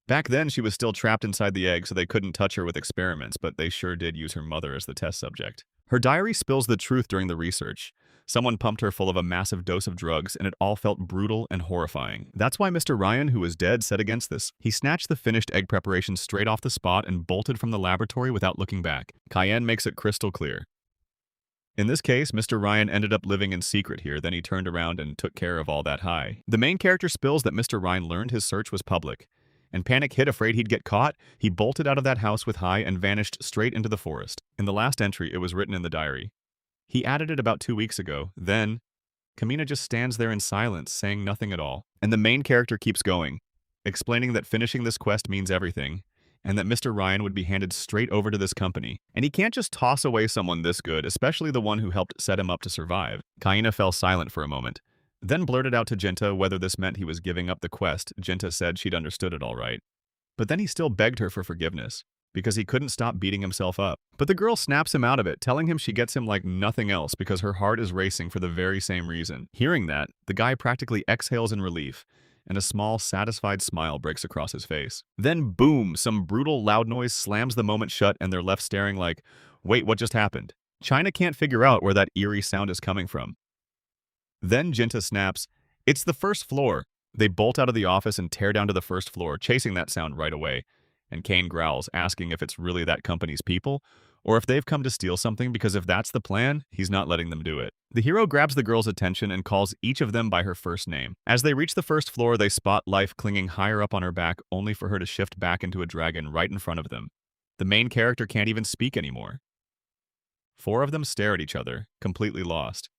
[SPEAKER 1] "Back then, she was still trapped inside the egg, so they couldn't touch her with experiments, but they sure did use her mother as the test subject." Her diary spills the truth during the research. Someone pumped her full of a massive dose of drugs, and it all felt brutal and horrifying. That's why Mr. Ryan, who was dead, said against this. He snatched the finished egg preparation straight off the spot and bolted from the laboratory without looking back. Cayenne makes it crystal clear. In this case, Mr. Ryan ended up living in secret here, then he turned around and took care of all that Hai. The main character spills that Mr. Ryan learned his search was public, and panic hit, afraid he'd get caught, he bolted out of that house with Hai and vanished straight into the forest. In the last entry, it was written in the diary, He added it about 2 weeks ago. Then, Kamina just stands there in silence, saying nothing at all. And the main character keeps going, explaining that finishing this quest means everything, and that Mr. Ryan would be handed straight over to this company. And he can't just toss away someone this good, especially the one who helped set him up to survive. Kaina fell silent for a moment, then blurted out to Jinta whether this meant he was giving up the quest. Jinta said she'd understood it all right. But then he still begged her for forgiveness, because he couldn't stop beating himself up. But the girl snaps him out of it, telling him she gets him like nothing else because her heart is racing for the very same reason. Hearing that, the guy practically exhales in relief, and a small, satisfied smile breaks across his face. Then boom, some brutal loud noise slams the moment shut and they're left staring like, wait, what just happened? China can't figure out where that eerie sound is coming from. Then Jinta snaps, it's the first floor. They bolt out of the office and tear down to the first floor, chasing that sound right away. And Kane growls, asking if it's really that company's people, or if they've come to steal something, because if that's the plan, he's not letting them do it. The hero grabs the girl's attention and calls each of them by her first name. As they reach the first floor, they spot Life clinging higher up on her back, only for her to shift back into a dragon right in front of them. The main character can't even speak anymore. 4 of them stare at each other, completely lost.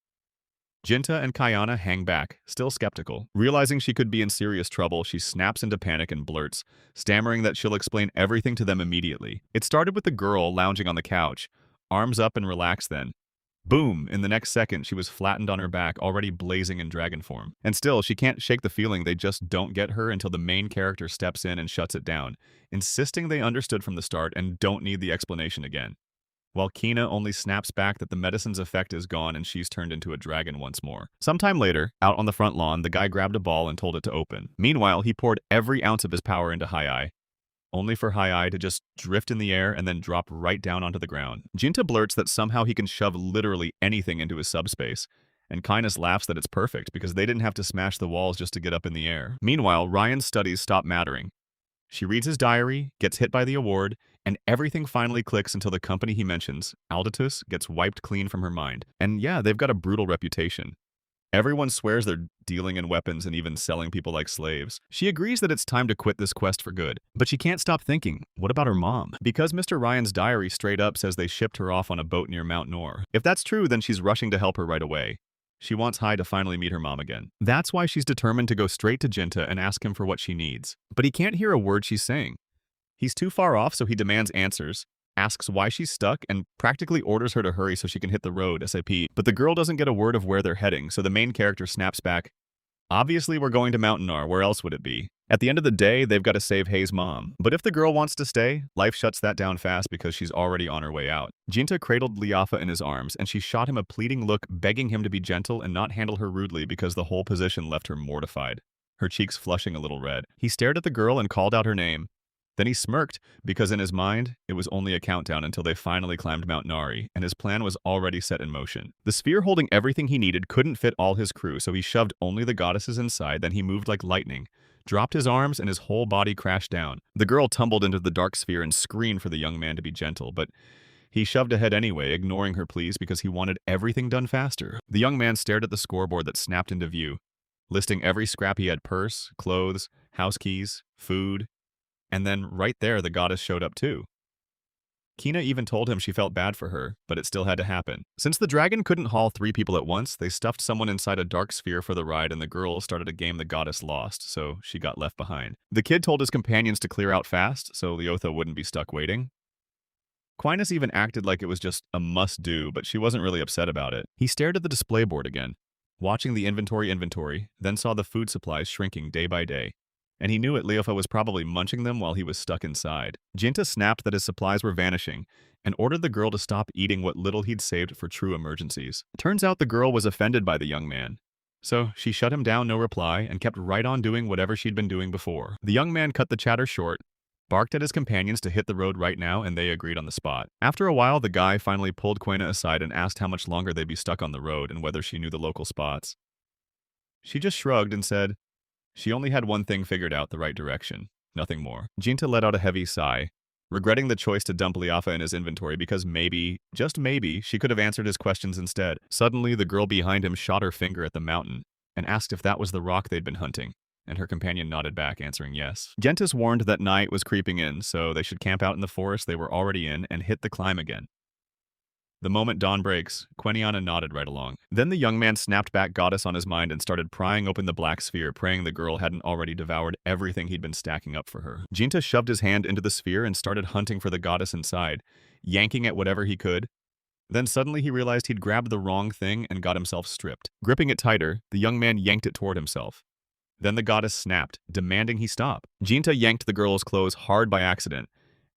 [SPEAKER 1] Jinta and Kayana hang back, still skeptical. Realizing she could be in serious trouble, she snaps into panic and blurts, stammering that she'll explain everything to them immediately. It started with the girl lounging on the couch, arms up and relaxed then. Boom! In the next second, she was flattened on her back, already blazing in dragon form. And still, she can't shake the feeling they just don't get her until the main character steps in and shuts it down, insisting they understood from the start and don't need the explanation again. While Kina only snaps back that the medicine's effect is gone and she's turned into a dragon once more. Sometime later, out on the front lawn, the guy grabbed a ball and told it to open. Meanwhile, he poured every ounce of his power into Hai-Ai, only for Hai-Ai to just drift in the air and then drop right down onto the ground. Jinta blurts that somehow he can shove literally anything into his subspace, and Kainas laughs that it's perfect because they didn't have to smash the walls just to get up in the air. Meanwhile, Ryan's studies stop mattering. She reads his diary, gets hit by the award, and everything finally clicks until the company he mentions, Alditus, gets wiped clean from her mind. And yeah, they've got a brutal reputation. Everyone swears they're dealing in weapons and even selling people like slaves. She agrees that it's time to quit this quest for good, but she can't stop thinking, what about her mom? Because Mr. Ryan's diary straight up says they shipped her off on a boat near Mount Nor. If that's true, then she's rushing to help her right away. She wants Hai to finally meet her mom again. That's why she's determined to go straight to Jinta and ask him for what she needs. But he can't hear a word she's saying. He's too far off, so he demands answers, asks why she's stuck, and practically orders her to hurry so she can hit the road ASAP. But the girl doesn't get a word of where they're heading, so the main character snaps back, obviously we're going to Mount Nor, where else would it be? At the end of the day, they've got to save Hei's mom. But if the girl wants to stay, Life shuts that down fast because she's already on her way out. Jinta cradled Liafa in his arms, and she shot him a pleading look, begging him to be gentle and not handle her rudely because the whole position left her mortified, her cheeks flushing a little red. He stared at the girl and called out her name. Then he smirked, because in his mind, it was only a countdown until they finally climbed Mount Nari, and his plan was already set in motion. The sphere holding everything he needed couldn't fit all his crew, so he shoved only the goddesses inside, then he moved like lightning, dropped his arms, and his whole body crashed down. The girl tumbled into the dark sphere and screamed for the young man to be gentle, but he shoved ahead anyway, ignoring her pleas because he wanted everything done faster. The young man stared at the scoreboard that snapped into view, listing every scrap he had: purse, clothes, house keys, food. And then, right there, the goddess showed up too. Kina even told him she felt bad for her, but it still had to happen. Since the dragon couldn't haul 3 people at once, they stuffed someone inside a dark sphere for the ride, and the girl started a game the goddess lost, so she got left behind. The kid told his companions to clear out fast, so Leotha wouldn't be stuck waiting. Quinas even acted like it was just a must-do, but she wasn't really upset about it. He stared at the display board again, watching the inventory, then saw the food supplies shrinking day by day. And he knew it, Leofa was probably munching them while he was stuck inside. Jinta snapped that his supplies were vanishing and ordered the girl to stop eating what little he'd saved for true emergencies. Turns out the girl was offended by the young man. So she shut him down, no reply, and kept right on doing whatever she'd been doing before. The young man cut the chatter short, barked at his companions to hit the road right now, and they agreed on the spot. After a while, the guy finally pulled Quena aside and asked how much longer they'd be stuck on the road and whether she knew the local spots. She just shrugged and said she only had one thing figured out: the right direction. Nothing more. Jinta let out a heavy sigh, regretting the choice to dump Liafa in his inventory because maybe, just maybe, she could have answered his questions instead. Suddenly, the girl behind him shot her finger at the mountain and asked if that was the rock they'd been hunting, and her companion nodded back, answering yes. Gentis warned that night was creeping in, so they should camp out in the forest they were already in and hit the climb again. The moment dawn breaks, Queniana nodded right along. Then the young man snapped back goddess on his mind and started prying open the black sphere, praying the girl hadn't already devoured everything he'd been stacking up for her. Jinta shoved his hand into the sphere and started hunting for the goddess inside, yanking at whatever he could. Then suddenly he realized he'd grabbed the wrong thing and got himself stripped. Gripping it tighter, the young man yanked it toward himself. Then the goddess snapped, demanding he stop. Jinta yanked the girl's clothes hard by accident,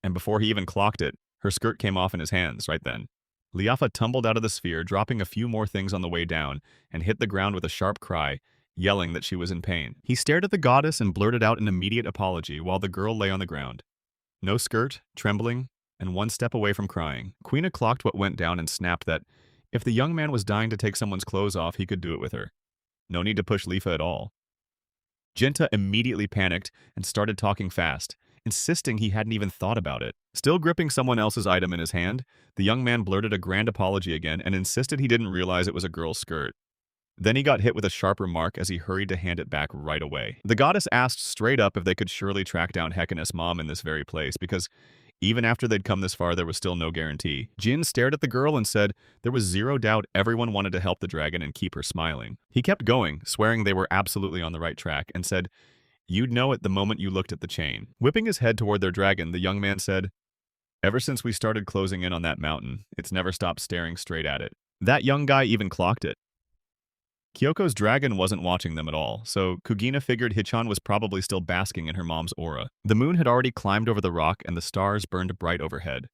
[SPEAKER 1] and before he even clocked it, her skirt came off in his hands right then. Liafa tumbled out of the sphere, dropping a few more things on the way down, and hit the ground with a sharp cry, yelling that she was in pain. He stared at the goddess and blurted out an immediate apology while the girl lay on the ground. No skirt, trembling, and one step away from crying. Quina clocked what went down and snapped that if the young man was dying to take someone's clothes off, he could do it with her. No need to push Lifa at all. Jinta immediately panicked and started talking fast, insisting he hadn't even thought about it. Still gripping someone else's item in his hand, the young man blurted a grand apology again and insisted he didn't realize it was a girl's skirt. Then he got hit with a sharp remark as he hurried to hand it back right away. The goddess asked straight up if they could surely track down Hekinus' mom in this very place, because even after they'd come this far, there was still no guarantee. Jin stared at the girl and said there was zero doubt everyone wanted to help the dragon and keep her smiling. He kept going, swearing they were absolutely on the right track, and said, "You'd know it the moment you looked at the chain." Whipping his head toward their dragon, the young man said, "Ever since we started closing in on that mountain, it's never stopped staring straight at it." That young guy even clocked it. Kyoko's dragon wasn't watching them at all, so Kugina figured Hichan was probably still basking in her mom's aura. The moon had already climbed over the rock and the stars burned bright overhead.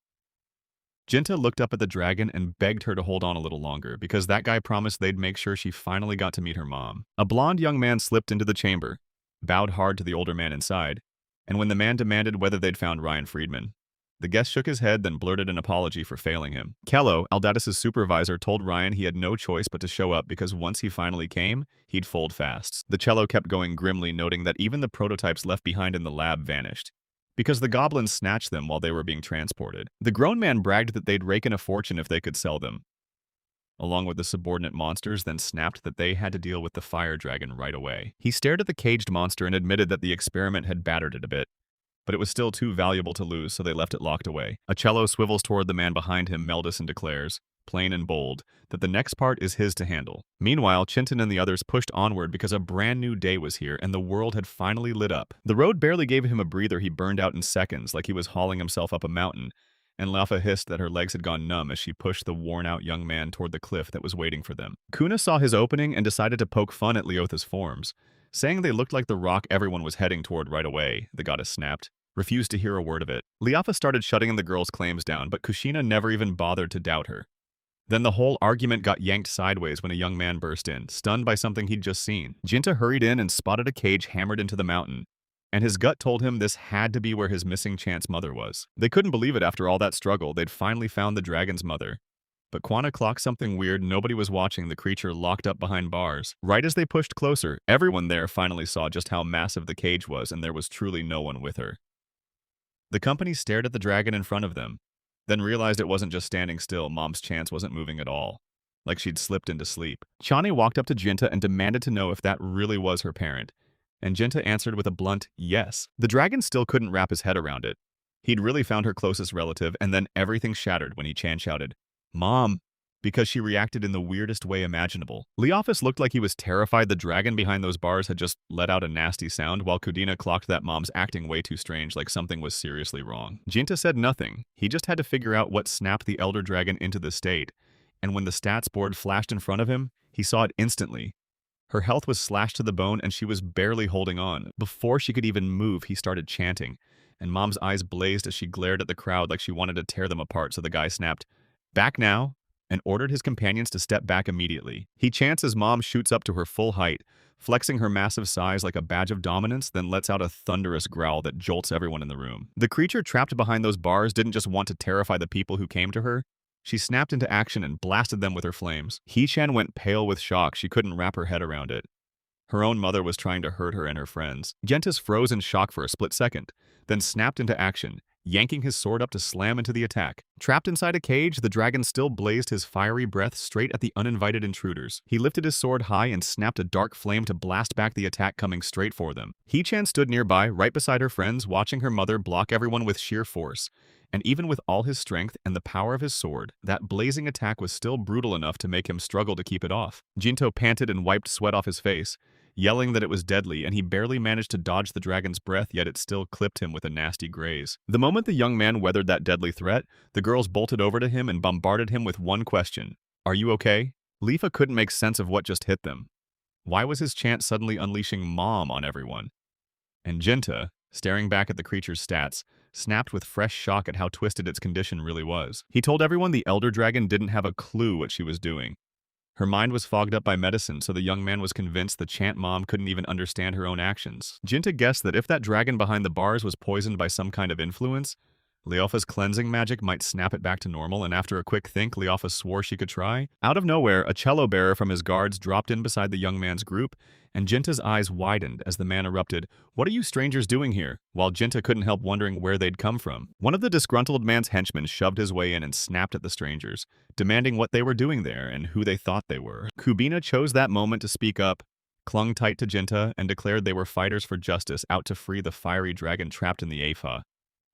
[SPEAKER 1] Jinta looked up at the dragon and begged her to hold on a little longer, because that guy promised they'd make sure she finally got to meet her mom. A blonde young man slipped into the chamber, bowed hard to the older man inside, and when the man demanded whether they'd found Ryan Friedman, the guest shook his head, then blurted an apology for failing him. Kello, Aldatis' supervisor, told Ryan he had no choice but to show up because once he finally came, he'd fold fast. The cello kept going grimly, noting that even the prototypes left behind in the lab vanished, because the goblins snatched them while they were being transported. The grown man bragged that they'd rake in a fortune if they could sell them, along with the subordinate monsters, then snapped that they had to deal with the fire dragon right away. He stared at the caged monster and admitted that the experiment had battered it a bit, but it was still too valuable to lose, so they left it locked away. A cello swivels toward the man behind him, Meldus, and declares, plain and bold, that the next part is his to handle. Meanwhile, Chinton and the others pushed onward because a brand new day was here and the world had finally lit up. The road barely gave him a breather. He burned out in seconds, like he was hauling himself up a mountain, and Lafa hissed that her legs had gone numb as she pushed the worn-out young man toward the cliff that was waiting for them. Kuna saw his opening and decided to poke fun at Leotha's forms, saying they looked like the rock everyone was heading toward right away. The goddess snapped, refused to hear a word of it. Liafa started shutting the girl's claims down, but Kushina never even bothered to doubt her. Then the whole argument got yanked sideways when a young man burst in, stunned by something he'd just seen. Jinta hurried in and spotted a cage hammered into the mountain, and his gut told him this had to be where his missing chance mother was. They couldn't believe it after all that struggle. They'd finally found the dragon's mother. But Quana clocked something weird. Nobody was watching the creature locked up behind bars. Right as they pushed closer, everyone there finally saw just how massive the cage was, and there was truly no one with her. The company stared at the dragon in front of them, then realized it wasn't just standing still. Mom's chance wasn't moving at all, like she'd slipped into sleep. Chani walked up to Jinta and demanded to know if that really was her parent, and Jinta answered with a blunt yes. The dragon still couldn't wrap his head around it. He'd really found her closest relative, and then everything shattered when he shouted, "Mom!" because she reacted in the weirdest way imaginable. Leophis looked like he was terrified the dragon behind those bars had just let out a nasty sound, while Kudina clocked that Mom's acting way too strange, like something was seriously wrong. Jinta said nothing. He just had to figure out what snapped the elder dragon into this state, and when the stats board flashed in front of him, he saw it instantly. Her health was slashed to the bone and she was barely holding on. Before she could even move, he started chanting, and Mom's eyes blazed as she glared at the crowd like she wanted to tear them apart, so the guy snapped, "Back now," and ordered his companions to step back immediately. He chants as Mom shoots up to her full height, flexing her massive size like a badge of dominance, then lets out a thunderous growl that jolts everyone in the room. The creature trapped behind those bars didn't just want to terrify the people who came to her. She snapped into action and blasted them with her flames. He-chan went pale with shock. She couldn't wrap her head around it. Her own mother was trying to hurt her and her friends. Gentis froze in shock for a split second, then snapped into action, yanking his sword up to slam into the attack. Trapped inside a cage, the dragon still blazed his fiery breath straight at the uninvited intruders. He lifted his sword high and snapped a dark flame to blast back the attack coming straight for them. He-chan stood nearby, right beside her friends, watching her mother block everyone with sheer force, And even with all his strength and the power of his sword, that blazing attack was still brutal enough to make him struggle to keep it off. Jinto panted and wiped sweat off his face, yelling that it was deadly, and he barely managed to dodge the dragon's breath, yet it still clipped him with a nasty graze. The moment the young man weathered that deadly threat, the girls bolted over to him and bombarded him with one question. "Are you okay?" Leafa couldn't make sense of what just hit them. Why was his chant suddenly unleashing mom on everyone? And Jinta, staring back at the creature's stats, snapped with fresh shock at how twisted its condition really was. He told everyone the elder dragon didn't have a clue what she was doing. Her mind was fogged up by medicine, so the young man was convinced the chant mom couldn't even understand her own actions. Jinta guessed that if that dragon behind the bars was poisoned by some kind of influence, Leofa's cleansing magic might snap it back to normal, and after a quick think, Leofa swore she could try. Out of nowhere, a cello bearer from his guards dropped in beside the young man's group, and Jinta's eyes widened as the man erupted, "What are you strangers doing here?" While Jinta couldn't help wondering where they'd come from. One of the disgruntled man's henchmen shoved his way in and snapped at the strangers, demanding what they were doing there and who they thought they were. Kubina chose that moment to speak up, clung tight to Jinta, and declared they were fighters for justice out to free the fiery dragon trapped in the Afa,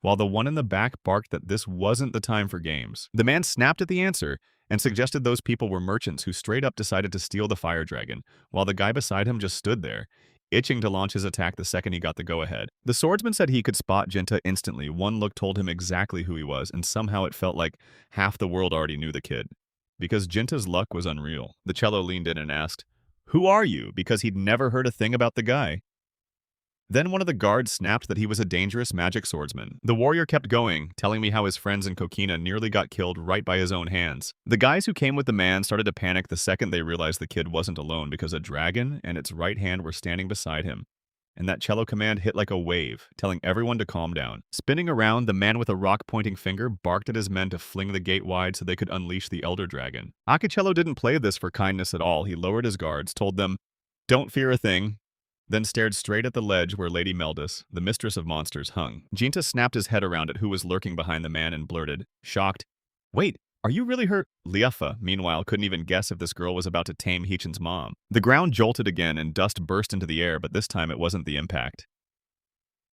[SPEAKER 1] while the one in the back barked that this wasn't the time for games. The man snapped at the answer and suggested those people were merchants who straight up decided to steal the fire dragon, while the guy beside him just stood there, itching to launch his attack the second he got the go-ahead. The swordsman said he could spot Jinta instantly. One look told him exactly who he was, and somehow it felt like half the world already knew the kid. Because Jinta's luck was unreal, the cello leaned in and asked, "Who are you?" because he'd never heard a thing about the guy. Then one of the guards snapped that he was a dangerous magic swordsman. The warrior kept going, telling me how his friends in Kokina nearly got killed right by his own hands. The guys who came with the man started to panic the second they realized the kid wasn't alone because a dragon and its right hand were standing beside him. And that cello command hit like a wave, telling everyone to calm down. Spinning around, the man with a rock-pointing finger barked at his men to fling the gate wide so they could unleash the elder dragon. Akicello didn't play this for kindness at all. He lowered his guards, told them, "Don't fear a thing," then stared straight at the ledge where Lady Meldus, the mistress of monsters, hung. Jinta snapped his head around at who was lurking behind the man and blurted, shocked, "Wait, are you really her?" Leofa, meanwhile, couldn't even guess if this girl was about to tame Hichin's mom. The ground jolted again and dust burst into the air, but this time it wasn't the impact.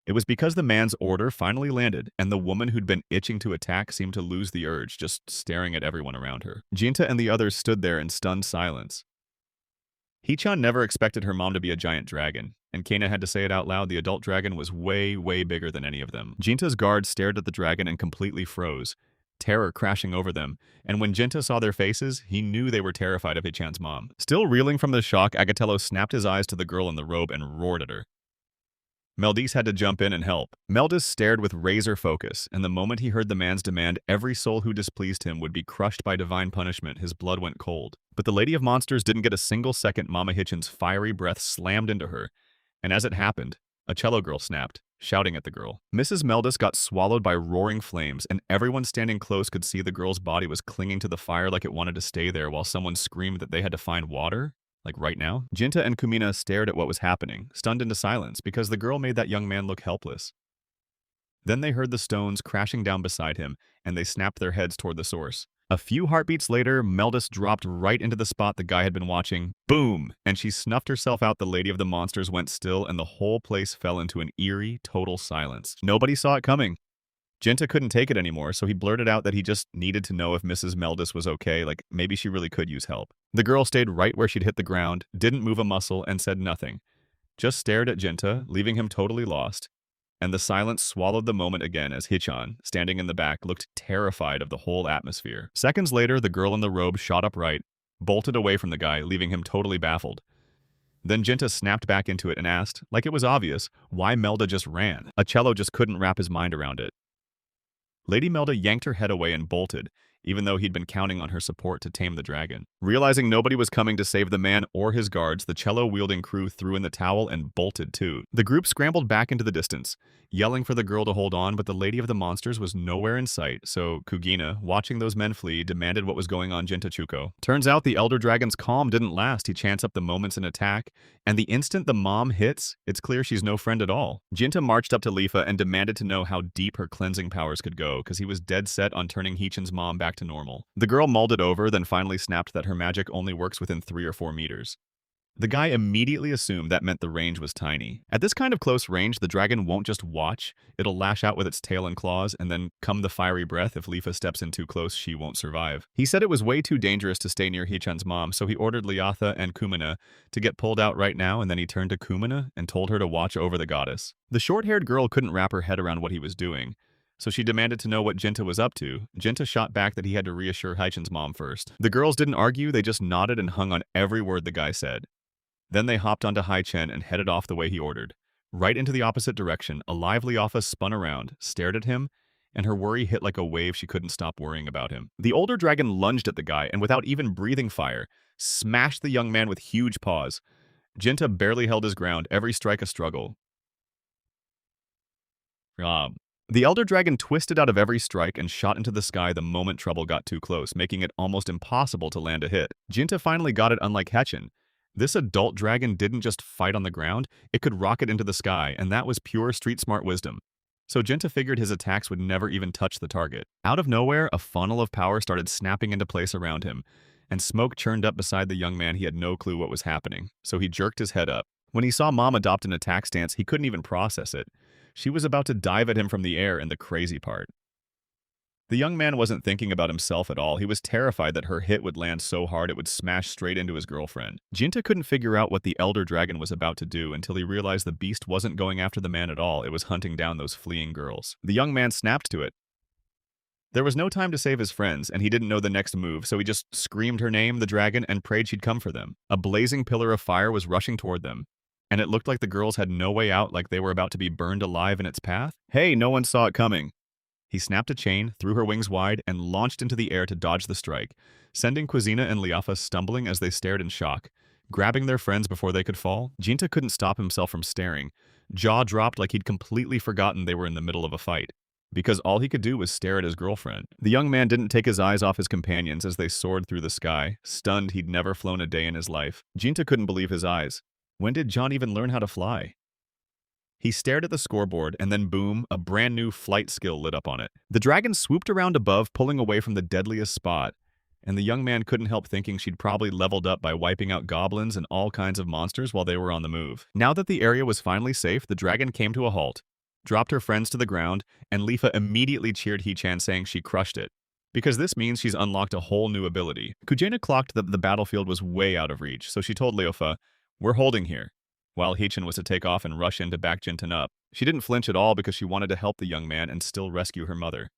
[SPEAKER 1] It was because the man's order finally landed, and the woman who'd been itching to attack seemed to lose the urge, just staring at everyone around her. Jinta and the others stood there in stunned silence. Hichan never expected her mom to be a giant dragon, and Kana had to say it out loud, the adult dragon was way, way bigger than any of them. Jinta's guards stared at the dragon and completely froze, terror crashing over them, and when Jinta saw their faces, he knew they were terrified of Hichan's mom. Still reeling from the shock, Agatello snapped his eyes to the girl in the robe and roared at her. Meldis had to jump in and help. Meldis stared with razor focus, and the moment he heard the man's demand every soul who displeased him would be crushed by divine punishment, his blood went cold. But the Lady of Monsters didn't get a single second. Mama Hichin's fiery breath slammed into her, and as it happened, a cello girl snapped, shouting at the girl. Mrs. Meldis got swallowed by roaring flames, and everyone standing close could see the girl's body was clinging to the fire like it wanted to stay there while someone screamed that they had to find water. Like right now? Jinta and Kumina stared at what was happening, stunned into silence, because the girl made that young man look helpless. Then they heard the stones crashing down beside him, and they snapped their heads toward the source. A few heartbeats later, Meldis dropped right into the spot the guy had been watching. Boom! And she snuffed herself out. The Lady of the Monsters went still, and the whole place fell into an eerie, total silence. Nobody saw it coming. Jinta couldn't take it anymore, so he blurted out that he just needed to know if Mrs. Meldis was okay, like maybe she really could use help. The girl stayed right where she'd hit the ground, didn't move a muscle, and said nothing. Just stared at Jinta, leaving him totally lost. And the silence swallowed the moment again as Hichan, standing in the back, looked terrified of the whole atmosphere. Seconds later, the girl in the robe shot upright, bolted away from the guy, leaving him totally baffled. Then Jinta snapped back into it and asked, like it was obvious, why Melda just ran. Acello just couldn't wrap his mind around it. Lady Melda yanked her head away and bolted, even though he'd been counting on her support to tame the dragon. Realizing nobody was coming to save the man or his guards, the cello-wielding crew threw in the towel and bolted too. The group scrambled back into the distance, yelling for the girl to hold on, but the Lady of the Monsters was nowhere in sight, so Kugina, watching those men flee, demanded what was going on Jintachuko. Turns out the Elder Dragon's calm didn't last. He chants up the moments in attack, and the instant the mom hits, it's clear she's no friend at all. Jinta marched up to Lifa and demanded to know how deep her cleansing powers could go, because he was dead set on turning Hichin's mom back to normal. The girl mulled it over, then finally snapped that her magic only works within 3 or 4 meters. The guy immediately assumed that meant the range was tiny. At this kind of close range, the dragon won't just watch, it'll lash out with its tail and claws, and then come the fiery breath. If Lifa steps in too close, she won't survive. He said it was way too dangerous to stay near Hichan's mom, so he ordered Liatha and Kumina to get pulled out right now, and then he turned to Kumina and told her to watch over the goddess. The short-haired girl couldn't wrap her head around what he was doing, so she demanded to know what Jinta was up to. Jinta shot back that he had to reassure Haichen's mom first. The girls didn't argue, they just nodded and hung on every word the guy said. Then they hopped onto Haichen and headed off the way he ordered. Right into the opposite direction, a lively office spun around, stared at him, and her worry hit like a wave. She couldn't stop worrying about him. The older dragon lunged at the guy and without even breathing fire, smashed the young man with huge paws. Jinta barely held his ground, every strike a struggle. The elder dragon twisted out of every strike and shot into the sky the moment trouble got too close, making it almost impossible to land a hit. Jinta finally got it, unlike Haichen. This adult dragon didn't just fight on the ground, it could rocket into the sky, and that was pure street-smart wisdom. So Jinta figured his attacks would never even touch the target. Out of nowhere, a funnel of power started snapping into place around him, and smoke churned up beside the young man. He had no clue what was happening, so he jerked his head up. When he saw Mom adopt an attack stance, he couldn't even process it. She was about to dive at him from the air, and the crazy part. The young man wasn't thinking about himself at all. He was terrified that her hit would land so hard it would smash straight into his girlfriend. Jinta couldn't figure out what the elder dragon was about to do until he realized the beast wasn't going after the man at all. It was hunting down those fleeing girls. The young man snapped to it. There was no time to save his friends, and he didn't know the next move, so he just screamed her name, the dragon, and prayed she'd come for them. A blazing pillar of fire was rushing toward them, and it looked like the girls had no way out, like they were about to be burned alive in its path. Hey, no one saw it coming. He snapped a chain, threw her wings wide, and launched into the air to dodge the strike, sending Cuisina and Liafa stumbling as they stared in shock, grabbing their friends before they could fall. Jinta couldn't stop himself from staring. Jaw dropped like he'd completely forgotten they were in the middle of a fight, because all he could do was stare at his girlfriend. The young man didn't take his eyes off his companions as they soared through the sky. Stunned, he'd never flown a day in his life. Jinta couldn't believe his eyes. When did John even learn how to fly? He stared at the scoreboard, and then boom, a brand new flight skill lit up on it. The dragon swooped around above, pulling away from the deadliest spot, and the young man couldn't help thinking she'd probably leveled up by wiping out goblins and all kinds of monsters while they were on the move. Now that the area was finally safe, the dragon came to a halt, dropped her friends to the ground, and Lifa immediately cheered Hichan, saying she crushed it, because this means she's unlocked a whole new ability. Kujena clocked that the battlefield was way out of reach, so she told Leofa, "We're holding here," while Hichan was to take off and rush in to back Jintan up. She didn't flinch at all because she wanted to help the young man and still rescue her mother.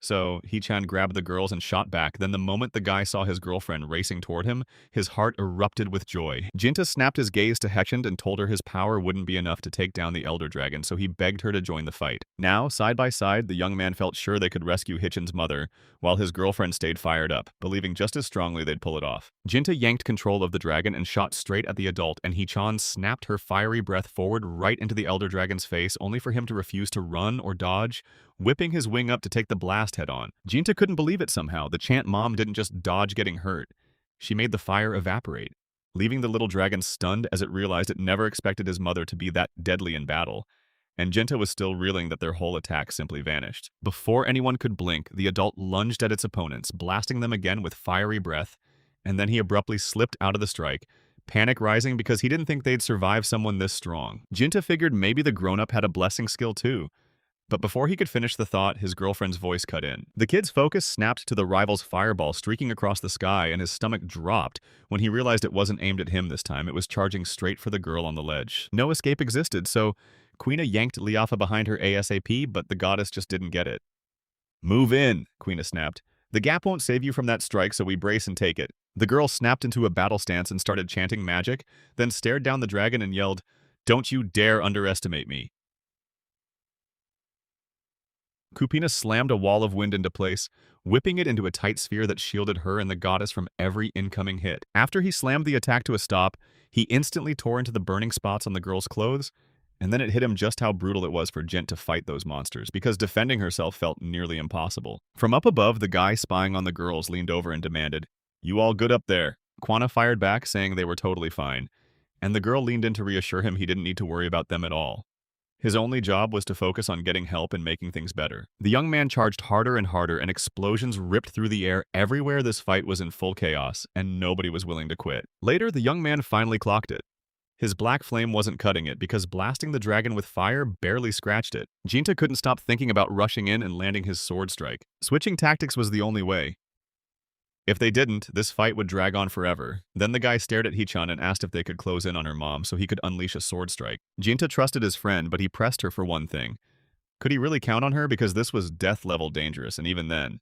[SPEAKER 1] So, Hichan grabbed the girls and shot back. Then the moment the guy saw his girlfriend racing toward him, his heart erupted with joy. Jinta snapped his gaze to Hechend and told her his power wouldn't be enough to take down the Elder Dragon, so he begged her to join the fight. Now, side by side, the young man felt sure they could rescue Hichen's mother, while his girlfriend stayed fired up, believing just as strongly they'd pull it off. Jinta yanked control of the dragon and shot straight at the adult, and Hichan snapped her fiery breath forward right into the Elder Dragon's face, only for him to refuse to run or dodge, whipping his wing up to take the blast head-on. Jinta couldn't believe it somehow. The Chant Mom didn't just dodge getting hurt. She made the fire evaporate, leaving the little dragon stunned as it realized it never expected his mother to be that deadly in battle. And Jinta was still reeling that their whole attack simply vanished. Before anyone could blink, the adult lunged at its opponents, blasting them again with fiery breath, and then he abruptly slipped out of the strike, panic rising because he didn't think they'd survive someone this strong. Jinta figured maybe the grown-up had a blessing skill too. But before he could finish the thought, his girlfriend's voice cut in. The kid's focus snapped to the rival's fireball streaking across the sky, and his stomach dropped when he realized it wasn't aimed at him this time. It was charging straight for the girl on the ledge. No escape existed, so Quina yanked Liafa behind her ASAP, but the goddess just didn't get it. "Move in," Quina snapped. "The gap won't save you from that strike, so we brace and take it." The girl snapped into a battle stance and started chanting magic, then stared down the dragon and yelled, "Don't you dare underestimate me." Kupina slammed a wall of wind into place, whipping it into a tight sphere that shielded her and the goddess from every incoming hit. After he slammed the attack to a stop, he instantly tore into the burning spots on the girl's clothes, and then it hit him just how brutal it was for Jint to fight those monsters, because defending herself felt nearly impossible. From up above, the guy spying on the girls leaned over and demanded, "You all good up there?" Quana fired back, saying they were totally fine, and the girl leaned in to reassure him he didn't need to worry about them at all. His only job was to focus on getting help and making things better. The young man charged harder and harder, and explosions ripped through the air everywhere. This fight was in full chaos, and nobody was willing to quit. Later, the young man finally clocked it. His black flame wasn't cutting it because blasting the dragon with fire barely scratched it. Jinta couldn't stop thinking about rushing in and landing his sword strike. Switching tactics was the only way. If they didn't, this fight would drag on forever. Then the guy stared at Hichan and asked if they could close in on her mom so he could unleash a sword strike. Jinta trusted his friend, but he pressed her for one thing. Could he really count on her? Because this was death-level dangerous, and even then,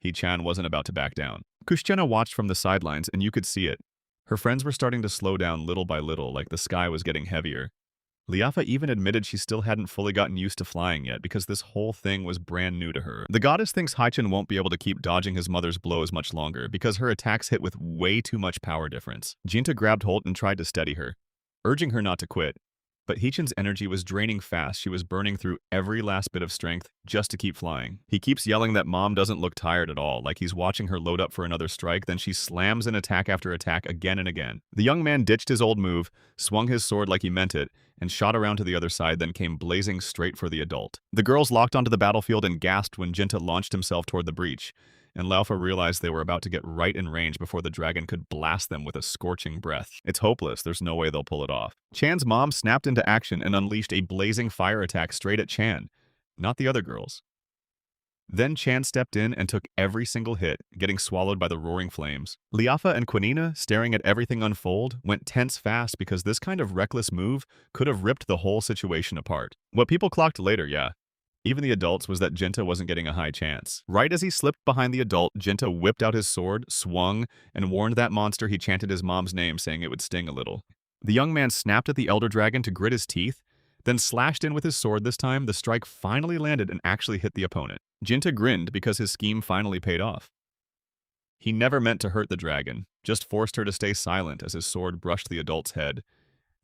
[SPEAKER 1] Hichan wasn't about to back down. Kushchena watched from the sidelines, and you could see it. Her friends were starting to slow down little by little, like the sky was getting heavier. Liafa even admitted she still hadn't fully gotten used to flying yet because this whole thing was brand new to her. The goddess thinks Haichin won't be able to keep dodging his mother's blows much longer because her attacks hit with way too much power difference. Jinta grabbed Holt and tried to steady her, urging her not to quit. But Hichin's energy was draining fast. She was burning through every last bit of strength just to keep flying. He keeps yelling that mom doesn't look tired at all, like he's watching her load up for another strike, then she slams in attack after attack again and again. The young man ditched his old move, swung his sword like he meant it, and shot around to the other side, then came blazing straight for the adult. The girls locked onto the battlefield and gasped when Jinta launched himself toward the breach, and Laufa realized they were about to get right in range before the dragon could blast them with a scorching breath. It's hopeless, there's no way they'll pull it off. Chan's mom snapped into action and unleashed a blazing fire attack straight at Chan, not the other girls. Then Chan stepped in and took every single hit, getting swallowed by the roaring flames. Liafa and Quinina, staring at everything unfold, went tense fast because this kind of reckless move could have ripped the whole situation apart. What people clocked later, yeah, even the adults, was that Jinta wasn't getting a high chance. Right as he slipped behind the adult, Jinta whipped out his sword, swung, and warned that monster he chanted his mom's name, saying it would sting a little. The young man snapped at the elder dragon to grit his teeth, then slashed in with his sword. This time, the strike finally landed and actually hit the opponent. Jinta grinned because his scheme finally paid off. He never meant to hurt the dragon, just forced her to stay silent as his sword brushed the adult's head.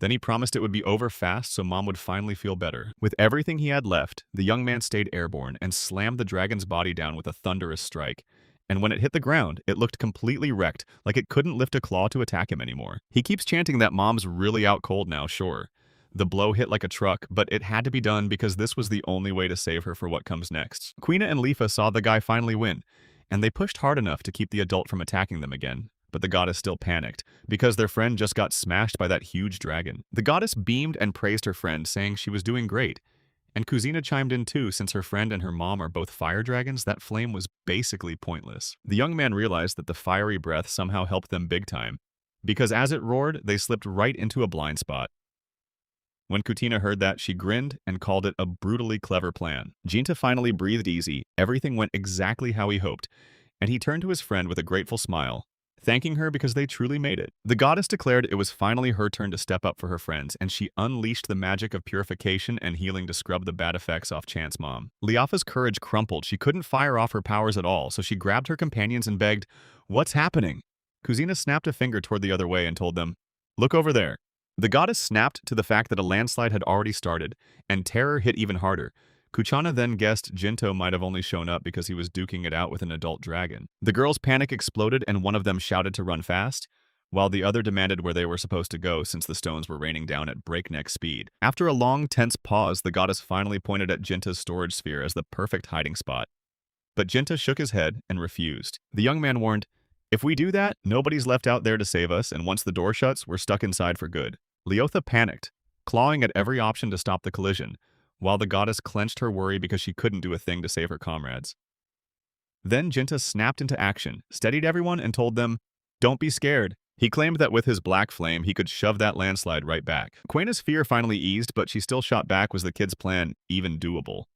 [SPEAKER 1] Then he promised it would be over fast so mom would finally feel better. With everything he had left, the young man stayed airborne and slammed the dragon's body down with a thunderous strike. And when it hit the ground, it looked completely wrecked, like it couldn't lift a claw to attack him anymore. He keeps chanting that mom's really out cold now, sure. The blow hit like a truck, but it had to be done because this was the only way to save her for what comes next. Quina and Lifa saw the guy finally win, and they pushed hard enough to keep the adult from attacking them again. But the goddess still panicked, because their friend just got smashed by that huge dragon. The goddess beamed and praised her friend, saying she was doing great. And Kuzina chimed in too, since her friend and her mom are both fire dragons. That flame was basically pointless. The young man realized that the fiery breath somehow helped them big time, because as it roared, they slipped right into a blind spot. When Kutina heard that, she grinned and called it a brutally clever plan. Jinta finally breathed easy, everything went exactly how he hoped, and he turned to his friend with a grateful smile, thanking her because they truly made it. The goddess declared it was finally her turn to step up for her friends, and she unleashed the magic of purification and healing to scrub the bad effects off Chan's mom. Liafa's courage crumpled. She couldn't fire off her powers at all, so she grabbed her companions and begged, "What's happening?" Kuzina snapped a finger toward the other way and told them, "Look over there." The goddess snapped to the fact that a landslide had already started, and terror hit even harder. Kuchana then guessed Jinto might have only shown up because he was duking it out with an adult dragon. The girls' panic exploded and one of them shouted to run fast, while the other demanded where they were supposed to go since the stones were raining down at breakneck speed. After a long, tense pause, the goddess finally pointed at Jinta's storage sphere as the perfect hiding spot. But Jinta shook his head and refused. The young man warned, "If we do that, nobody's left out there to save us, and once the door shuts, we're stuck inside for good." Leotha panicked, clawing at every option to stop the collision, while the goddess clenched her worry because she couldn't do a thing to save her comrades. Then Jinta snapped into action, steadied everyone, and told them, "Don't be scared." He claimed that with his black flame, he could shove that landslide right back. Quena's fear finally eased, but she still shot back. Was the kid's plan even doable?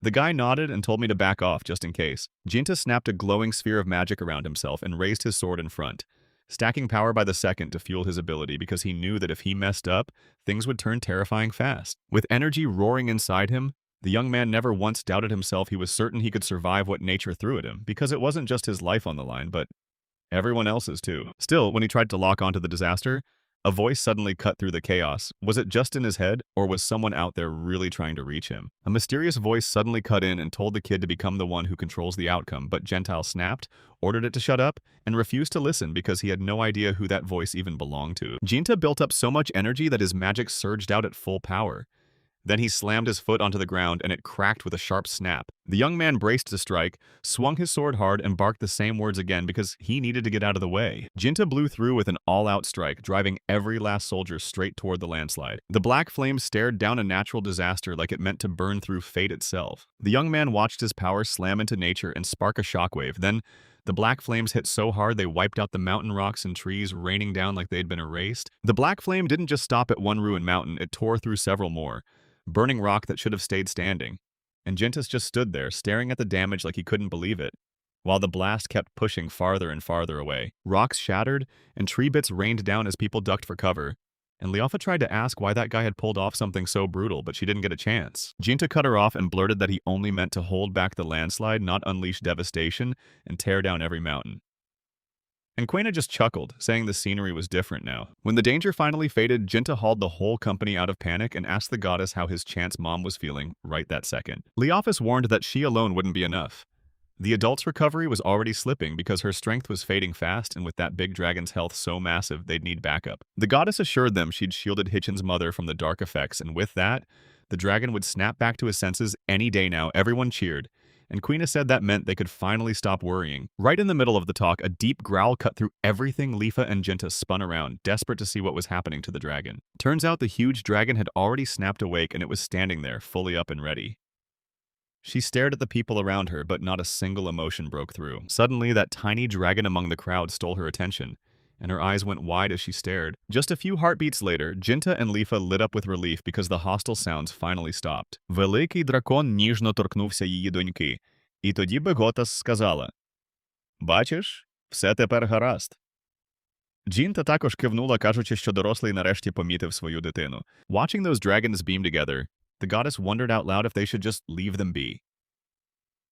[SPEAKER 1] The guy nodded and told me to back off just in case. Jinta snapped a glowing sphere of magic around himself and raised his sword in front, stacking power by the second to fuel his ability because he knew that if he messed up, things would turn terrifying fast. With energy roaring inside him, the young man never once doubted himself. He was certain he could survive what nature threw at him, because it wasn't just his life on the line, but everyone else's too. Still, when he tried to lock onto the disaster, a voice suddenly cut through the chaos. Was it just in his head, or was someone out there really trying to reach him? A mysterious voice suddenly cut in and told the kid to become the one who controls the outcome, but Gentile snapped, ordered it to shut up, and refused to listen because he had no idea who that voice even belonged to. Jinta built up so much energy that his magic surged out at full power. Then he slammed his foot onto the ground and it cracked with a sharp snap. The young man braced to strike, swung his sword hard, and barked the same words again because he needed to get out of the way. Jinta blew through with an all-out strike, driving every last soldier straight toward the landslide. The black flames stared down a natural disaster like it meant to burn through fate itself. The young man watched his power slam into nature and spark a shockwave. Then, the black flames hit so hard they wiped out the mountain rocks and trees, raining down like they'd been erased. The black flame didn't just stop at one ruined mountain, it tore through several more, burning rock that should have stayed standing. And Gentis just stood there, staring at the damage like he couldn't believe it, while the blast kept pushing farther and farther away. Rocks shattered, and tree bits rained down as people ducked for cover. And Leofa tried to ask why that guy had pulled off something so brutal, but she didn't get a chance. Jinta cut her off and blurted that he only meant to hold back the landslide, not unleash devastation and tear down every mountain. And Quena just chuckled, saying the scenery was different now. When the danger finally faded, Jinta hauled the whole company out of panic and asked the goddess how his chance mom was feeling right that second. Leophis warned that she alone wouldn't be enough. The adult's recovery was already slipping because her strength was fading fast, and with that big dragon's health so massive, they'd need backup. The goddess assured them she'd shielded Hitchin's mother from the dark effects, and with that, the dragon would snap back to his senses any day now. Everyone cheered, and Queena said that meant they could finally stop worrying. Right in the middle of the talk, a deep growl cut through everything. Lifa and Jinta spun around, desperate to see what was happening to the dragon. Turns out the huge dragon had already snapped awake, and it was standing there, fully up and ready. She stared at the people around her, but not a single emotion broke through. Suddenly, that tiny dragon among the crowd stole her attention, and her eyes went wide as she stared. Just a few heartbeats later, Jinta and Lifa lit up with relief because the hostile sounds finally stopped. Великий дракон ніжно торкнувся її доньки, і тоді Бегота сказала: «Бачиш, все тепер гаразд». Jinta також кивнула, кажучи, що дорослий нарешті помітив свою дитину. Watching those dragons beam together, the goddess wondered out loud if they should just leave them be.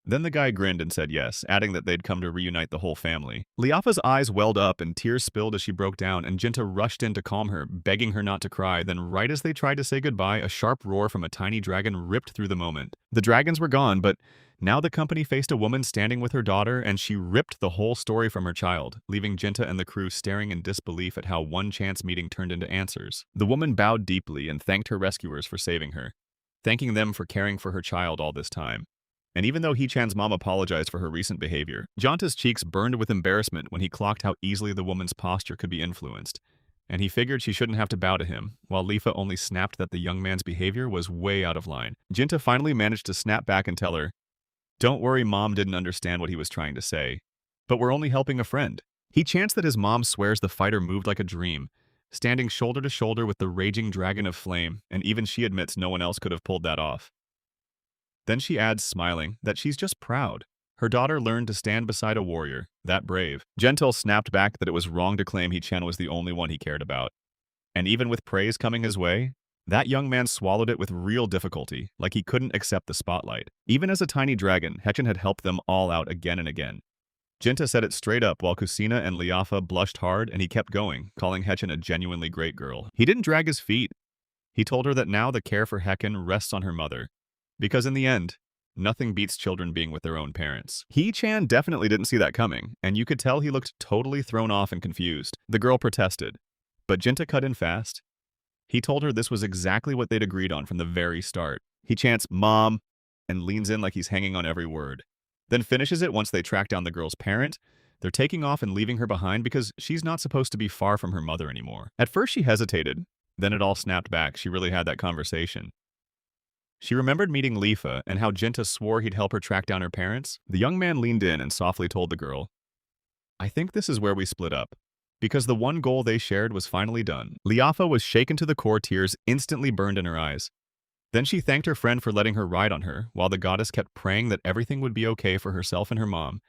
[SPEAKER 1] Then the guy grinned and said yes, adding that they'd come to reunite the whole family. Liafa's eyes welled up and tears spilled as she broke down, and Jinta rushed in to calm her, begging her not to cry. Then right as they tried to say goodbye, a sharp roar from a tiny dragon ripped through the moment. The dragons were gone, but now the company faced a woman standing with her daughter, and she ripped the whole story from her child, leaving Jinta and the crew staring in disbelief at how one chance meeting turned into answers. The woman bowed deeply and thanked her rescuers for saving her, thanking them for caring for her child all this time. And even though Hee-chan's mom apologized for her recent behavior, Janta's cheeks burned with embarrassment when he clocked how easily the woman's posture could be influenced, and he figured she shouldn't have to bow to him, while Lifa only snapped that the young man's behavior was way out of line. Jinta finally managed to snap back and tell her, "Don't worry, Mom didn't understand what he was trying to say, but we're only helping a friend." He chants that his mom swears the fighter moved like a dream, standing shoulder to shoulder with the raging dragon of flame, and even she admits no one else could have pulled that off. Then she adds, smiling, that she's just proud. Her daughter learned to stand beside a warrior, that brave. Gentil snapped back that it was wrong to claim Hee-chan was the only one he cared about. And even with praise coming his way, that young man swallowed it with real difficulty, like he couldn't accept the spotlight. Even as a tiny dragon, Hee-chan had helped them all out again and again. Jinta said it straight up while Kusina and Liafa blushed hard, and he kept going, calling Hee-chan a genuinely great girl. He didn't drag his feet. He told her that now the care for Hee-chan rests on her mother, because in the end, nothing beats children being with their own parents. Hee-chan definitely didn't see that coming, and you could tell he looked totally thrown off and confused. The girl protested, but Jinta cut in fast. He told her this was exactly what they'd agreed on from the very start. He chants, "Mom," and leans in like he's hanging on every word. Then finishes it once they track down the girl's parent. They're taking off and leaving her behind because she's not supposed to be far from her mother anymore. At first she hesitated, then it all snapped back. She really had that conversation. She remembered meeting Lifa and how Jinta swore he'd help her track down her parents. The young man leaned in and softly told the girl, "I think this is where we split up," because the one goal they shared was finally done. Liafa was shaken to the core, tears instantly burned in her eyes. Then she thanked her friend for letting her ride on her, while the goddess kept praying that everything would be okay for herself and her mom,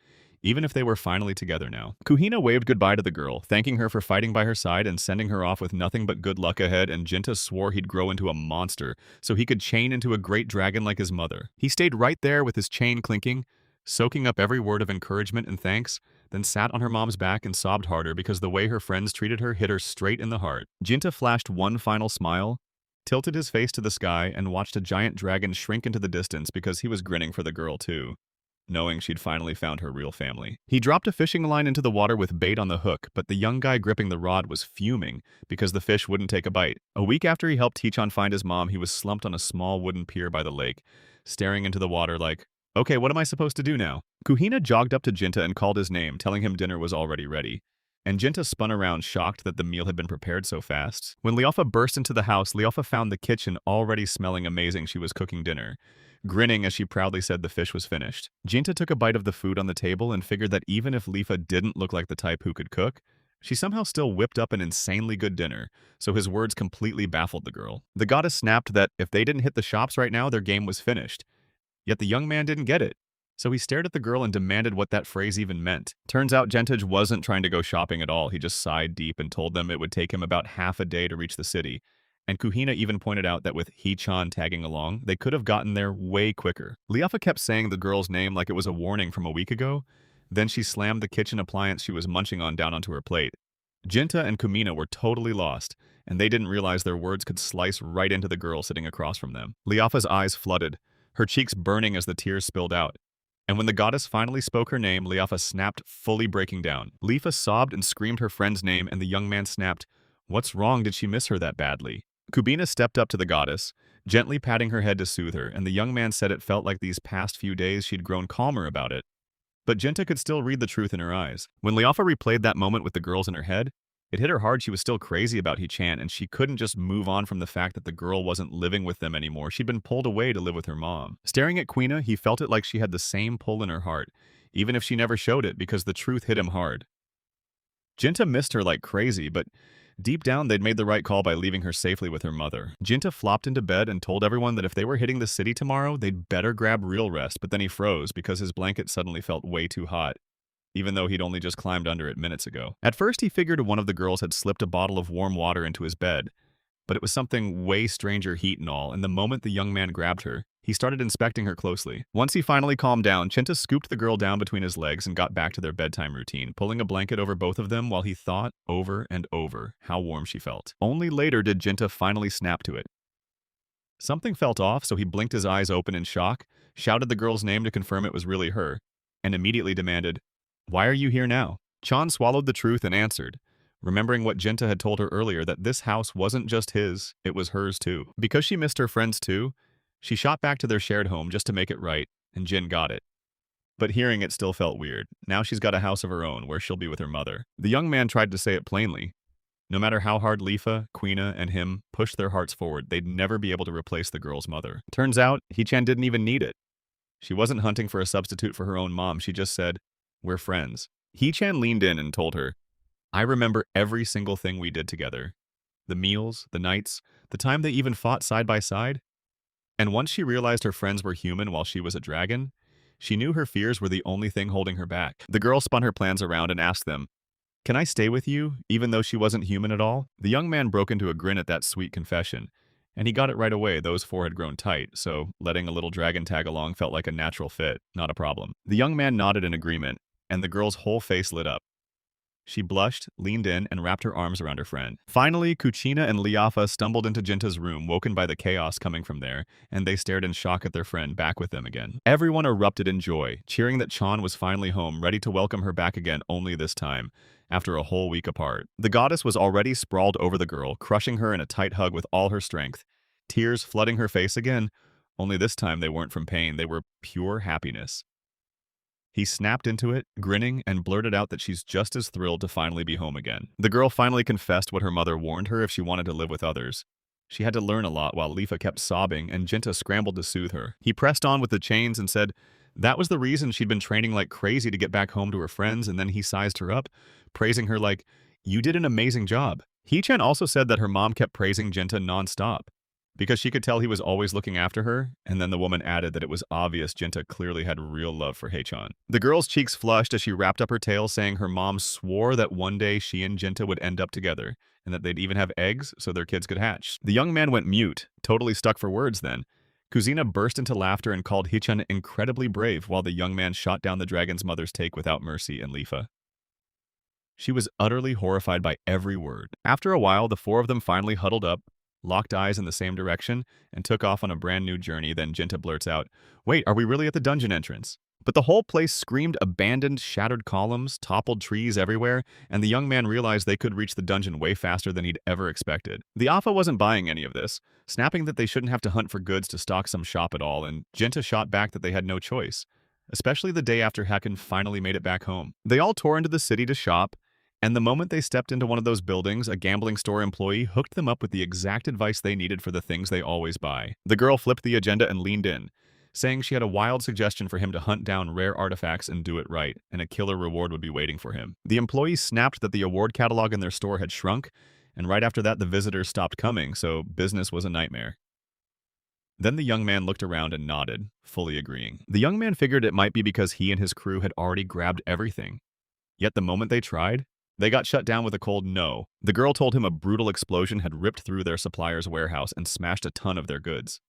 [SPEAKER 1] even if they were finally together now. Kuhina waved goodbye to the girl, thanking her for fighting by her side and sending her off with nothing but good luck ahead, and Jinta swore he'd grow into a monster so he could chain into a great dragon like his mother. He stayed right there with his chain clinking, soaking up every word of encouragement and thanks, then sat on her mom's back and sobbed harder because the way her friends treated her hit her straight in the heart. Jinta flashed one final smile, tilted his face to the sky, and watched a giant dragon shrink into the distance because he was grinning for the girl too. knowing she'd finally found her real family. He dropped a fishing line into the water with bait on the hook, but the young guy gripping the rod was fuming because the fish wouldn't take a bite. A week after he helped Hee-chan find his mom, he was slumped on a small wooden pier by the lake, staring into the water like, okay, what am I supposed to do now? Kuhina jogged up to Jinta and called his name, telling him dinner was already ready. And Jinta spun around, shocked that the meal had been prepared so fast. When Leofa burst into the house, Leofa found the kitchen already smelling amazing. She was cooking dinner, grinning as she proudly said the fish was finished. Jinta took a bite of the food on the table and figured that even if Leofa didn't look like the type who could cook, she somehow still whipped up an insanely good dinner, so his words completely baffled the girl. The goddess snapped that if they didn't hit the shops right now, their game was finished. Yet the young man didn't get it. So he stared at the girl and demanded what that phrase even meant. Turns out Gentage wasn't trying to go shopping at all. He just sighed deep and told them it would take him about half a day to reach the city. And Kuhina even pointed out that with Hee-chan tagging along, they could have gotten there way quicker. Leofa kept saying the girl's name like it was a warning from a week ago. Then she slammed the kitchen appliance she was munching on down onto her plate. Jinta and Kumina were totally lost, and they didn't realize their words could slice right into the girl sitting across from them. Leofa's eyes flooded, her cheeks burning as the tears spilled out. And when the goddess finally spoke her name, Leofa snapped, fully breaking down. Leofa sobbed and screamed her friend's name, and the young man snapped, "What's wrong? Did she miss her that badly?" Kubina stepped up to the goddess, gently patting her head to soothe her, and the young man said it felt like these past few days she'd grown calmer about it. But Jinta could still read the truth in her eyes. When Leofa replayed that moment with the girls in her head, it hit her hard she was still crazy about Hee-chan, and she couldn't just move on from the fact that the girl wasn't living with them anymore. She'd been pulled away to live with her mom. Staring at Quina, he felt it like she had the same pull in her heart, even if she never showed it because the truth hit him hard. Jinta missed her like crazy, but deep down they'd made the right call by leaving her safely with her mother. Jinta flopped into bed and told everyone that if they were hitting the city tomorrow, they'd better grab real rest, but then he froze because his blanket suddenly felt way too hot, even though he'd only just climbed under it minutes ago. At first, he figured one of the girls had slipped a bottle of warm water into his bed, but it was something way stranger, heat and all, and the moment the young man grabbed her, he started inspecting her closely. Once he finally calmed down, Chinta scooped the girl down between his legs and got back to their bedtime routine, pulling a blanket over both of them while he thought over and over how warm she felt. Only later did Jinta finally snap to it. Something felt off, so he blinked his eyes open in shock, shouted the girl's name to confirm it was really her, and immediately demanded, "Why are you here now?" Chan swallowed the truth and answered, remembering what Jinta had told her earlier that this house wasn't just his, it was hers too. Because she missed her friends too, she shot back to their shared home just to make it right, and Jin got it. But hearing it still felt weird. Now she's got a house of her own where she'll be with her mother. The young man tried to say it plainly. No matter how hard Lifa, Quina, and him pushed their hearts forward, they'd never be able to replace the girl's mother. Turns out, Hee-chan didn't even need it. She wasn't hunting for a substitute for her own mom, she just said, "We're friends." Hee-chan leaned in and told her, "I remember every single thing we did together. The meals, the nights, the time they even fought side by side." And once she realized her friends were human while she was a dragon, she knew her fears were the only thing holding her back. The girl spun her plans around and asked them, "Can I stay with you, even though she wasn't human at all?" The young man broke into a grin at that sweet confession, and he got it right away. Those four had grown tight, so letting a little dragon tag along felt like a natural fit, not a problem. The young man nodded in agreement, and the girl's whole face lit up. She blushed, leaned in, and wrapped her arms around her friend. Finally, Kuchina and Liafa stumbled into Jinta's room, woken by the chaos coming from there, and they stared in shock at their friend back with them again. Everyone erupted in joy, cheering that Chan was finally home, ready to welcome her back again, only this time, after a whole week apart. The goddess was already sprawled over the girl, crushing her in a tight hug with all her strength, tears flooding her face again, only this time they weren't from pain, they were pure happiness. He snapped into it, grinning, and blurted out that she's just as thrilled to finally be home again. The girl finally confessed what her mother warned her if she wanted to live with others. She had to learn a lot while Lifa kept sobbing, and Jinta scrambled to soothe her. He pressed on with the chains and said that was the reason she'd been training like crazy to get back home to her friends, and then he sized her up, praising her like, "You did an amazing job." Hee-chan also said that her mom kept praising Jinta nonstop, because she could tell he was always looking after her, and then the woman added that it was obvious Jinta clearly had real love for Hee-chan. The girl's cheeks flushed as she wrapped up her tale, saying her mom swore that one day she and Jinta would end up together, and that they'd even have eggs so their kids could hatch. The young man went mute, totally stuck for words then. Kuzina burst into laughter and called Hee-chan incredibly brave while the young man shot down the dragon's mother's take without mercy and Lifa. She was utterly horrified by every word. After a while, the four of them finally huddled up, locked eyes in the same direction, and took off on a brand new journey. Then Jinta blurts out, "Wait, are we really at the dungeon entrance?" But the whole place screamed abandoned, shattered columns, toppled trees everywhere, and the young man realized they could reach the dungeon way faster than he'd ever expected. The Alpha wasn't buying any of this, snapping that they shouldn't have to hunt for goods to stock some shop at all, and Jinta shot back that they had no choice, especially the day after Hakken finally made it back home. They all tore into the city to shop, and the moment they stepped into one of those buildings, a gambling store employee hooked them up with the exact advice they needed for the things they always buy. The girl flipped the agenda and leaned in, saying she had a wild suggestion for him to hunt down rare artifacts and do it right, and a killer reward would be waiting for him. The employee snapped that the award catalog in their store had shrunk, and right after that the visitors stopped coming, so business was a nightmare. Then the young man looked around and nodded, fully agreeing. The young man figured it might be because he and his crew had already grabbed everything. Yet the moment they tried, they got shut down with a cold no. The girl told him a brutal explosion had ripped through their supplier's warehouse and smashed a ton of their goods.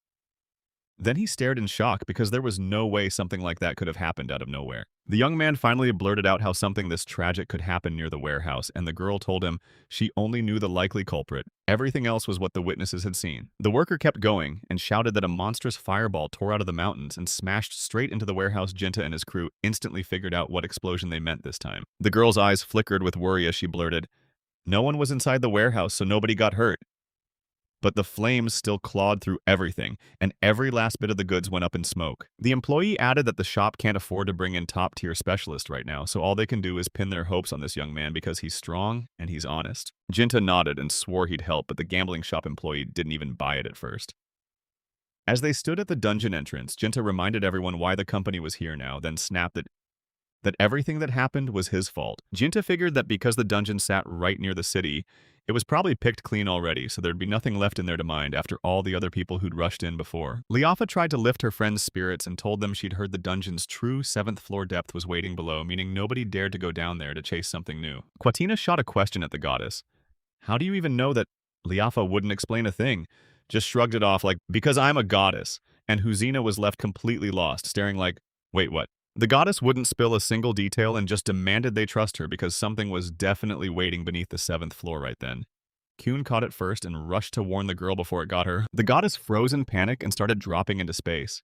[SPEAKER 1] Then he stared in shock because there was no way something like that could have happened out of nowhere. The young man finally blurted out how something this tragic could happen near the warehouse, and the girl told him she only knew the likely culprit. Everything else was what the witnesses had seen. The worker kept going and shouted that a monstrous fireball tore out of the mountains and smashed straight into the warehouse. Jinta and his crew instantly figured out what explosion they meant this time. The girl's eyes flickered with worry as she blurted, "No one was inside the warehouse, so nobody got hurt." But the flames still clawed through everything, and every last bit of the goods went up in smoke. The employee added that the shop can't afford to bring in top-tier specialists right now, so all they can do is pin their hopes on this young man because he's strong and he's honest. Jinta nodded and swore he'd help, but the gambling shop employee didn't even buy it at first. As they stood at the dungeon entrance, Jinta reminded everyone why the company was here now, then snapped that everything that happened was his fault. Jinta figured that because the dungeon sat right near the city, it was probably picked clean already, so there'd be nothing left in there to mind after all the other people who'd rushed in before. Liafa tried to lift her friends' spirits and told them she'd heard the dungeon's true 7th floor depth was waiting below, meaning nobody dared to go down there to chase something new. Quatina shot a question at the goddess. How do you even know that? Liafa wouldn't explain a thing, just shrugged it off like, because I'm a goddess, and Huzina was left completely lost, staring like, wait, what? The goddess wouldn't spill a single detail and just demanded they trust her because something was definitely waiting beneath the 7th floor right then. Kyun caught it first and rushed to warn the girl before it got her. The goddess froze in panic and started dropping into space.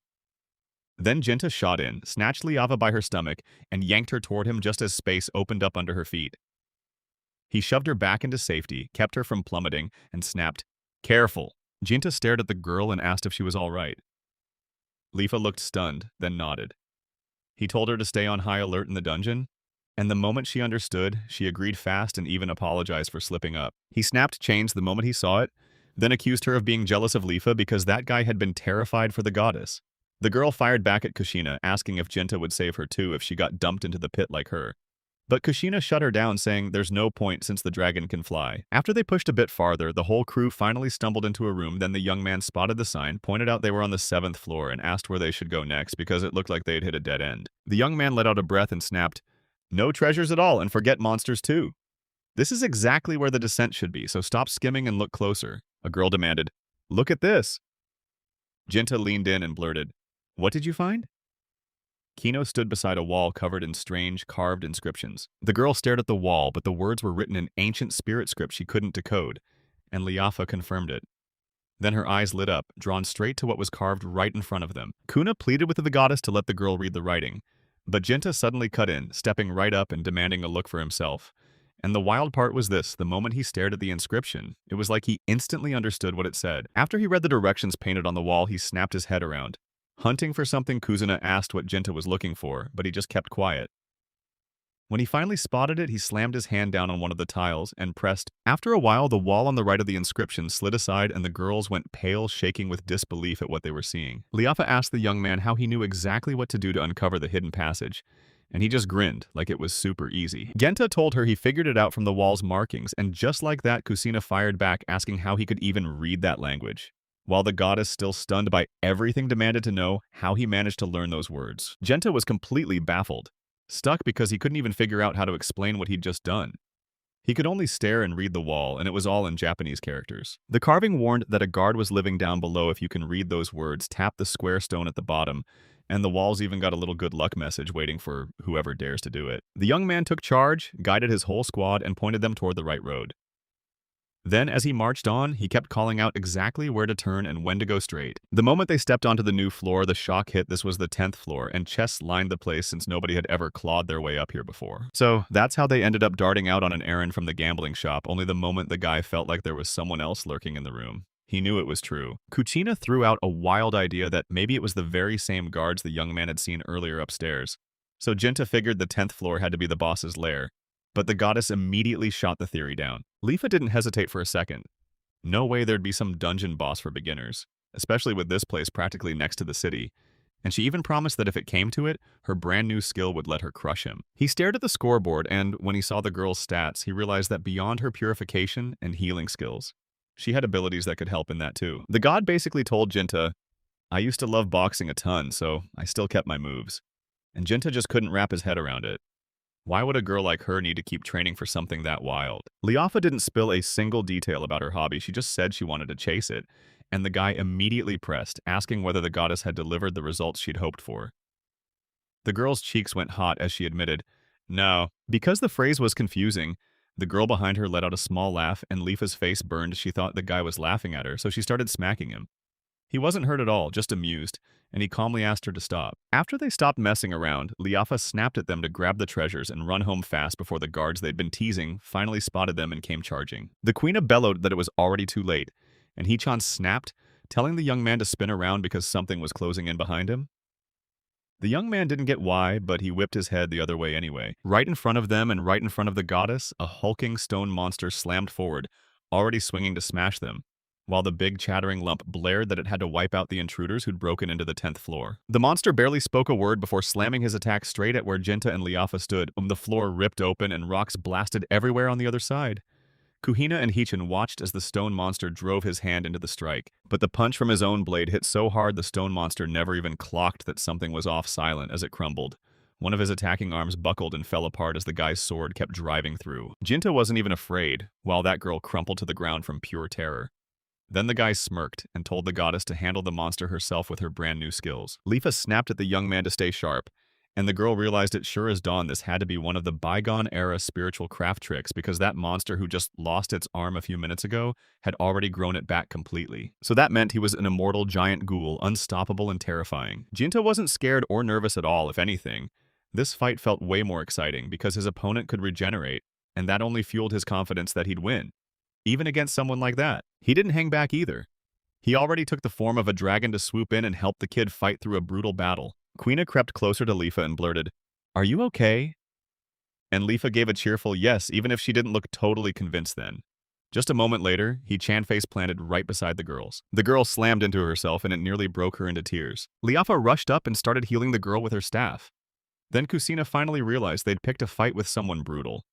[SPEAKER 1] Then Jinta shot in, snatched Liava by her stomach, and yanked her toward him just as space opened up under her feet. He shoved her back into safety, kept her from plummeting, and snapped, "Careful." Jinta stared at the girl and asked if she was all right. Lifa looked stunned, then nodded. He told her to stay on high alert in the dungeon, and the moment she understood, she agreed fast and even apologized for slipping up. He snapped chains the moment he saw it, then accused her of being jealous of Lifa because that guy had been terrified for the goddess. The girl fired back at Kushina, asking if Jinta would save her too if she got dumped into the pit like her. But Kushina shut her down, saying there's no point since the dragon can fly. After they pushed a bit farther, the whole crew finally stumbled into a room. Then the young man spotted the sign, pointed out they were on the 7th floor, and asked where they should go next because it looked like they'd hit a dead end. The young man let out a breath and snapped, "No treasures at all, and forget monsters too. This is exactly where the descent should be, so stop skimming and look closer." A girl demanded, "Look at this." Jinta leaned in and blurted, "What did you find?" Kino stood beside a wall covered in strange, carved inscriptions. The girl stared at the wall, but the words were written in ancient spirit script she couldn't decode, and Liafa confirmed it. Then her eyes lit up, drawn straight to what was carved right in front of them. Kuna pleaded with the goddess to let the girl read the writing, but Jinta suddenly cut in, stepping right up and demanding a look for himself. And the wild part was this: the moment he stared at the inscription, it was like he instantly understood what it said. After he read the directions painted on the wall, he snapped his head around. Hunting for something, Kuzuna asked what Jinta was looking for, but he just kept quiet. When he finally spotted it, he slammed his hand down on one of the tiles and pressed. After a while, the wall on the right of the inscription slid aside and the girls went pale, shaking with disbelief at what they were seeing. Liafa asked the young man how he knew exactly what to do to uncover the hidden passage, and he just grinned like it was super easy. Genta told her he figured it out from the wall's markings, and just like that, Kusina fired back, asking how he could even read that language. While the goddess, still stunned by everything, demanded to know how he managed to learn those words. Genta was completely baffled, stuck because he couldn't even figure out how to explain what he'd just done. He could only stare and read the wall, and it was all in Japanese characters. The carving warned that a guard was living down below. If you can read those words, tap the square stone at the bottom, and the walls even got a little good luck message waiting for whoever dares to do it. The young man took charge, guided his whole squad, and pointed them toward the right road. Then, as he marched on, he kept calling out exactly where to turn and when to go straight. The moment they stepped onto the new floor, the shock hit. This was the 10th floor, and chests lined the place since nobody had ever clawed their way up here before. So, that's how they ended up darting out on an errand from the gambling shop, only the moment the guy felt like there was someone else lurking in the room. He knew it was true. Kuchina threw out a wild idea that maybe it was the very same guards the young man had seen earlier upstairs. So Jinta figured the 10th floor had to be the boss's lair, but the goddess immediately shot the theory down. Leafa didn't hesitate for a second. No way there'd be some dungeon boss for beginners, especially with this place practically next to the city. And she even promised that if it came to it, her brand new skill would let her crush him. He stared at the scoreboard, and when he saw the girl's stats, he realized that beyond her purification and healing skills, she had abilities that could help in that too. The god basically told Jinta, "I used to love boxing a ton, so I still kept my moves." And Jinta just couldn't wrap his head around it. Why would a girl like her need to keep training for something that wild? Liafa didn't spill a single detail about her hobby, she just said she wanted to chase it, and the guy immediately pressed, asking whether the goddess had delivered the results she'd hoped for. The girl's cheeks went hot as she admitted, "No." Because the phrase was confusing, the girl behind her let out a small laugh, and Lifa's face burned. She thought the guy was laughing at her, so she started smacking him. He wasn't hurt at all, just amused, and he calmly asked her to stop. After they stopped messing around, Liafa snapped at them to grab the treasures and run home fast before the guards they'd been teasing finally spotted them and came charging. The Queen bellowed that it was already too late, and Hichan snapped, telling the young man to spin around because something was closing in behind him. The young man didn't get why, but he whipped his head the other way anyway. Right in front of them and right in front of the goddess, a hulking stone monster slammed forward, already swinging to smash them, while the big chattering lump blared that it had to wipe out the intruders who'd broken into the 10th floor. The monster barely spoke a word before slamming his attack straight at where Jinta and Liafa stood. The floor ripped open and rocks blasted everywhere on the other side. Kuhina and Hichin watched as the stone monster drove his hand into the strike, but the punch from his own blade hit so hard the stone monster never even clocked that something was off silent as it crumbled. One of his attacking arms buckled and fell apart as the guy's sword kept driving through. Jinta wasn't even afraid, while that girl crumpled to the ground from pure terror. Then the guy smirked and told the goddess to handle the monster herself with her brand new skills. Lifa snapped at the young man to stay sharp, and the girl realized it sure as dawn this had to be one of the bygone-era spiritual craft tricks because that monster who just lost its arm a few minutes ago had already grown it back completely. So that meant he was an immortal giant ghoul, unstoppable and terrifying. Jinta wasn't scared or nervous at all, if anything. This fight felt way more exciting because his opponent could regenerate, and that only fueled his confidence that he'd win. Even against someone like that. He didn't hang back either. He already took the form of a dragon to swoop in and help the kid fight through a brutal battle. Quina crept closer to Lifa and blurted, "Are you okay?" And Lifa gave a cheerful yes, even if she didn't look totally convinced then. Just a moment later, Hichan face planted right beside the girls. The girl slammed into herself and it nearly broke her into tears. Liafa rushed up and started healing the girl with her staff. Then Kusina finally realized they'd picked a fight with someone brutal.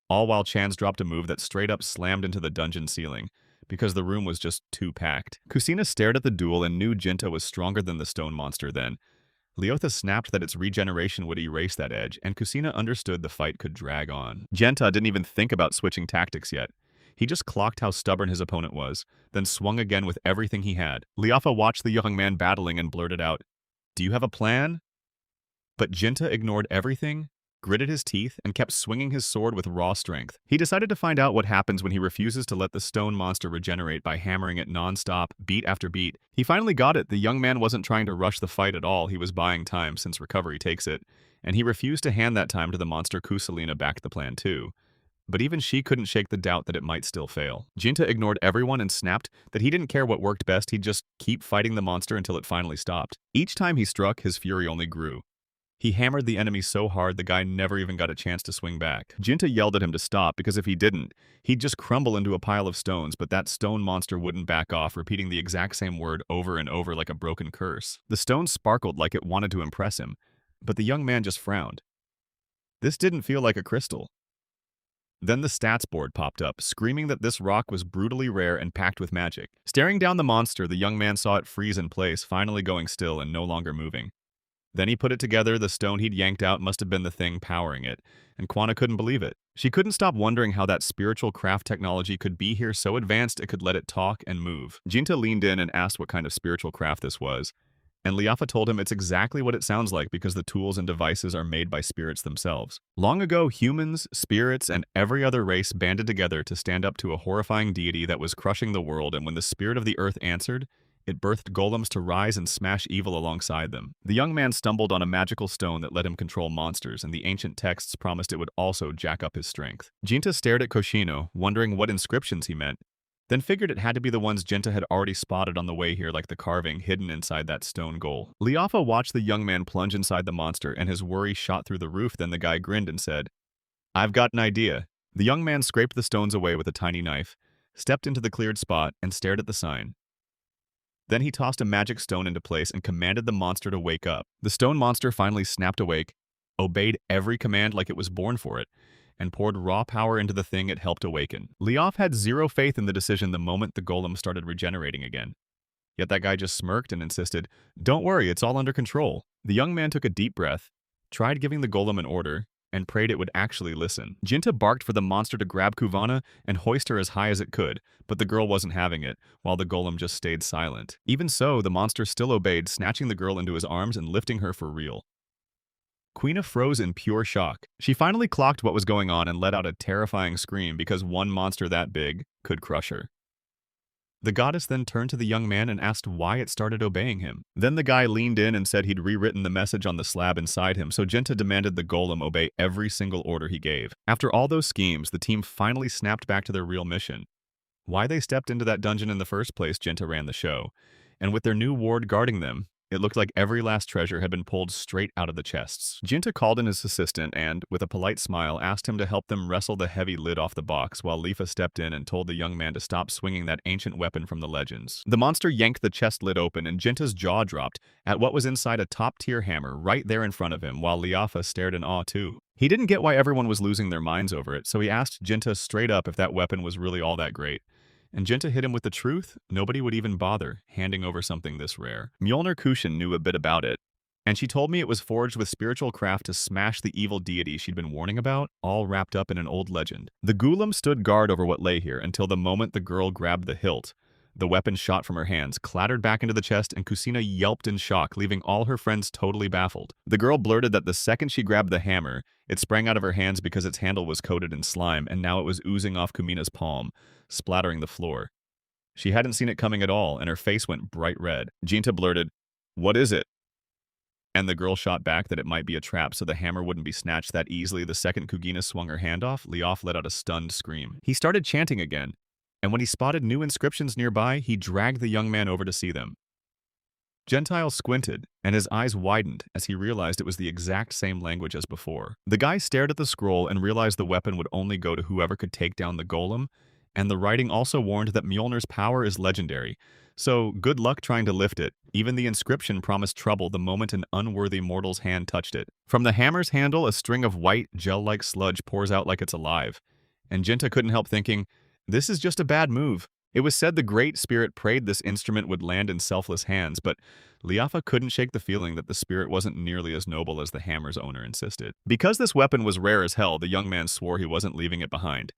[SPEAKER 1] All while Chance dropped a move that straight up slammed into the dungeon ceiling, because the room was just too packed. Kusina stared at the duel and knew Jinta was stronger than the stone monster then. Leotha snapped that its regeneration would erase that edge, and Kusina understood the fight could drag on. Jinta didn't even think about switching tactics yet. He just clocked how stubborn his opponent was, then swung again with everything he had. Liafa watched the young man battling and blurted out, "Do you have a plan?" But Jinta ignored everything, gritted his teeth, and kept swinging his sword with raw strength. He decided to find out what happens when he refuses to let the stone monster regenerate by hammering it non-stop, beat after beat. He finally got it. The young man wasn't trying to rush the fight at all. He was buying time since recovery takes it, and he refused to hand that time to the monster. Kusalina backed the plan too. But even she couldn't shake the doubt that it might still fail. Jinta ignored everyone and snapped that he didn't care what worked best, he'd just keep fighting the monster until it finally stopped. Each time he struck, his fury only grew. He hammered the enemy so hard the guy never even got a chance to swing back. Jinta yelled at him to stop because if he didn't, he'd just crumble into a pile of stones, but that stone monster wouldn't back off, repeating the exact same word over and over like a broken curse. The stone sparkled like it wanted to impress him, but the young man just frowned. This didn't feel like a crystal. Then the stats board popped up, screaming that this rock was brutally rare and packed with magic. Staring down the monster, the young man saw it freeze in place, finally going still and no longer moving. Then he put it together. The stone he'd yanked out must have been the thing powering it, and Kwana couldn't believe it. She couldn't stop wondering how that spiritual craft technology could be here so advanced it could let it talk and move. Jinta leaned in and asked what kind of spiritual craft this was, And Liafa told him it's exactly what it sounds like because the tools and devices are made by spirits themselves. Long ago, humans, spirits, and every other race banded together to stand up to a horrifying deity that was crushing the world, and when the spirit of the earth answered, it birthed golems to rise and smash evil alongside them. The young man stumbled on a magical stone that let him control monsters, and the ancient texts promised it would also jack up his strength. Jinta stared at Koshino, wondering what inscriptions he meant, then figured it had to be the ones Jinta had already spotted on the way here, like the carving hidden inside that stone goal. Liafa watched the young man plunge inside the monster, and his worry shot through the roof. Then the guy grinned and said, "I've got an idea." The young man scraped the stones away with a tiny knife, stepped into the cleared spot, and stared at the sign. Then he tossed a magic stone into place and commanded the monster to wake up. The stone monster finally snapped awake, obeyed every command like it was born for it, and poured raw power into the thing it helped awaken. Liaf had zero faith in the decision the moment the golem started regenerating again. Yet that guy just smirked and insisted, "Don't worry, it's all under control." The young man took a deep breath, tried giving the golem an order, and prayed it would actually listen. Jinta barked for the monster to grab Kuvana and hoist her as high as it could, but the girl wasn't having it, while the golem just stayed silent. Even so, the monster still obeyed, snatching the girl into his arms and lifting her for real. Quina froze in pure shock. She finally clocked what was going on and let out a terrifying scream because one monster that big could crush her. The goddess then turned to the young man and asked why it started obeying him. Then the guy leaned in and said he'd rewritten the message on the slab inside him, so Jinta demanded the golem obey every single order he gave. After all those schemes, the team finally snapped back to their real mission. Why they stepped into that dungeon in the first place, Jinta ran the show. And with their new ward guarding them, it looked like every last treasure had been pulled straight out of the chests. Jinta called in his assistant and, with a polite smile, asked him to help them wrestle the heavy lid off the box, while Lifa stepped in and told the young man to stop swinging that ancient weapon from the legends. The monster yanked the chest lid open, and Jinta's jaw dropped at what was inside a top-tier hammer right there in front of him, while Liafa stared in awe too. He didn't get why everyone was losing their minds over it, so he asked Jinta straight up if that weapon was really all that great. And Jinta hit him with the truth. Nobody would even bother handing over something this rare. Mjolnir Kushin knew a bit about it, and she told me it was forged with spiritual craft to smash the evil deity she'd been warning about, all wrapped up in an old legend. The Ghoulam stood guard over what lay here until the moment the girl grabbed the hilt. The weapon shot from her hands, clattered back into the chest, and Kusina yelped in shock, leaving all her friends totally baffled. The girl blurted that the second she grabbed the hammer, it sprang out of her hands because its handle was coated in slime, and now it was oozing off Kumina's palm, splattering the floor. She hadn't seen it coming at all, and her face went bright red. Jinta blurted, "What is it?" And the girl shot back that it might be a trap so the hammer wouldn't be snatched that easily. The second Kugina swung her hand off, Liaf let out a stunned scream. He started chanting again, and when he spotted new inscriptions nearby, he dragged the young man over to see them. Gentile squinted, and his eyes widened as he realized it was the exact same language as before. The guy stared at the scroll and realized the weapon would only go to whoever could take down the golem, and the writing also warned that Mjolnir's power is legendary, so good luck trying to lift it. Even the inscription promised trouble the moment an unworthy mortal's hand touched it. From the hammer's handle, a string of white, gel-like sludge pours out like it's alive, and Jinta couldn't help thinking, this is just a bad move. It was said the Great Spirit prayed this instrument would land in selfless hands, but Liafa couldn't shake the feeling that the spirit wasn't nearly as noble as the hammer's owner insisted. Because this weapon was rare as hell, the young man swore he wasn't leaving it behind.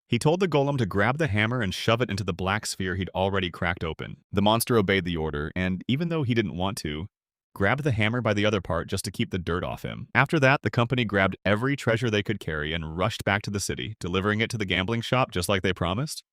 [SPEAKER 1] He told the golem to grab the hammer and shove it into the black sphere he'd already cracked open. The monster obeyed the order, and even though he didn't want to, grabbed the hammer by the other part just to keep the dirt off him. After that, the company grabbed every treasure they could carry and rushed back to the city, delivering it to the gambling shop just like they promised.